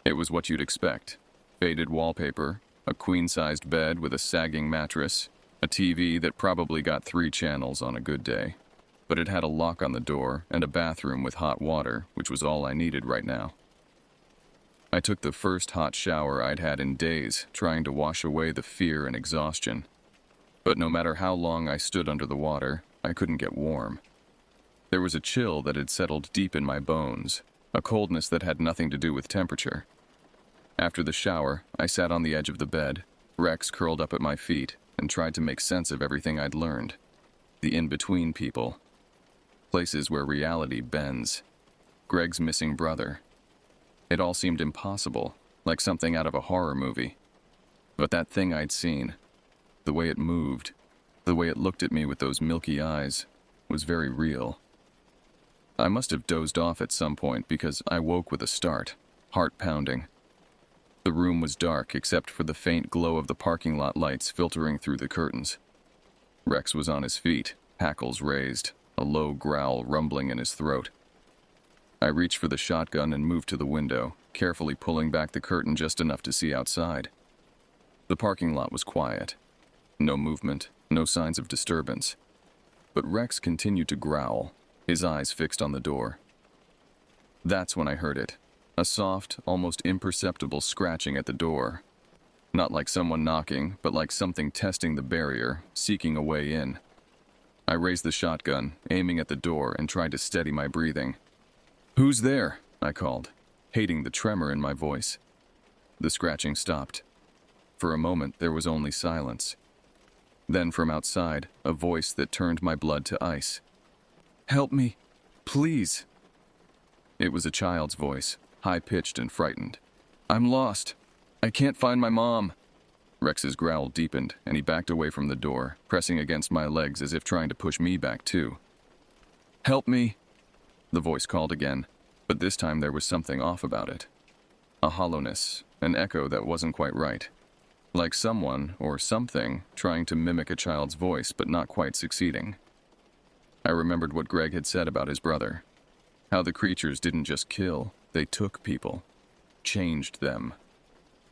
It was what you'd expect. Faded wallpaper, a queen-sized bed with a sagging mattress, a TV that probably got 3 channels on a good day. But it had a lock on the door and a bathroom with hot water, which was all I needed right now. I took the first hot shower I'd had in days, trying to wash away the fear and exhaustion. But no matter how long I stood under the water, I couldn't get warm. There was a chill that had settled deep in my bones, a coldness that had nothing to do with temperature. After the shower, I sat on the edge of the bed, Rex curled up at my feet, and tried to make sense of everything I'd learned. The in-between people. Places where reality bends. Greg's missing brother. It all seemed impossible, like something out of a horror movie. But that thing I'd seen, the way it moved, the way it looked at me with those milky eyes, was very real. I must have dozed off at some point because I woke with a start, heart pounding. The room was dark except for the faint glow of the parking lot lights filtering through the curtains. Rex was on his feet, hackles raised, a low growl rumbling in his throat. I reached for the shotgun and moved to the window, carefully pulling back the curtain just enough to see outside. The parking lot was quiet. No movement, no signs of disturbance. But Rex continued to growl, his eyes fixed on the door. That's when I heard it. A soft, almost imperceptible scratching at the door. Not like someone knocking, but like something testing the barrier, seeking a way in. I raised the shotgun, aiming at the door, and tried to steady my breathing. "Who's there?" I called, hating the tremor in my voice. The scratching stopped. For a moment, there was only silence. Then from outside, a voice that turned my blood to ice. "Help me, please." It was a child's voice, high-pitched and frightened. "I'm lost. I can't find my mom." Rex's growl deepened, and he backed away from the door, pressing against my legs as if trying to push me back too. "Help me," the voice called again, but this time there was something off about it. A hollowness, an echo that wasn't quite right. Like someone, or something, trying to mimic a child's voice but not quite succeeding. I remembered what Greg had said about his brother. How the creatures didn't just kill, they took people. Changed them.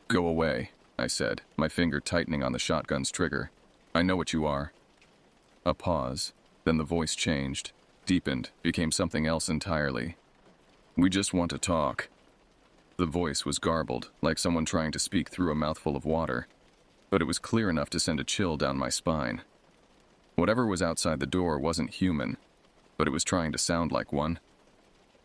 "Go away," I said, my finger tightening on the shotgun's trigger. "I know what you are." A pause, then the voice changed, deepened, became something else entirely. "We just want to talk." The voice was garbled, like someone trying to speak through a mouthful of water, but it was clear enough to send a chill down my spine. Whatever was outside the door wasn't human. but it was trying to sound like one.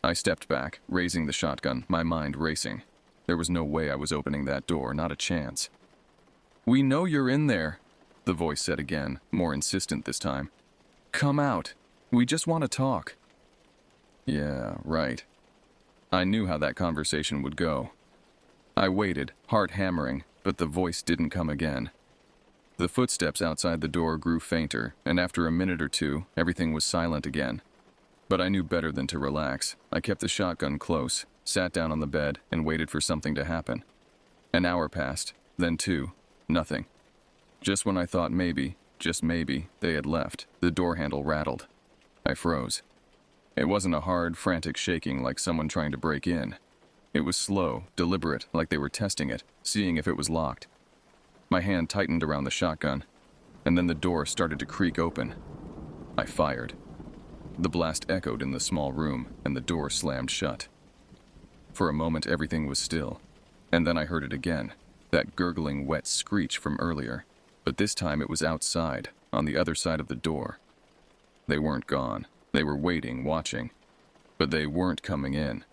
I stepped back, raising the shotgun, my mind racing. There was no way I was opening that door, not a chance. "We know you're in there," the voice said again, more insistent this time. "Come out. We just want to talk." Yeah, right. I knew how that conversation would go. I waited, heart hammering, but the voice didn't come again. The footsteps outside the door grew fainter, and after a minute or two, everything was silent again. But I knew better than to relax. I kept the shotgun close, sat down on the bed, and waited for something to happen. An hour passed, then two. Nothing. Just when I thought maybe, just maybe, they had left, the door handle rattled. I froze. It wasn't a hard, frantic shaking like someone trying to break in. It was slow, deliberate, like they were testing it, seeing if it was locked. My hand tightened around the shotgun, and then the door started to creak open. I fired. The blast echoed in the small room, and the door slammed shut. For a moment, everything was still, and then I heard it again, that gurgling, wet screech from earlier. But this time it was outside, on the other side of the door. They weren't gone. They were waiting, watching. But they weren't coming in.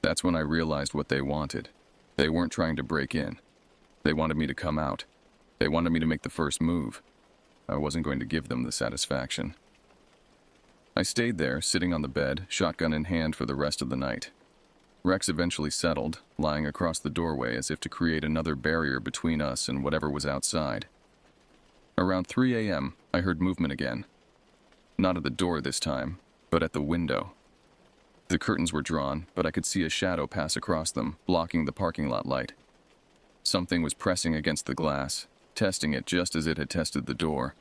That's when I realized what they wanted. They weren't trying to break in. They wanted me to come out. They wanted me to make the first move. I wasn't going to give them the satisfaction. I stayed there, sitting on the bed, shotgun in hand for the rest of the night. Rex eventually settled, lying across the doorway as if to create another barrier between us and whatever was outside. Around 3 a.m., I heard movement again. Not at the door this time, but at the window. The curtains were drawn, but I could see a shadow pass across them, blocking the parking lot light. Something was pressing against the glass, testing it just as it had tested the door.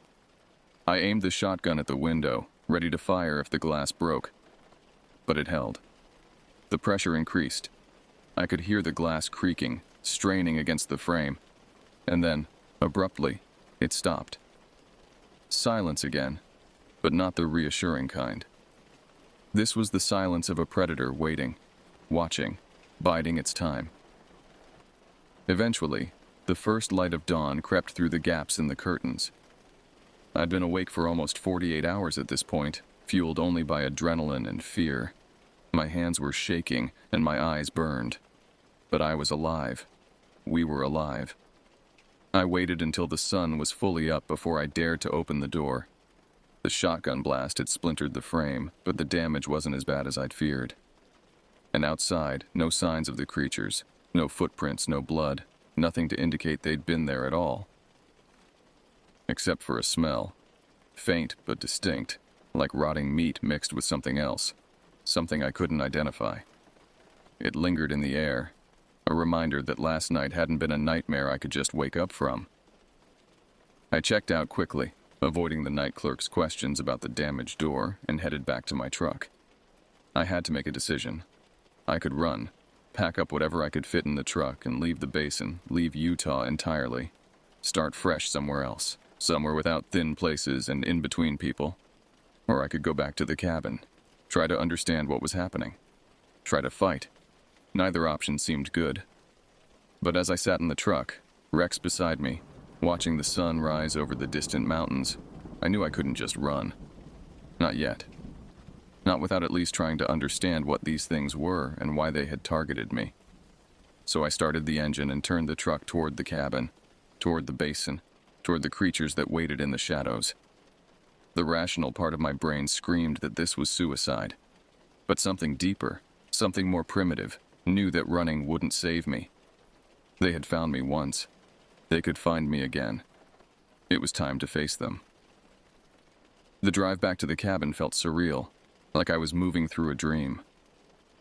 I aimed the shotgun at the window, ready to fire if the glass broke. But it held. The pressure increased. I could hear the glass creaking, straining against the frame. And then, abruptly, it stopped. Silence again, but not the reassuring kind. This was the silence of a predator waiting, watching, biding its time. Eventually, the first light of dawn crept through the gaps in the curtains. I'd been awake for almost 48 hours at this point, fueled only by adrenaline and fear. My hands were shaking and my eyes burned. But I was alive. We were alive. I waited until the sun was fully up before I dared to open the door. The shotgun blast had splintered the frame, but the damage wasn't as bad as I'd feared. And outside, no signs of the creatures, no footprints, no blood, nothing to indicate they'd been there at all. Except for a smell. Faint but distinct, like rotting meat mixed with something else. Something I couldn't identify. It lingered in the air, a reminder that last night hadn't been a nightmare I could just wake up from. I checked out quickly, avoiding the night clerk's questions about the damaged door, and headed back to my truck. I had to make a decision. I could run, pack up whatever I could fit in the truck, and leave the basin, leave Utah entirely. Start fresh somewhere else, somewhere without thin places and in-between people. Or I could go back to the cabin, try to understand what was happening, try to fight. Neither option seemed good. But as I sat in the truck, Rex beside me, watching the sun rise over the distant mountains, I knew I couldn't just run. Not yet. Not without at least trying to understand what these things were and why they had targeted me. So I started the engine and turned the truck toward the cabin, toward the basin, toward the creatures that waited in the shadows. The rational part of my brain screamed that this was suicide. But something deeper, something more primitive, knew that running wouldn't save me. They had found me once. They could find me again. It was time to face them. The drive back to the cabin felt surreal, like I was moving through a dream.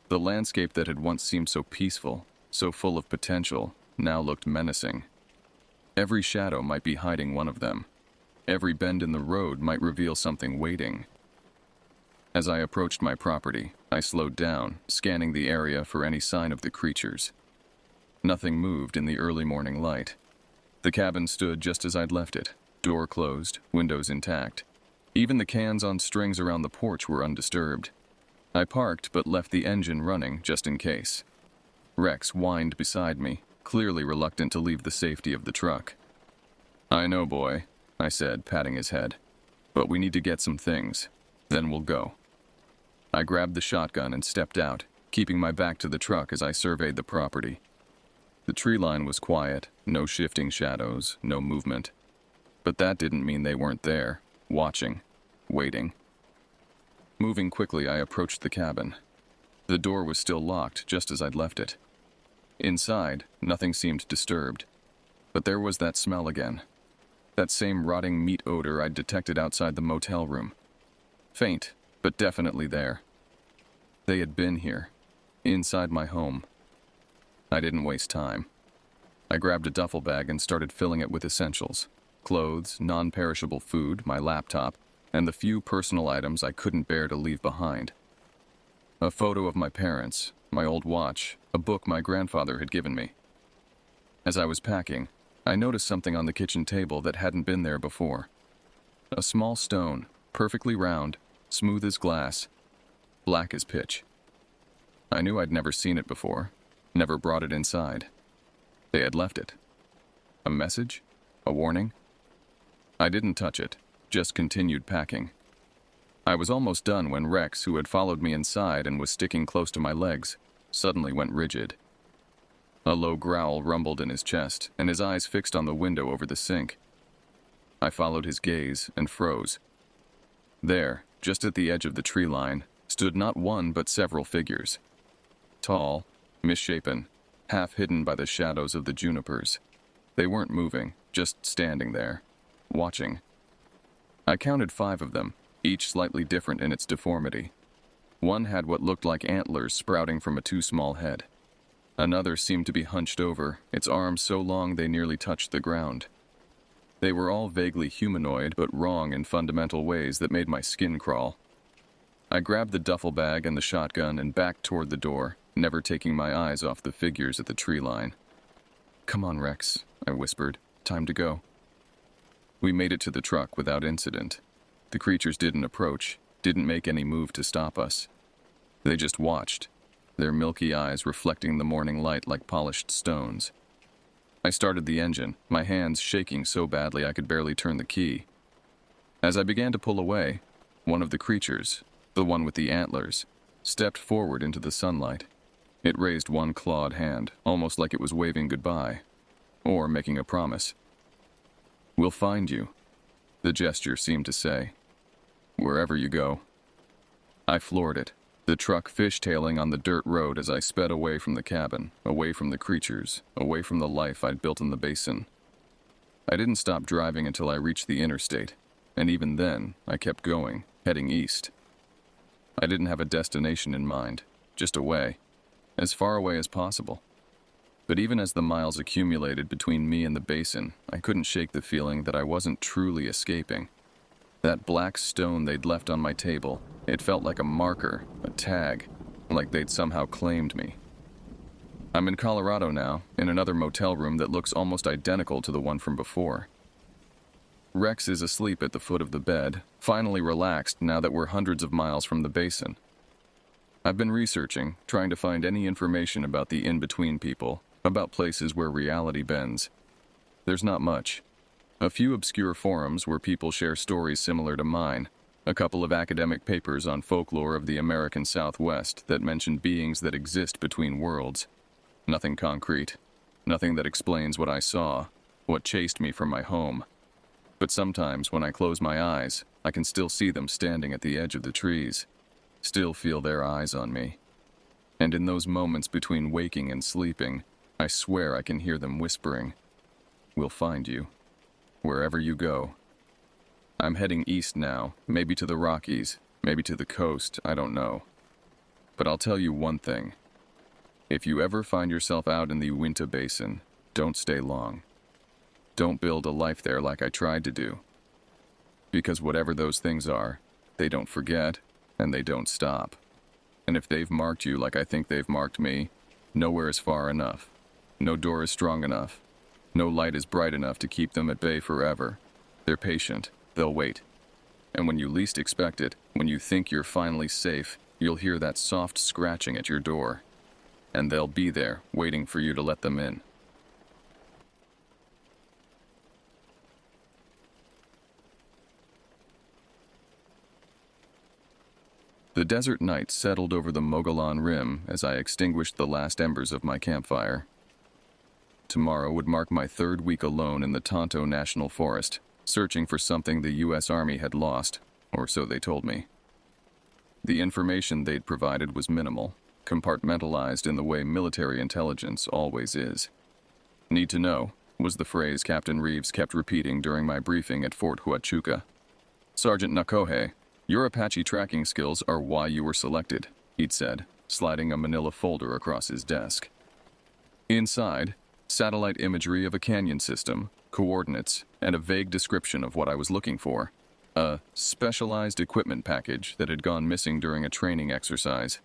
The landscape that had once seemed so peaceful, so full of potential, now looked menacing. Every shadow might be hiding one of them. Every bend in the road might reveal something waiting. As I approached my property, I slowed down, scanning the area for any sign of the creatures. Nothing moved in the early morning light. The cabin stood just as I'd left it, door closed, windows intact. Even the cans on strings around the porch were undisturbed. I parked but left the engine running just in case. Rex whined beside me, clearly reluctant to leave the safety of the truck. "I know, boy," I said, patting his head. "But we need to get some things. Then we'll go." I grabbed the shotgun and stepped out, keeping my back to the truck as I surveyed the property. The tree line was quiet, no shifting shadows, no movement. But that didn't mean they weren't there, watching, waiting. Moving quickly, I approached the cabin. The door was still locked, just as I'd left it. Inside, nothing seemed disturbed. But there was that smell again. That same rotting meat odor I'd detected outside the motel room. Faint, but definitely there. They had been here, inside my home. I didn't waste time. I grabbed a duffel bag and started filling it with essentials. Clothes, non-perishable food, my laptop, and the few personal items I couldn't bear to leave behind. A photo of my parents, my old watch, a book my grandfather had given me. As I was packing, I noticed something on the kitchen table that hadn't been there before. A small stone, perfectly round, smooth as glass, black as pitch. I knew I'd never seen it before, never brought it inside. They had left it. A message? A warning? I didn't touch it, just continued packing. I was almost done when Rex, who had followed me inside and was sticking close to my legs, suddenly went rigid. A low growl rumbled in his chest, and his eyes fixed on the window over the sink. I followed his gaze and froze. There, just at the edge of the tree line, stood not one but several figures. Tall, misshapen, half hidden by the shadows of the junipers. They weren't moving, just standing there, watching. I counted 5 of them, each slightly different in its deformity. One had what looked like antlers sprouting from a too small head. Another seemed to be hunched over, its arms so long they nearly touched the ground. They were all vaguely humanoid, but wrong in fundamental ways that made my skin crawl. I grabbed the duffel bag and the shotgun and backed toward the door, never taking my eyes off the figures at the tree line. "Come on, Rex," I whispered. "Time to go." We made it to the truck without incident. The creatures didn't approach, didn't make any move to stop us. They just watched, their milky eyes reflecting the morning light like polished stones. I started the engine, my hands shaking so badly I could barely turn the key. As I began to pull away, one of the creatures, the one with the antlers, stepped forward into the sunlight. It raised one clawed hand, almost like it was waving goodbye, or making a promise. "We'll find you," the gesture seemed to say. "Wherever you go." I floored it, the truck fishtailing on the dirt road as I sped away from the cabin, away from the creatures, away from the life I'd built in the basin. I didn't stop driving until I reached the interstate, and even then, I kept going, heading east. I didn't have a destination in mind, just away, as far away as possible. But even as the miles accumulated between me and the basin, I couldn't shake the feeling that I wasn't truly escaping. That black stone they'd left on my table, it felt like a marker, a tag, like they'd somehow claimed me. I'm in Colorado now, in another motel room that looks almost identical to the one from before. Rex is asleep at the foot of the bed, finally relaxed now that we're hundreds of miles from the basin. I've been researching, trying to find any information about the in-between people, about places where reality bends. There's not much. A few obscure forums where people share stories similar to mine, a couple of academic papers on folklore of the American Southwest that mention beings that exist between worlds. Nothing concrete. Nothing that explains what I saw, what chased me from my home. But sometimes when I close my eyes, I can still see them standing at the edge of the trees, still feel their eyes on me. And in those moments between waking and sleeping, I swear I can hear them whispering, "We'll find you, wherever you go." I'm heading east now, maybe to the Rockies, maybe to the coast, I don't know. But I'll tell you one thing. If you ever find yourself out in the Uinta Basin, don't stay long. Don't build a life there like I tried to do. Because whatever those things are, they don't forget, and they don't stop. And if they've marked you like I think they've marked me, nowhere is far enough. No door is strong enough. No light is bright enough to keep them at bay forever. They're patient. They'll wait. And when you least expect it, when you think you're finally safe, you'll hear that soft scratching at your door. And they'll be there, waiting for you to let them in. The desert night settled over the Mogollon Rim as I extinguished the last embers of my campfire. Tomorrow would mark my third week alone in the Tonto National Forest, searching for something the U.S. Army had lost, or so they told me. The information they'd provided was minimal, compartmentalized in the way military intelligence always is. "Need to know," was the phrase Captain Reeves kept repeating during my briefing at Fort Huachuca. "Sergeant Nakohe, your Apache tracking skills are why you were selected," he'd said, sliding a manila folder across his desk. Inside, satellite imagery of a canyon system, coordinates, and a vague description of what I was looking for. A specialized equipment package that had gone missing during a training exercise.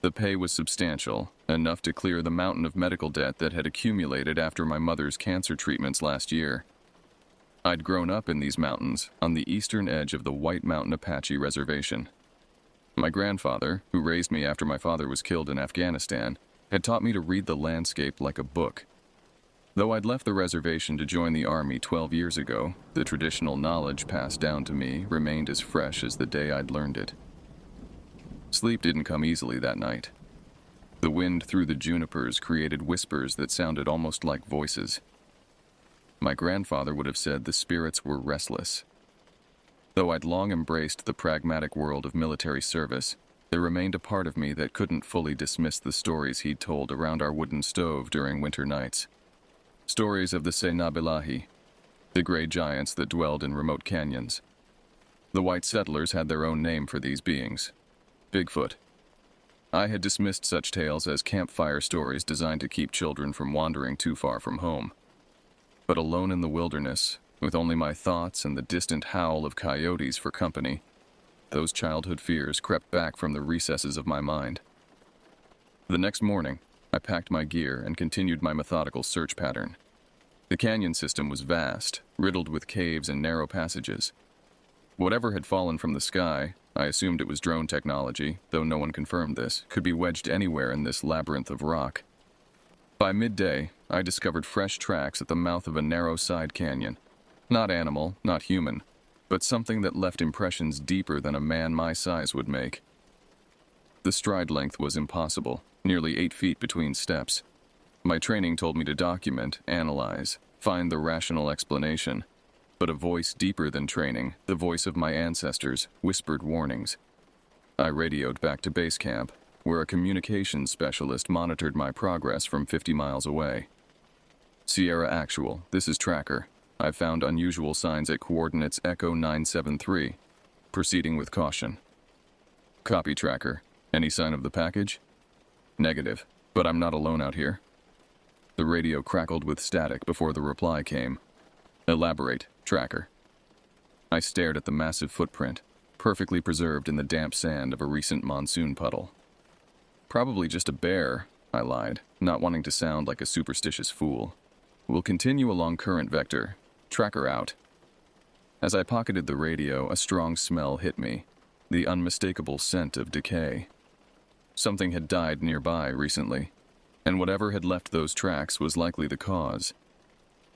The pay was substantial, enough to clear the mountain of medical debt that had accumulated after my mother's cancer treatments last year. I'd grown up in these mountains on the eastern edge of the White Mountain Apache Reservation. My grandfather, who raised me after my father was killed in Afghanistan, had taught me to read the landscape like a book. Though I'd left the reservation to join the Army 12 years ago, the traditional knowledge passed down to me remained as fresh as the day I'd learned it. Sleep didn't come easily that night. The wind through the junipers created whispers that sounded almost like voices. My grandfather would have said the spirits were restless. Though I'd long embraced the pragmatic world of military service, there remained a part of me that couldn't fully dismiss the stories he'd told around our wooden stove during winter nights. Stories of the Senabilahi, the gray giants that dwelled in remote canyons. The white settlers had their own name for these beings, Bigfoot. I had dismissed such tales as campfire stories designed to keep children from wandering too far from home. But alone in the wilderness, with only my thoughts and the distant howl of coyotes for company, those childhood fears crept back from the recesses of my mind. The next morning, I packed my gear and continued my methodical search pattern. The canyon system was vast, riddled with caves and narrow passages. Whatever had fallen from the sky, I assumed it was drone technology, though no one confirmed this, could be wedged anywhere in this labyrinth of rock. By midday, I discovered fresh tracks at the mouth of a narrow side canyon. Not animal, not human, but something that left impressions deeper than a man my size would make. The stride length was impossible, nearly 8 feet between steps. My training told me to document, analyze, find the rational explanation. But a voice deeper than training, the voice of my ancestors, whispered warnings. I radioed back to base camp, where a communications specialist monitored my progress from 50 miles away. "Sierra Actual, this is Tracker. I've found unusual signs at coordinates Echo 973. Proceeding with caution." "Copy, Tracker. Any sign of the package?" "Negative, but I'm not alone out here." The radio crackled with static before the reply came. "Elaborate, Tracker." I stared at the massive footprint, perfectly preserved in the damp sand of a recent monsoon puddle. "Probably just a bear," I lied, not wanting to sound like a superstitious fool. "We'll continue along current vector. Tracker out." As I pocketed the radio, a strong smell hit me, the unmistakable scent of decay. Something had died nearby recently, and whatever had left those tracks was likely the cause.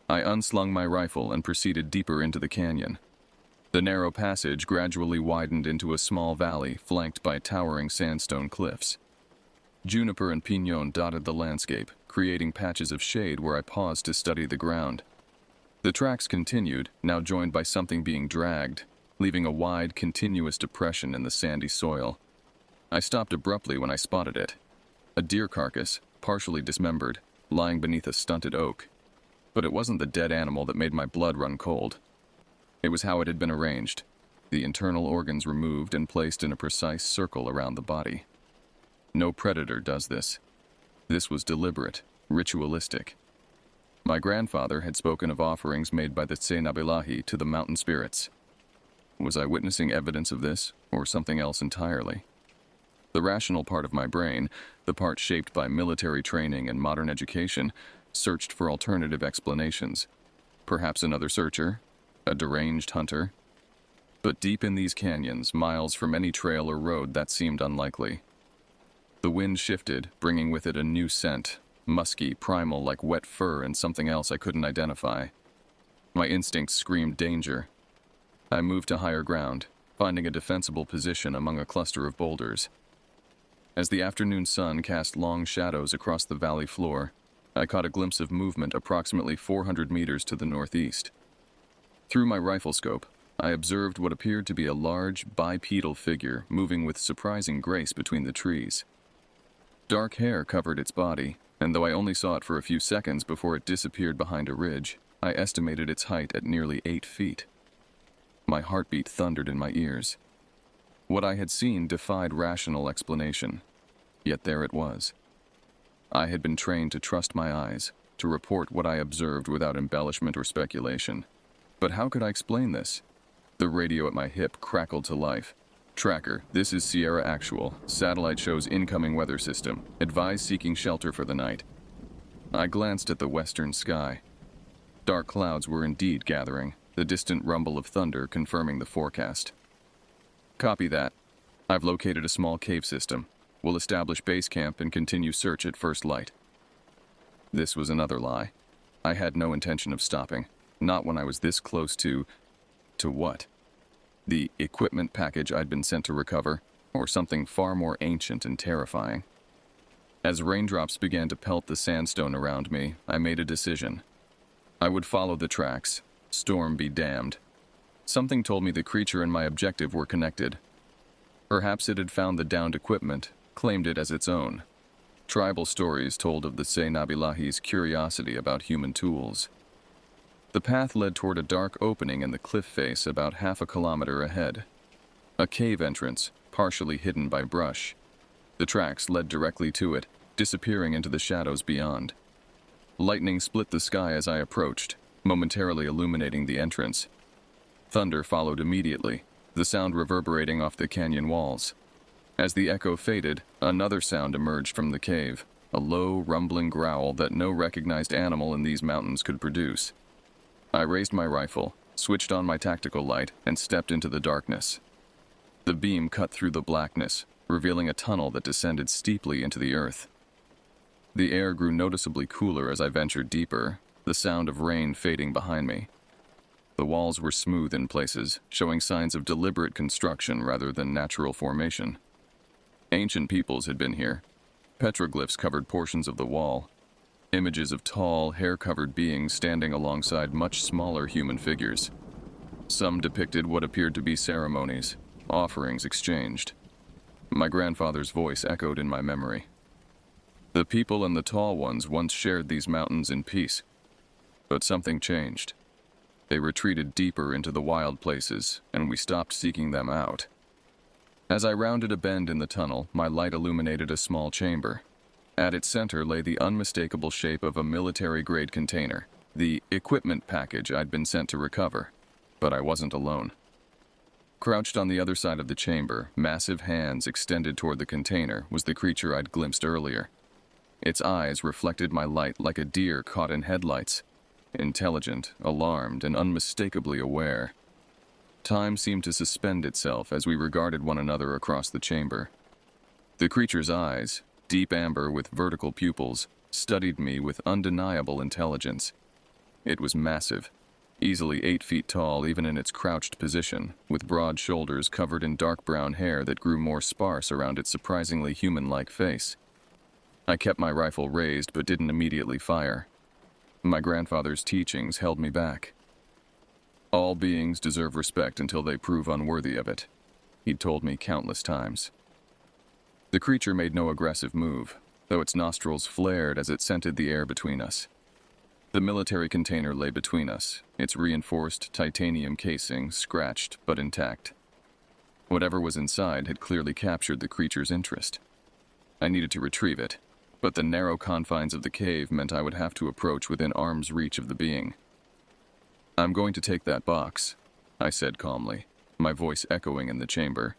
I unslung my rifle and proceeded deeper into the canyon. The narrow passage gradually widened into a small valley flanked by towering sandstone cliffs. Juniper and piñón dotted the landscape, creating patches of shade where I paused to study the ground. The tracks continued, now joined by something being dragged, leaving a wide, continuous depression in the sandy soil. I stopped abruptly when I spotted it. A deer carcass, partially dismembered, lying beneath a stunted oak. But it wasn't the dead animal that made my blood run cold. It was how it had been arranged, the internal organs removed and placed in a precise circle around the body. No predator does this. This was deliberate, ritualistic. My grandfather had spoken of offerings made by the Senabilahi to the mountain spirits. Was I witnessing evidence of this, or something else entirely? The rational part of my brain, the part shaped by military training and modern education, searched for alternative explanations. Perhaps another searcher, a deranged hunter. But deep in these canyons, miles from any trail or road, that seemed unlikely. The wind shifted, bringing with it a new scent, musky, primal, like wet fur and something else I couldn't identify. My instincts screamed danger. I moved to higher ground, finding a defensible position among a cluster of boulders. As the afternoon sun cast long shadows across the valley floor, I caught a glimpse of movement approximately 400 meters to the northeast. Through my rifle scope, I observed what appeared to be a large, bipedal figure moving with surprising grace between the trees. Dark hair covered its body, and though I only saw it for a few seconds before it disappeared behind a ridge, I estimated its height at nearly 8 feet. My heartbeat thundered in my ears. What I had seen defied rational explanation, yet there it was. I had been trained to trust my eyes, to report what I observed without embellishment or speculation. But how could I explain this? The radio at my hip crackled to life. Tracker, this is Sierra Actual. Satellite shows incoming weather system. Advise seeking shelter for the night. I glanced at the western sky. Dark clouds were indeed gathering, the distant rumble of thunder confirming the forecast. Copy that. I've located a small cave system. We'll establish base camp and continue search at first light. This was another lie. I had no intention of stopping, not when I was this close to what? The equipment package I'd been sent to recover, or something far more ancient and terrifying. As raindrops began to pelt the sandstone around me, I made a decision. I would follow the tracks, storm be damned. Something told me the creature and my objective were connected. Perhaps it had found the downed equipment, claimed it as its own. Tribal stories told of the Nabilahi's curiosity about human tools. The path led toward a dark opening in the cliff face about half a kilometer ahead. A cave entrance, partially hidden by brush. The tracks led directly to it, disappearing into the shadows beyond. Lightning split the sky as I approached, momentarily illuminating the entrance. Thunder followed immediately, the sound reverberating off the canyon walls. As the echo faded, another sound emerged from the cave, a low, rumbling growl that no recognized animal in these mountains could produce. I raised my rifle, switched on my tactical light, and stepped into the darkness. The beam cut through the blackness, revealing a tunnel that descended steeply into the earth. The air grew noticeably cooler as I ventured deeper, the sound of rain fading behind me. The walls were smooth in places, showing signs of deliberate construction rather than natural formation. Ancient peoples had been here. Petroglyphs covered portions of the wall. Images of tall, hair-covered beings standing alongside much smaller human figures. Some depicted what appeared to be ceremonies, offerings exchanged. My grandfather's voice echoed in my memory. The people and the tall ones once shared these mountains in peace. But something changed. They retreated deeper into the wild places, and we stopped seeking them out. As I rounded a bend in the tunnel, my light illuminated a small chamber. At its center lay the unmistakable shape of a military-grade container, the equipment package I'd been sent to recover. But I wasn't alone. Crouched on the other side of the chamber, massive hands extended toward the container, was the creature I'd glimpsed earlier. Its eyes reflected my light like a deer caught in headlights. Intelligent, alarmed, and unmistakably aware. Time seemed to suspend itself as we regarded one another across the chamber. The creature's eyes, deep amber with vertical pupils, studied me with undeniable intelligence. It was massive, easily 8 feet tall even in its crouched position, with broad shoulders covered in dark brown hair that grew more sparse around its surprisingly human-like face. I kept my rifle raised but didn't immediately fire. My grandfather's teachings held me back. All beings deserve respect until they prove unworthy of it, he'd told me countless times. The creature made no aggressive move, though its nostrils flared as it scented the air between us. The military container lay between us, its reinforced titanium casing scratched but intact. Whatever was inside had clearly captured the creature's interest. I needed to retrieve it, but the narrow confines of the cave meant I would have to approach within arm's reach of the being. "I'm going to take that box," I said calmly, my voice echoing in the chamber.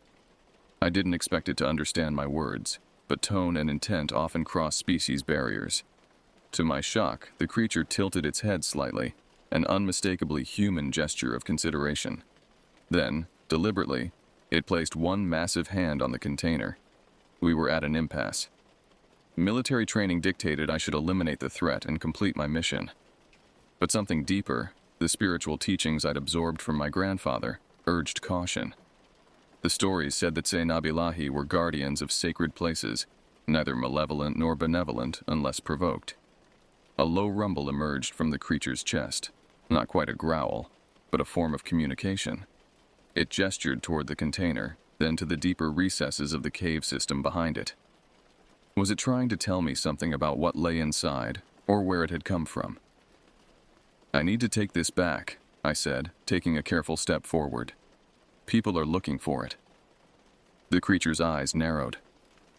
I didn't expect it to understand my words, but tone and intent often cross species barriers. To my shock, the creature tilted its head slightly, an unmistakably human gesture of consideration. Then, deliberately, it placed one massive hand on the container. We were at an impasse. Military training dictated I should eliminate the threat and complete my mission. But something deeper, the spiritual teachings I'd absorbed from my grandfather, urged caution. The stories said that Nabilahi were guardians of sacred places, neither malevolent nor benevolent unless provoked. A low rumble emerged from the creature's chest, not quite a growl, but a form of communication. It gestured toward the container, then to the deeper recesses of the cave system behind it. Was it trying to tell me something about what lay inside, or where it had come from? "I need to take this back," I said, taking a careful step forward. "People are looking for it." The creature's eyes narrowed.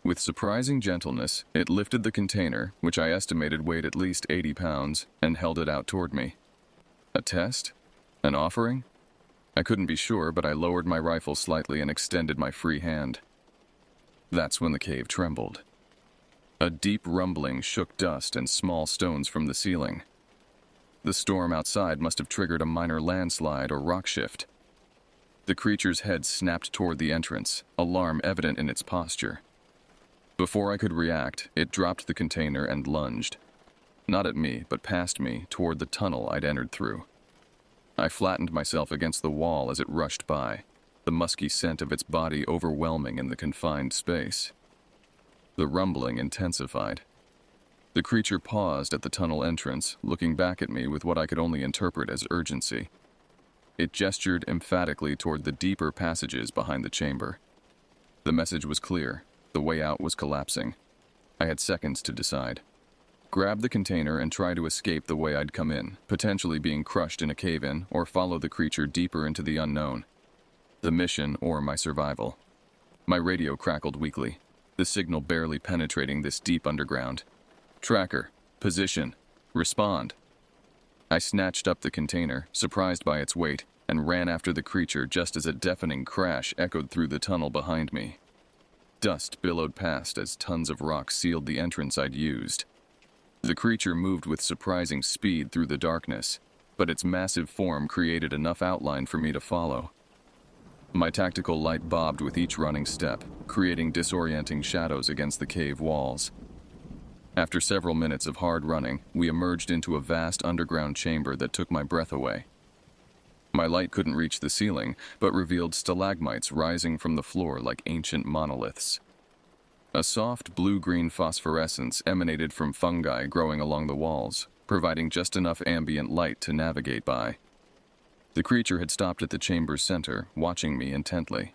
With surprising gentleness, it lifted the container, which I estimated weighed at least 80 pounds, and held it out toward me. A test? An offering? I couldn't be sure, but I lowered my rifle slightly and extended my free hand. That's when the cave trembled. A deep rumbling shook dust and small stones from the ceiling. The storm outside must have triggered a minor landslide or rock shift. The creature's head snapped toward the entrance, alarm evident in its posture. Before I could react, it dropped the container and lunged. Not at me, but past me, toward the tunnel I'd entered through. I flattened myself against the wall as it rushed by, the musky scent of its body overwhelming in the confined space. The rumbling intensified. The creature paused at the tunnel entrance, looking back at me with what I could only interpret as urgency. It gestured emphatically toward the deeper passages behind the chamber. The message was clear. The way out was collapsing. I had seconds to decide. Grab the container and try to escape the way I'd come in, potentially being crushed in a cave-in, or follow the creature deeper into the unknown. The mission or my survival. My radio crackled weakly, the signal barely penetrating this deep underground. "Tracker, position, respond." I snatched up the container, surprised by its weight, and ran after the creature just as a deafening crash echoed through the tunnel behind me. Dust billowed past as tons of rock sealed the entrance I'd used. The creature moved with surprising speed through the darkness, but its massive form created enough outline for me to follow. My tactical light bobbed with each running step, creating disorienting shadows against the cave walls. After several minutes of hard running, we emerged into a vast underground chamber that took my breath away. My light couldn't reach the ceiling, but revealed stalagmites rising from the floor like ancient monoliths. A soft blue-green phosphorescence emanated from fungi growing along the walls, providing just enough ambient light to navigate by. The creature had stopped at the chamber's center, watching me intently.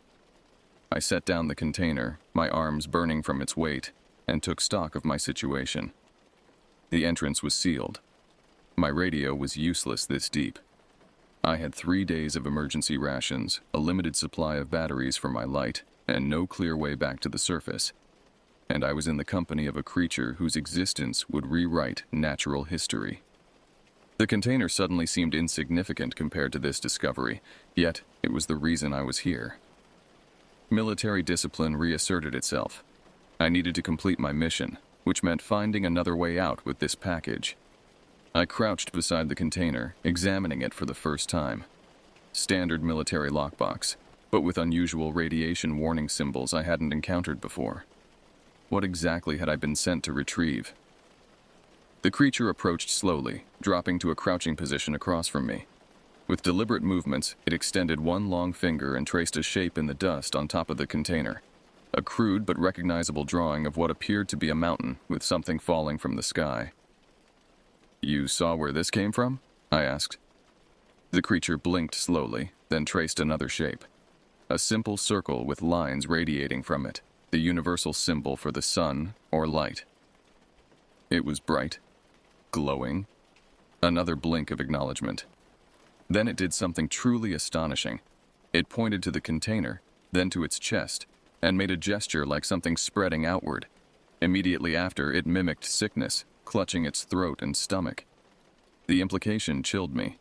I set down the container, my arms burning from its weight, and took stock of my situation. The entrance was sealed. My radio was useless this deep. I had 3 days of emergency rations, a limited supply of batteries for my light, and no clear way back to the surface. And I was in the company of a creature whose existence would rewrite natural history. The container suddenly seemed insignificant compared to this discovery, yet it was the reason I was here. Military discipline reasserted itself. I needed to complete my mission, which meant finding another way out with this package. I crouched beside the container, examining it for the first time. Standard military lockbox, but with unusual radiation warning symbols I hadn't encountered before. What exactly had I been sent to retrieve? The creature approached slowly, dropping to a crouching position across from me. With deliberate movements, it extended one long finger and traced a shape in the dust on top of the container. A crude but recognizable drawing of what appeared to be a mountain with something falling from the sky. "You saw where this came from?" I asked. The creature blinked slowly, then traced another shape. A simple circle with lines radiating from it, the universal symbol for the sun or light. It was bright, glowing. Another blink of acknowledgement. Then it did something truly astonishing. It pointed to the container, then to its chest, and made a gesture like something spreading outward. Immediately after, it mimicked sickness, clutching its throat and stomach. The implication chilled me.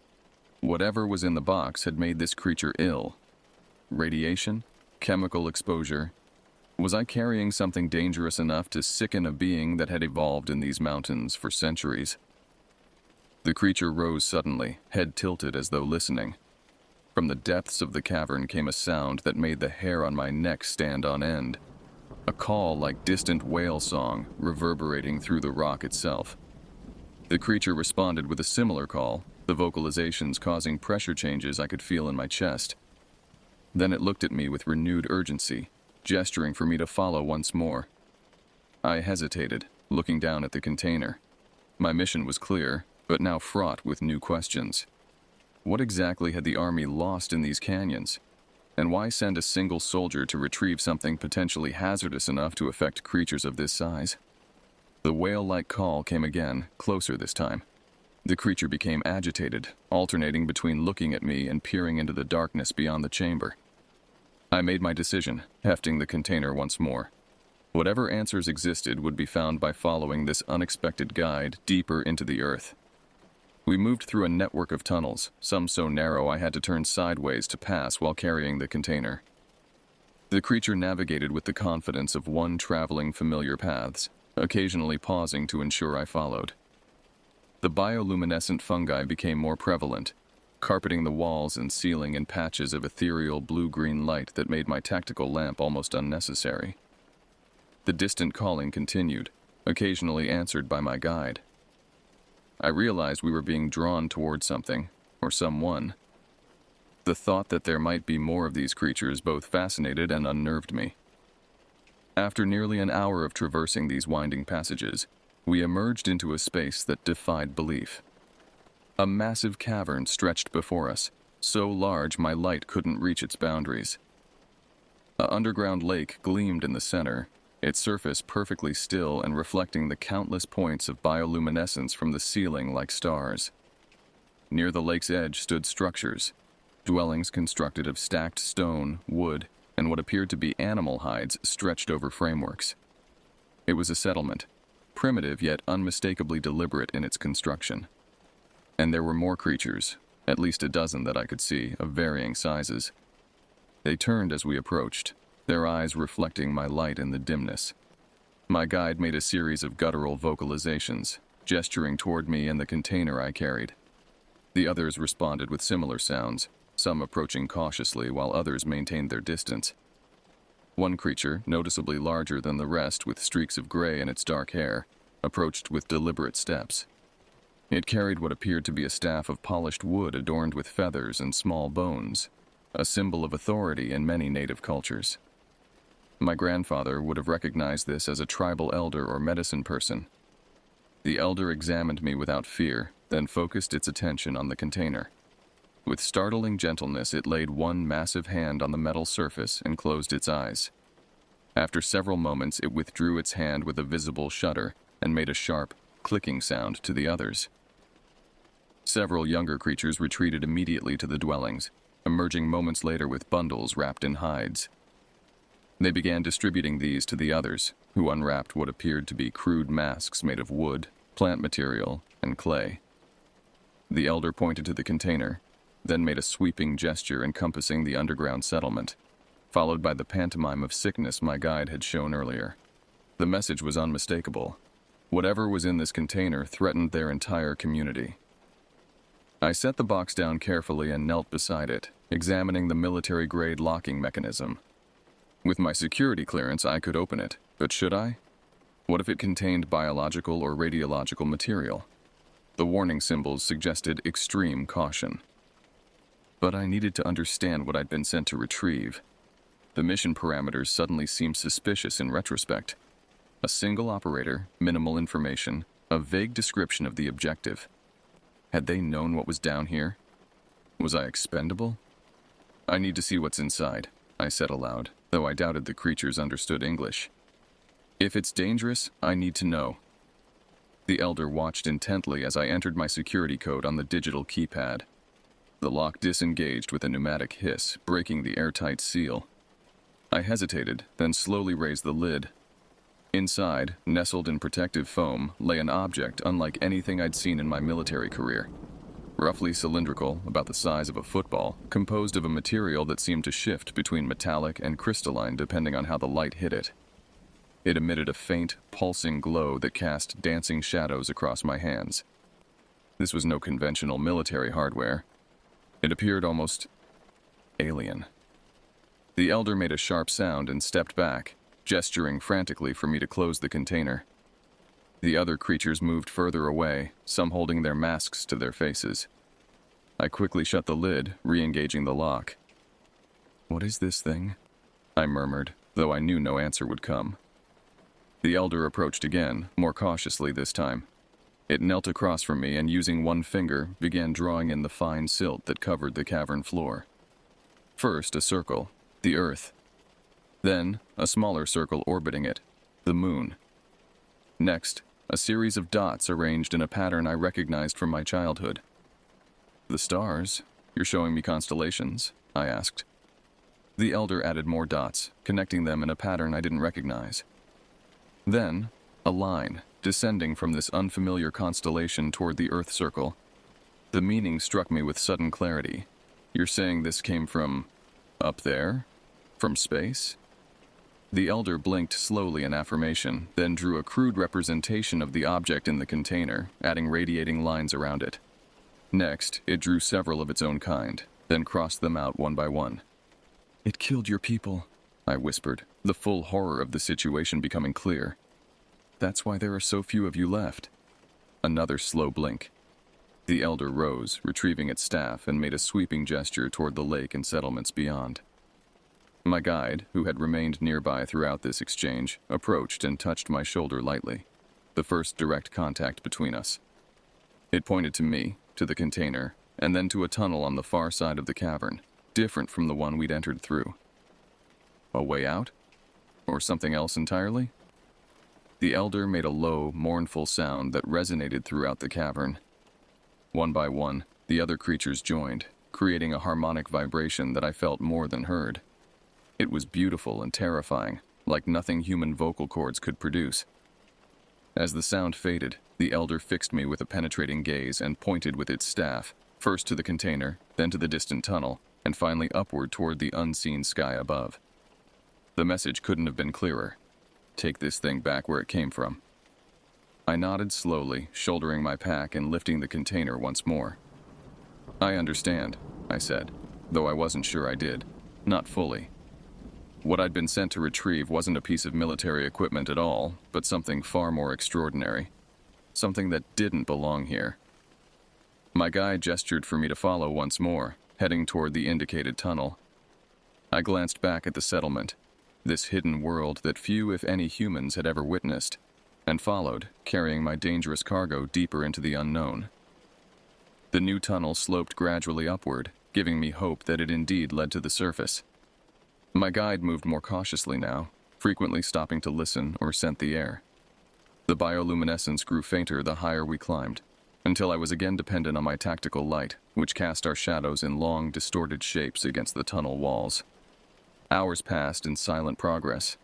Whatever was in the box had made this creature ill. Radiation? Chemical exposure? Was I carrying something dangerous enough to sicken a being that had evolved in these mountains for centuries? The creature rose suddenly, head tilted as though listening. From the depths of the cavern came a sound that made the hair on my neck stand on end. A call like distant whale song, reverberating through the rock itself. The creature responded with a similar call, the vocalizations causing pressure changes I could feel in my chest. Then it looked at me with renewed urgency, gesturing for me to follow once more. I hesitated, looking down at the container. My mission was clear, but now fraught with new questions. What exactly had the army lost in these canyons? And why send a single soldier to retrieve something potentially hazardous enough to affect creatures of this size? The whale-like call came again, closer this time. The creature became agitated, alternating between looking at me and peering into the darkness beyond the chamber. I made my decision, hefting the container once more. Whatever answers existed would be found by following this unexpected guide deeper into the earth. We moved through a network of tunnels, some so narrow I had to turn sideways to pass while carrying the container. The creature navigated with the confidence of one traveling familiar paths, occasionally pausing to ensure I followed. The bioluminescent fungi became more prevalent, carpeting the walls and ceiling in patches of ethereal blue-green light that made my tactical lamp almost unnecessary. The distant calling continued, occasionally answered by my guide. I realized we were being drawn toward something, or someone. The thought that there might be more of these creatures both fascinated and unnerved me. After nearly an hour of traversing these winding passages, we emerged into a space that defied belief. A massive cavern stretched before us, so large my light couldn't reach its boundaries. An underground lake gleamed in the center, its surface perfectly still and reflecting the countless points of bioluminescence from the ceiling like stars. Near the lake's edge stood structures, dwellings constructed of stacked stone, wood, and what appeared to be animal hides stretched over frameworks. It was a settlement, primitive yet unmistakably deliberate in its construction. And there were more creatures, at least a dozen that I could see, of varying sizes. They turned as we approached, their eyes reflecting my light in the dimness. My guide made a series of guttural vocalizations, gesturing toward me and the container I carried. The others responded with similar sounds, some approaching cautiously while others maintained their distance. One creature, noticeably larger than the rest with streaks of gray in its dark hair, approached with deliberate steps. It carried what appeared to be a staff of polished wood adorned with feathers and small bones, a symbol of authority in many native cultures. My grandfather would have recognized this as a tribal elder or medicine person. The elder examined me without fear, then focused its attention on the container. With startling gentleness, it laid one massive hand on the metal surface and closed its eyes. After several moments, it withdrew its hand with a visible shudder and made a sharp, clicking sound to the others. Several younger creatures retreated immediately to the dwellings, emerging moments later with bundles wrapped in hides. They began distributing these to the others, who unwrapped what appeared to be crude masks made of wood, plant material, and clay. The elder pointed to the container, then made a sweeping gesture encompassing the underground settlement, followed by the pantomime of sickness my guide had shown earlier. The message was unmistakable. Whatever was in this container threatened their entire community. I set the box down carefully and knelt beside it, examining the military-grade locking mechanism. With my security clearance, I could open it, but should I? What if it contained biological or radiological material? The warning symbols suggested extreme caution. But I needed to understand what I'd been sent to retrieve. The mission parameters suddenly seemed suspicious in retrospect. A single operator, minimal information, a vague description of the objective. Had they known what was down here? Was I expendable? I need to see what's inside, I said aloud, though I doubted the creatures understood English. If it's dangerous, I need to know. The elder watched intently as I entered my security code on the digital keypad. The lock disengaged with a pneumatic hiss, breaking the airtight seal. I hesitated, then slowly raised the lid. Inside, nestled in protective foam, lay an object unlike anything I'd seen in my military career. Roughly cylindrical, about the size of a football, composed of a material that seemed to shift between metallic and crystalline depending on how the light hit it. It emitted a faint, pulsing glow that cast dancing shadows across my hands. This was no conventional military hardware. It appeared almost alien. The elder made a sharp sound and stepped back, gesturing frantically for me to close the container. The other creatures moved further away, some holding their masks to their faces. I quickly shut the lid, re-engaging the lock. "What is this thing?" I murmured, though I knew no answer would come. The elder approached again, more cautiously this time. It knelt across from me and, using one finger, began drawing in the fine silt that covered the cavern floor. First, a circle, the earth. Then, a smaller circle orbiting it, the moon. Next, a series of dots arranged in a pattern I recognized from my childhood. "The stars? You're showing me constellations?" I asked. The elder added more dots, connecting them in a pattern I didn't recognize. Then, a line, descending from this unfamiliar constellation toward the Earth circle. The meaning struck me with sudden clarity. "You're saying this came from up there? From space?" The elder blinked slowly in affirmation, then drew a crude representation of the object in the container, adding radiating lines around it. Next, it drew several of its own kind, then crossed them out one by one. "It killed your people," I whispered, the full horror of the situation becoming clear. "That's why there are so few of you left." Another slow blink. The elder rose, retrieving its staff, and made a sweeping gesture toward the lake and settlements beyond. My guide, who had remained nearby throughout this exchange, approached and touched my shoulder lightly, the first direct contact between us. It pointed to me, to the container, and then to a tunnel on the far side of the cavern, different from the one we'd entered through. A way out? Or something else entirely? The elder made a low, mournful sound that resonated throughout the cavern. One by one, the other creatures joined, creating a harmonic vibration that I felt more than heard. It was beautiful and terrifying, like nothing human vocal cords could produce. As the sound faded, the elder fixed me with a penetrating gaze and pointed with its staff, first to the container, then to the distant tunnel, and finally upward toward the unseen sky above. The message couldn't have been clearer. Take this thing back where it came from. I nodded slowly, shouldering my pack and lifting the container once more. "I understand," I said, though I wasn't sure I did. Not fully. What I'd been sent to retrieve wasn't a piece of military equipment at all, but something far more extraordinary. Something that didn't belong here. My guide gestured for me to follow once more, heading toward the indicated tunnel. I glanced back at the settlement, this hidden world that few, if any, humans had ever witnessed, and followed, carrying my dangerous cargo deeper into the unknown. The new tunnel sloped gradually upward, giving me hope that it indeed led to the surface. My guide moved more cautiously now, frequently stopping to listen or scent the air. The bioluminescence grew fainter the higher we climbed, until I was again dependent on my tactical light, which cast our shadows in long, distorted shapes against the tunnel walls. Hours passed in silent progress.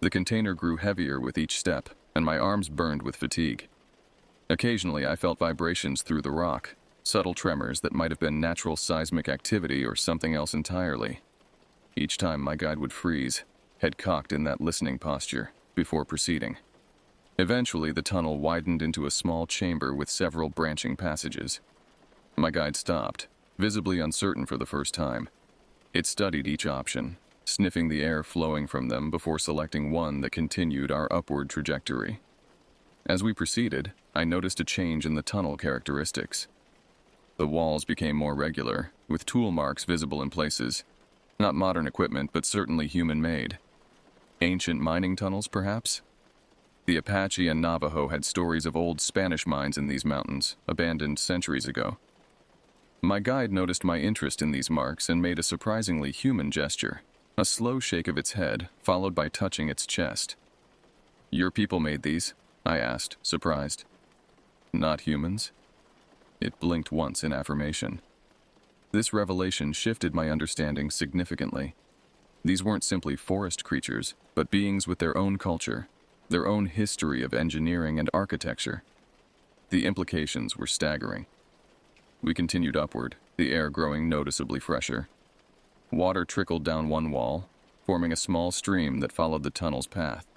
The container grew heavier with each step, and my arms burned with fatigue. Occasionally, I felt vibrations through the rock, subtle tremors that might have been natural seismic activity or something else entirely. Each time my guide would freeze, head cocked in that listening posture, before proceeding. Eventually, the tunnel widened into a small chamber with several branching passages. My guide stopped, visibly uncertain for the first time. It studied each option, sniffing the air flowing from them before selecting one that continued our upward trajectory. As we proceeded, I noticed a change in the tunnel characteristics. The walls became more regular, with tool marks visible in places. Not modern equipment, but certainly human-made. Ancient mining tunnels, perhaps? The Apache and Navajo had stories of old Spanish mines in these mountains, abandoned centuries ago. My guide noticed my interest in these marks and made a surprisingly human gesture, a slow shake of its head, followed by touching its chest. "Your people made these?" I asked, surprised. "Not humans?" It blinked once in affirmation. This revelation shifted my understanding significantly. These weren't simply forest creatures, but beings with their own culture, their own history of engineering and architecture. The implications were staggering. We continued upward, the air growing noticeably fresher. Water trickled down one wall, forming a small stream that followed the tunnel's path.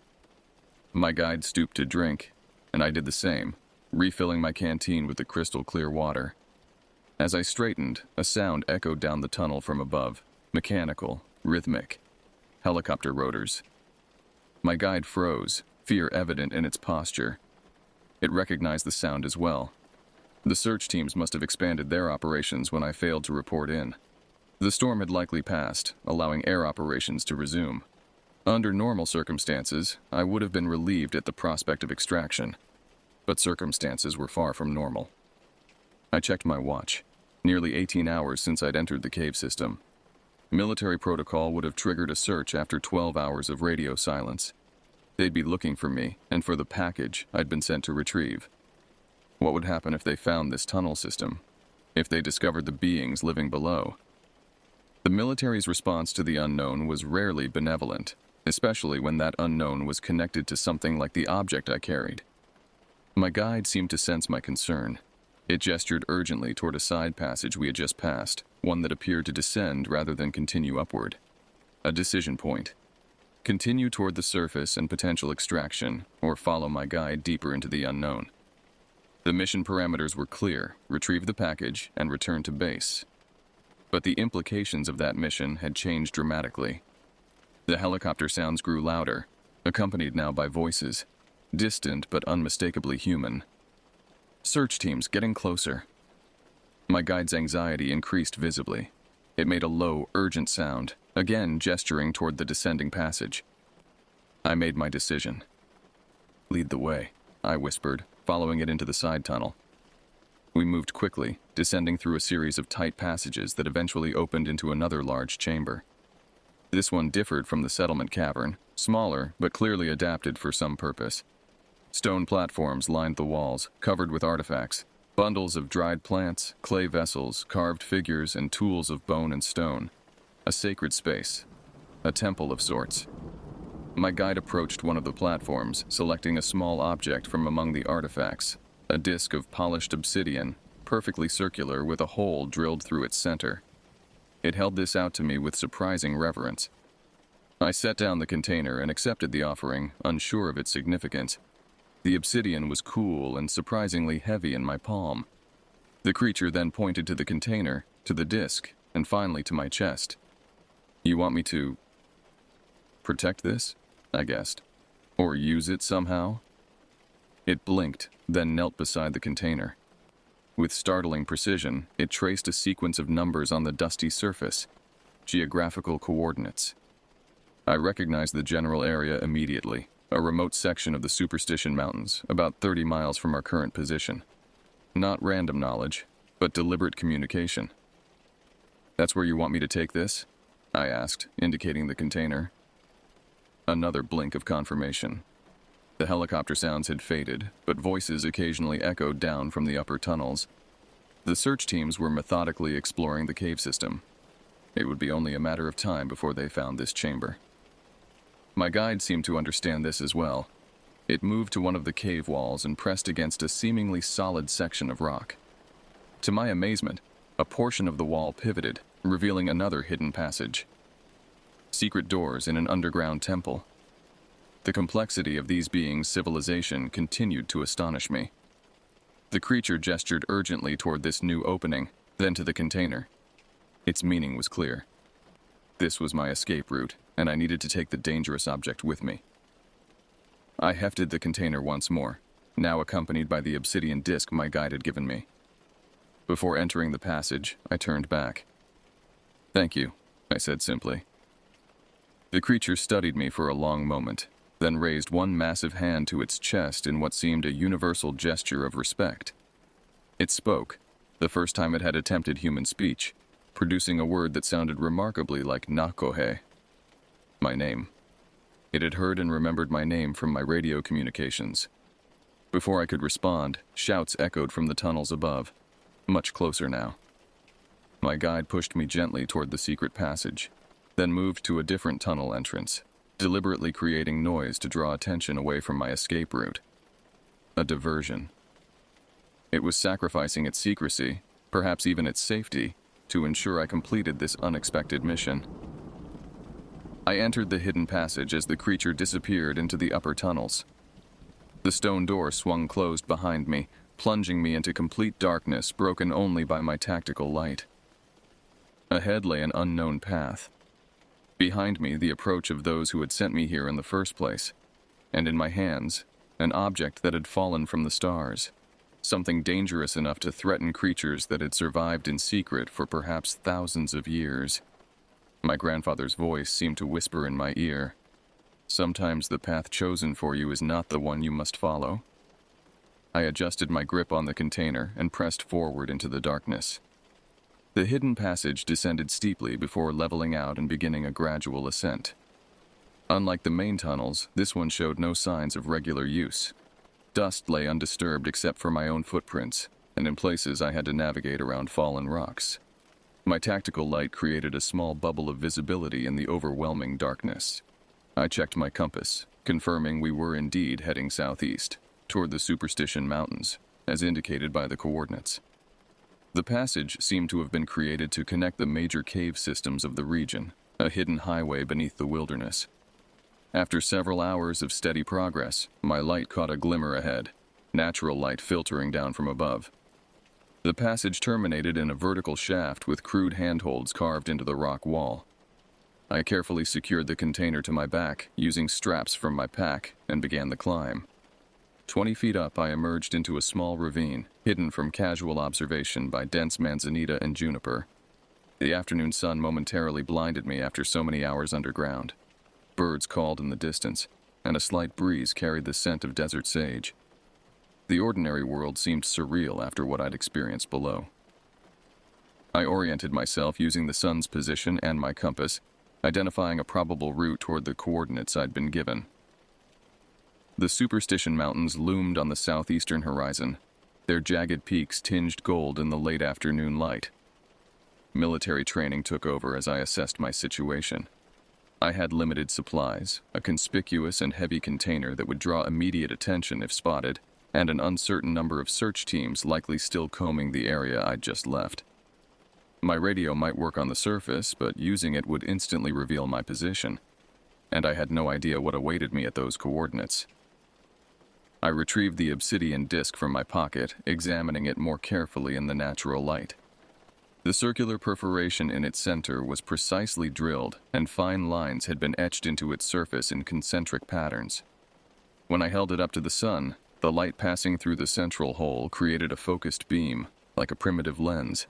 My guide stooped to drink, and I did the same, refilling my canteen with the crystal-clear water. As I straightened, a sound echoed down the tunnel from above, mechanical, rhythmic. Helicopter rotors. My guide froze, fear evident in its posture. It recognized the sound as well. The search teams must have expanded their operations when I failed to report in. The storm had likely passed, allowing air operations to resume. Under normal circumstances, I would have been relieved at the prospect of extraction, but circumstances were far from normal. I checked my watch. Nearly 18 hours since I'd entered the cave system. Military protocol would have triggered a search after 12 hours of radio silence. They'd be looking for me and for the package I'd been sent to retrieve. What would happen if they found this tunnel system? If they discovered the beings living below? The military's response to the unknown was rarely benevolent, especially when that unknown was connected to something like the object I carried. My guide seemed to sense my concern. It gestured urgently toward a side passage we had just passed, one that appeared to descend rather than continue upward. A decision point. Continue toward the surface and potential extraction, or follow my guide deeper into the unknown. The mission parameters were clear: retrieve the package and return to base. But the implications of that mission had changed dramatically. The helicopter sounds grew louder, accompanied now by voices, distant but unmistakably human. Search teams getting closer. My guide's anxiety increased visibly. It made a low, urgent sound, again gesturing toward the descending passage. I made my decision. Lead the way, I whispered, following it into the side tunnel. We moved quickly, descending through a series of tight passages that eventually opened into another large chamber. This one differed from the settlement cavern, smaller but clearly adapted for some purpose. Stone platforms lined the walls, covered with artifacts, bundles of dried plants, clay vessels, carved figures, and tools of bone and stone. A sacred space. A temple of sorts. My guide approached one of the platforms, selecting a small object from among the artifacts, a disc of polished obsidian, perfectly circular with a hole drilled through its center. It held this out to me with surprising reverence. I set down the container and accepted the offering, unsure of its significance. The obsidian was cool and surprisingly heavy in my palm. The creature then pointed to the container, to the disc, and finally to my chest. You want me to protect this? I guessed. Or use it somehow? It blinked, then knelt beside the container. With startling precision, it traced a sequence of numbers on the dusty surface. Geographical coordinates. I recognized the general area immediately. A remote section of the Superstition Mountains, about 30 miles from our current position. Not random knowledge, but deliberate communication. That's where you want me to take this? I asked, indicating the container. Another blink of confirmation. The helicopter sounds had faded, but voices occasionally echoed down from the upper tunnels. The search teams were methodically exploring the cave system. It would be only a matter of time before they found this chamber. My guide seemed to understand this as well. It moved to one of the cave walls and pressed against a seemingly solid section of rock. To my amazement, a portion of the wall pivoted, revealing another hidden passage. Secret doors in an underground temple. The complexity of these beings' civilization continued to astonish me. The creature gestured urgently toward this new opening, then to the container. Its meaning was clear. This was my escape route, and I needed to take the dangerous object with me. I hefted the container once more, now accompanied by the obsidian disc my guide had given me. Before entering the passage, I turned back. "Thank you," I said simply. The creature studied me for a long moment, then raised one massive hand to its chest in what seemed a universal gesture of respect. It spoke, the first time it had attempted human speech, producing a word that sounded remarkably like Nakohe. My name. It had heard and remembered my name from my radio communications. Before I could respond, shouts echoed from the tunnels above, much closer now. My guide pushed me gently toward the secret passage, then moved to a different tunnel entrance, deliberately creating noise to draw attention away from my escape route. A diversion. It was sacrificing its secrecy, perhaps even its safety, to ensure I completed this unexpected mission. I entered the hidden passage as the creature disappeared into the upper tunnels. The stone door swung closed behind me, plunging me into complete darkness broken only by my tactical light. Ahead lay an unknown path. Behind me, the approach of those who had sent me here in the first place, and in my hands, an object that had fallen from the stars. something dangerous enough to threaten creatures that had survived in secret for perhaps thousands of years. My grandfather's voice seemed to whisper in my ear, "Sometimes the path chosen for you is not the one you must follow." I adjusted my grip on the container and pressed forward into the darkness. The hidden passage descended steeply before leveling out and beginning a gradual ascent. Unlike the main tunnels, this one showed no signs of regular use. Dust lay undisturbed except for my own footprints, and in places I had to navigate around fallen rocks. My tactical light created a small bubble of visibility in the overwhelming darkness. I checked my compass, confirming we were indeed heading southeast, toward the Superstition Mountains, as indicated by the coordinates. The passage seemed to have been created to connect the major cave systems of the region, a hidden highway beneath the wilderness. After several hours of steady progress, my light caught a glimmer ahead, natural light filtering down from above. The passage terminated in a vertical shaft with crude handholds carved into the rock wall. I carefully secured the container to my back, using straps from my pack, and began the climb. 20 feet up, I emerged into a small ravine, hidden from casual observation by dense manzanita and juniper. The afternoon sun momentarily blinded me after so many hours underground. Birds called in the distance, and a slight breeze carried the scent of desert sage. The ordinary world seemed surreal after what I'd experienced below. I oriented myself using the sun's position and my compass, identifying a probable route toward the coordinates I'd been given. The Superstition Mountains loomed on the southeastern horizon, their jagged peaks tinged gold in the late afternoon light. Military training took over as I assessed my situation. I had limited supplies, a conspicuous and heavy container that would draw immediate attention if spotted, and an uncertain number of search teams likely still combing the area I'd just left. My radio might work on the surface, but using it would instantly reveal my position, and I had no idea what awaited me at those coordinates. I retrieved the obsidian disc from my pocket, examining it more carefully in the natural light. The circular perforation in its center was precisely drilled, and fine lines had been etched into its surface in concentric patterns. When I held it up to the sun, the light passing through the central hole created a focused beam, like a primitive lens.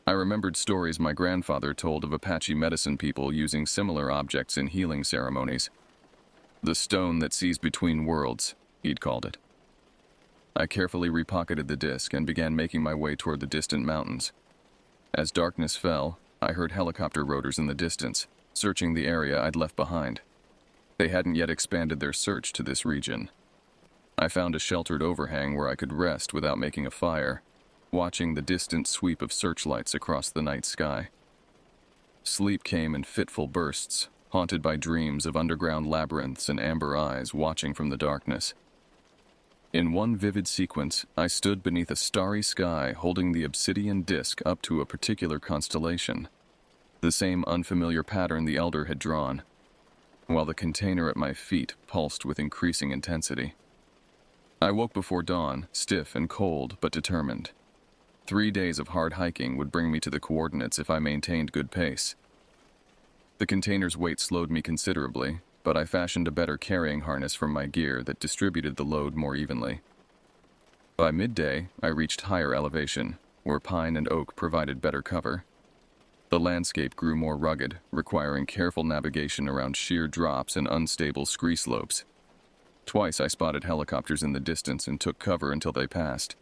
I remembered stories my grandfather told of Apache medicine people using similar objects in healing ceremonies. The stone that sees between worlds, he'd called it. I carefully repocketed the disc and began making my way toward the distant mountains. As darkness fell, I heard helicopter rotors in the distance, searching the area I'd left behind. They hadn't yet expanded their search to this region. I found a sheltered overhang where I could rest without making a fire, watching the distant sweep of searchlights across the night sky. Sleep came in fitful bursts, haunted by dreams of underground labyrinths and amber eyes watching from the darkness. In one vivid sequence, I stood beneath a starry sky holding the obsidian disc up to a particular constellation, the same unfamiliar pattern the Elder had drawn, while the container at my feet pulsed with increasing intensity. I woke before dawn, stiff and cold but determined. 3 days of hard hiking would bring me to the coordinates if I maintained good pace. The container's weight slowed me considerably, but I fashioned a better carrying harness from my gear that distributed the load more evenly. By midday, I reached higher elevation, where pine and oak provided better cover. The landscape grew more rugged, requiring careful navigation around sheer drops and unstable scree slopes. Twice I spotted helicopters in the distance and took cover until they passed.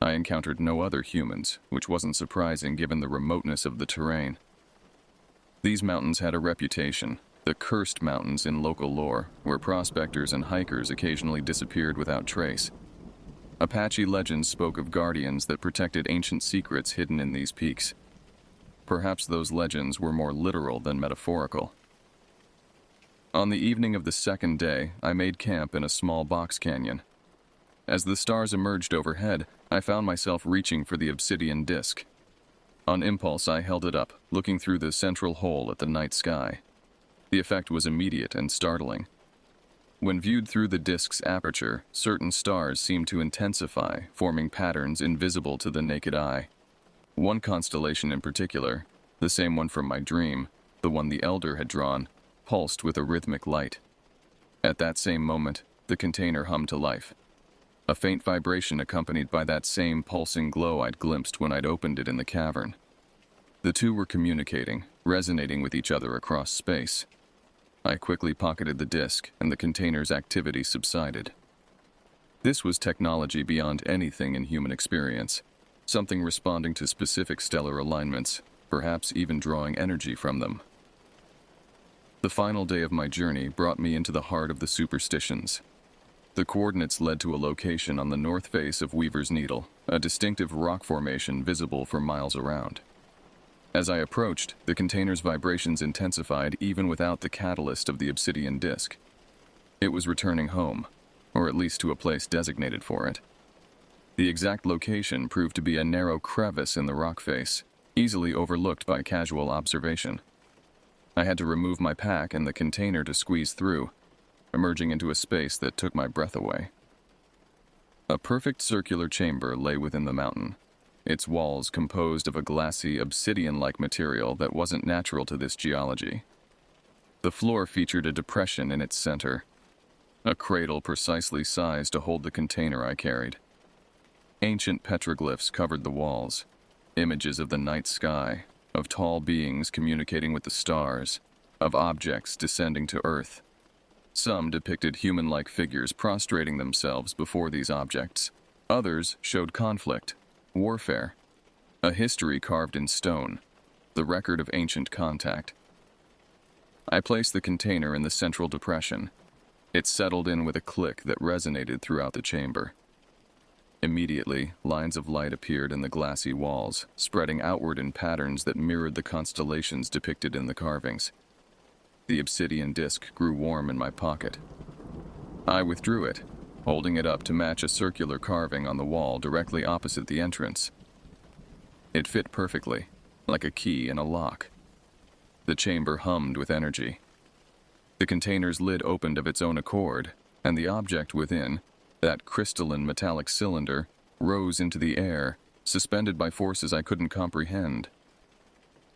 I encountered no other humans, which wasn't surprising given the remoteness of the terrain. These mountains had a reputation, the Cursed Mountains in local lore, where prospectors and hikers occasionally disappeared without trace. Apache legends spoke of guardians that protected ancient secrets hidden in these peaks. Perhaps those legends were more literal than metaphorical. On the evening of the second day, I made camp in a small box canyon. As the stars emerged overhead, I found myself reaching for the obsidian disc. On impulse, I held it up, looking through the central hole at the night sky. The effect was immediate and startling. When viewed through the disk's aperture, certain stars seemed to intensify, forming patterns invisible to the naked eye. One constellation in particular, the same one from my dream, the one the Elder had drawn, pulsed with a rhythmic light. At that same moment, the container hummed to life. a faint vibration accompanied by that same pulsing glow I'd glimpsed when I'd opened it in the cavern. The two were communicating, resonating with each other across space. I quickly pocketed the disk, and the container's activity subsided. This was technology beyond anything in human experience, something responding to specific stellar alignments, perhaps even drawing energy from them. The final day of my journey brought me into the heart of the superstitions. The coordinates led to a location on the north face of Weaver's Needle, a distinctive rock formation visible for miles around. As I approached, the container's vibrations intensified even without the catalyst of the obsidian disk. It was returning home, or at least to a place designated for it. The exact location proved to be a narrow crevice in the rock face, easily overlooked by casual observation. I had to remove my pack and the container to squeeze through, emerging into a space that took my breath away. A perfect circular chamber lay within the mountain, its walls composed of a glassy, obsidian-like material that wasn't natural to this geology. The floor featured a depression in its center, a cradle precisely sized to hold the container I carried. Ancient petroglyphs covered the walls, images of the night sky, of tall beings communicating with the stars, of objects descending to Earth. Some depicted human-like figures prostrating themselves before these objects. Others showed conflict, warfare, a history carved in stone, the record of ancient contact. I placed the container in the central depression. It settled in with a click that resonated throughout the chamber. Immediately, lines of light appeared in the glassy walls, spreading outward in patterns that mirrored the constellations depicted in the carvings. The obsidian disk grew warm in my pocket. I withdrew it, holding it up to match a circular carving on the wall directly opposite the entrance. It fit perfectly, like a key in a lock. The chamber hummed with energy. The container's lid opened of its own accord, and the object within, that crystalline metallic cylinder, rose into the air, suspended by forces I couldn't comprehend.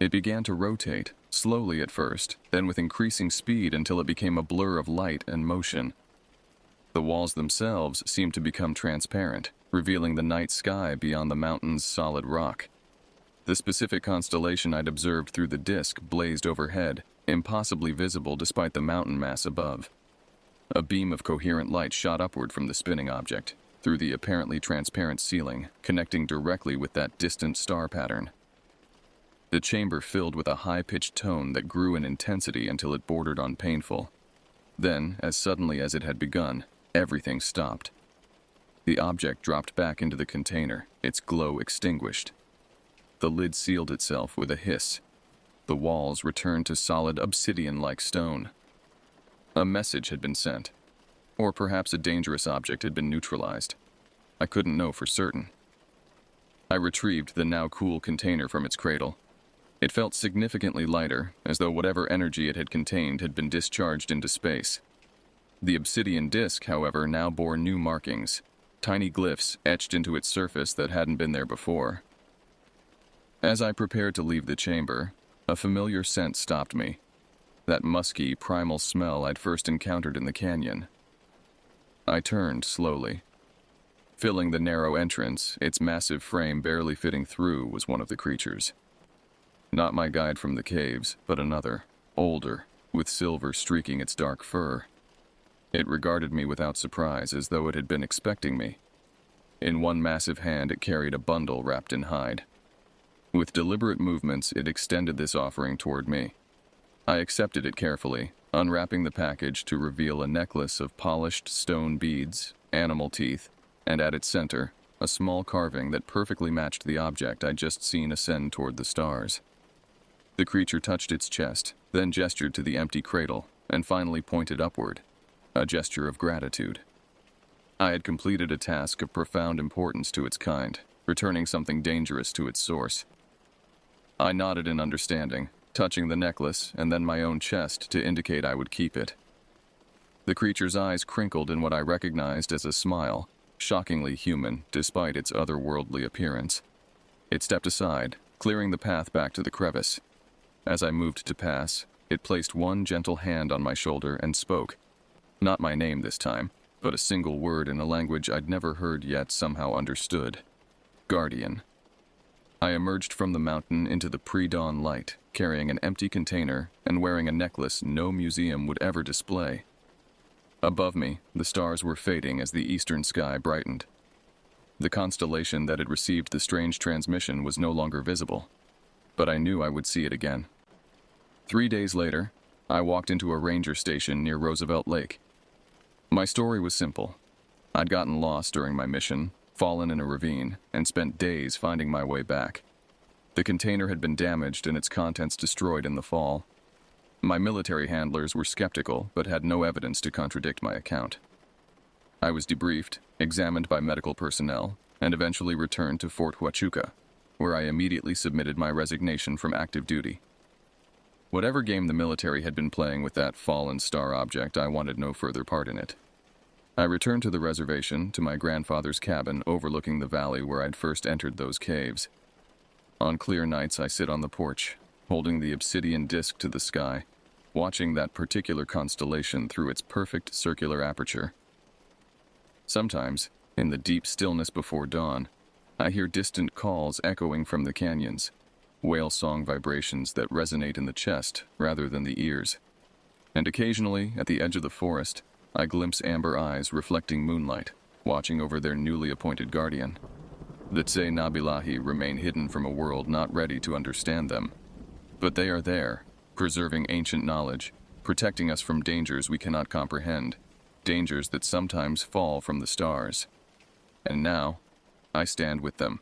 It began to rotate, slowly at first, then with increasing speed until it became a blur of light and motion. The walls themselves seemed to become transparent, revealing the night sky beyond the mountain's solid rock. The specific constellation I'd observed through the disk blazed overhead, impossibly visible despite the mountain mass above. A beam of coherent light shot upward from the spinning object, through the apparently transparent ceiling, connecting directly with that distant star pattern. The chamber filled with a high-pitched tone that grew in intensity until it bordered on painful. Then, as suddenly as it had begun, everything stopped. The object dropped back into the container, its glow extinguished. The lid sealed itself with a hiss. The walls returned to solid obsidian-like stone. A message had been sent, or perhaps a dangerous object had been neutralized. I couldn't know for certain. I retrieved the now cool container from its cradle. It felt significantly lighter, as though whatever energy it had contained had been discharged into space. The obsidian disk, however, now bore new markings, tiny glyphs etched into its surface that hadn't been there before. As I prepared to leave the chamber, a familiar scent stopped me. That musky, primal smell I'd first encountered in the canyon. I turned slowly. Filling the narrow entrance, its massive frame barely fitting through, was one of the creatures. Not my guide from the caves, but another, older, with silver streaking its dark fur. It regarded me without surprise, as though it had been expecting me. In one massive hand it carried a bundle wrapped in hide. With deliberate movements, it extended this offering toward me. I accepted it carefully, unwrapping the package to reveal a necklace of polished stone beads, animal teeth, and at its center, a small carving that perfectly matched the object I'd just seen ascend toward the stars. The creature touched its chest, then gestured to the empty cradle, and finally pointed upward, a gesture of gratitude. I had completed a task of profound importance to its kind, returning something dangerous to its source. I nodded in understanding, touching the necklace and then my own chest to indicate I would keep it. The creature's eyes crinkled in what I recognized as a smile, shockingly human despite its otherworldly appearance. It stepped aside, clearing the path back to the crevice. As I moved to pass, it placed one gentle hand on my shoulder and spoke. Not my name this time, but a single word in a language I'd never heard yet somehow understood. Guardian. I emerged from the mountain into the pre-dawn light, carrying an empty container and wearing a necklace no museum would ever display. Above me, the stars were fading as the eastern sky brightened. The constellation that had received the strange transmission was no longer visible, but I knew I would see it again. 3 days later, I walked into a ranger station near Roosevelt Lake. My story was simple. I'd gotten lost during my mission, fallen in a ravine, and spent days finding my way back. The container had been damaged and its contents destroyed in the fall. My military handlers were skeptical, but had no evidence to contradict my account. I was debriefed, examined by medical personnel, and eventually returned to Fort Huachuca, where I immediately submitted my resignation from active duty. Whatever game the military had been playing with that fallen star object, I wanted no further part in it. I returned to the reservation, to my grandfather's cabin overlooking the valley where I'd first entered those caves. On clear nights, I sit on the porch, holding the obsidian disc to the sky, watching that particular constellation through its perfect circular aperture. Sometimes, in the deep stillness before dawn, I hear distant calls echoing from the canyons, whale song vibrations that resonate in the chest rather than the ears. And occasionally, at the edge of the forest, I glimpse amber eyes reflecting moonlight, watching over their newly appointed guardian. The Tse Nabilahi remain hidden from a world not ready to understand them. But they are there, preserving ancient knowledge, protecting us from dangers we cannot comprehend, dangers that sometimes fall from the stars. And now, I stand with them,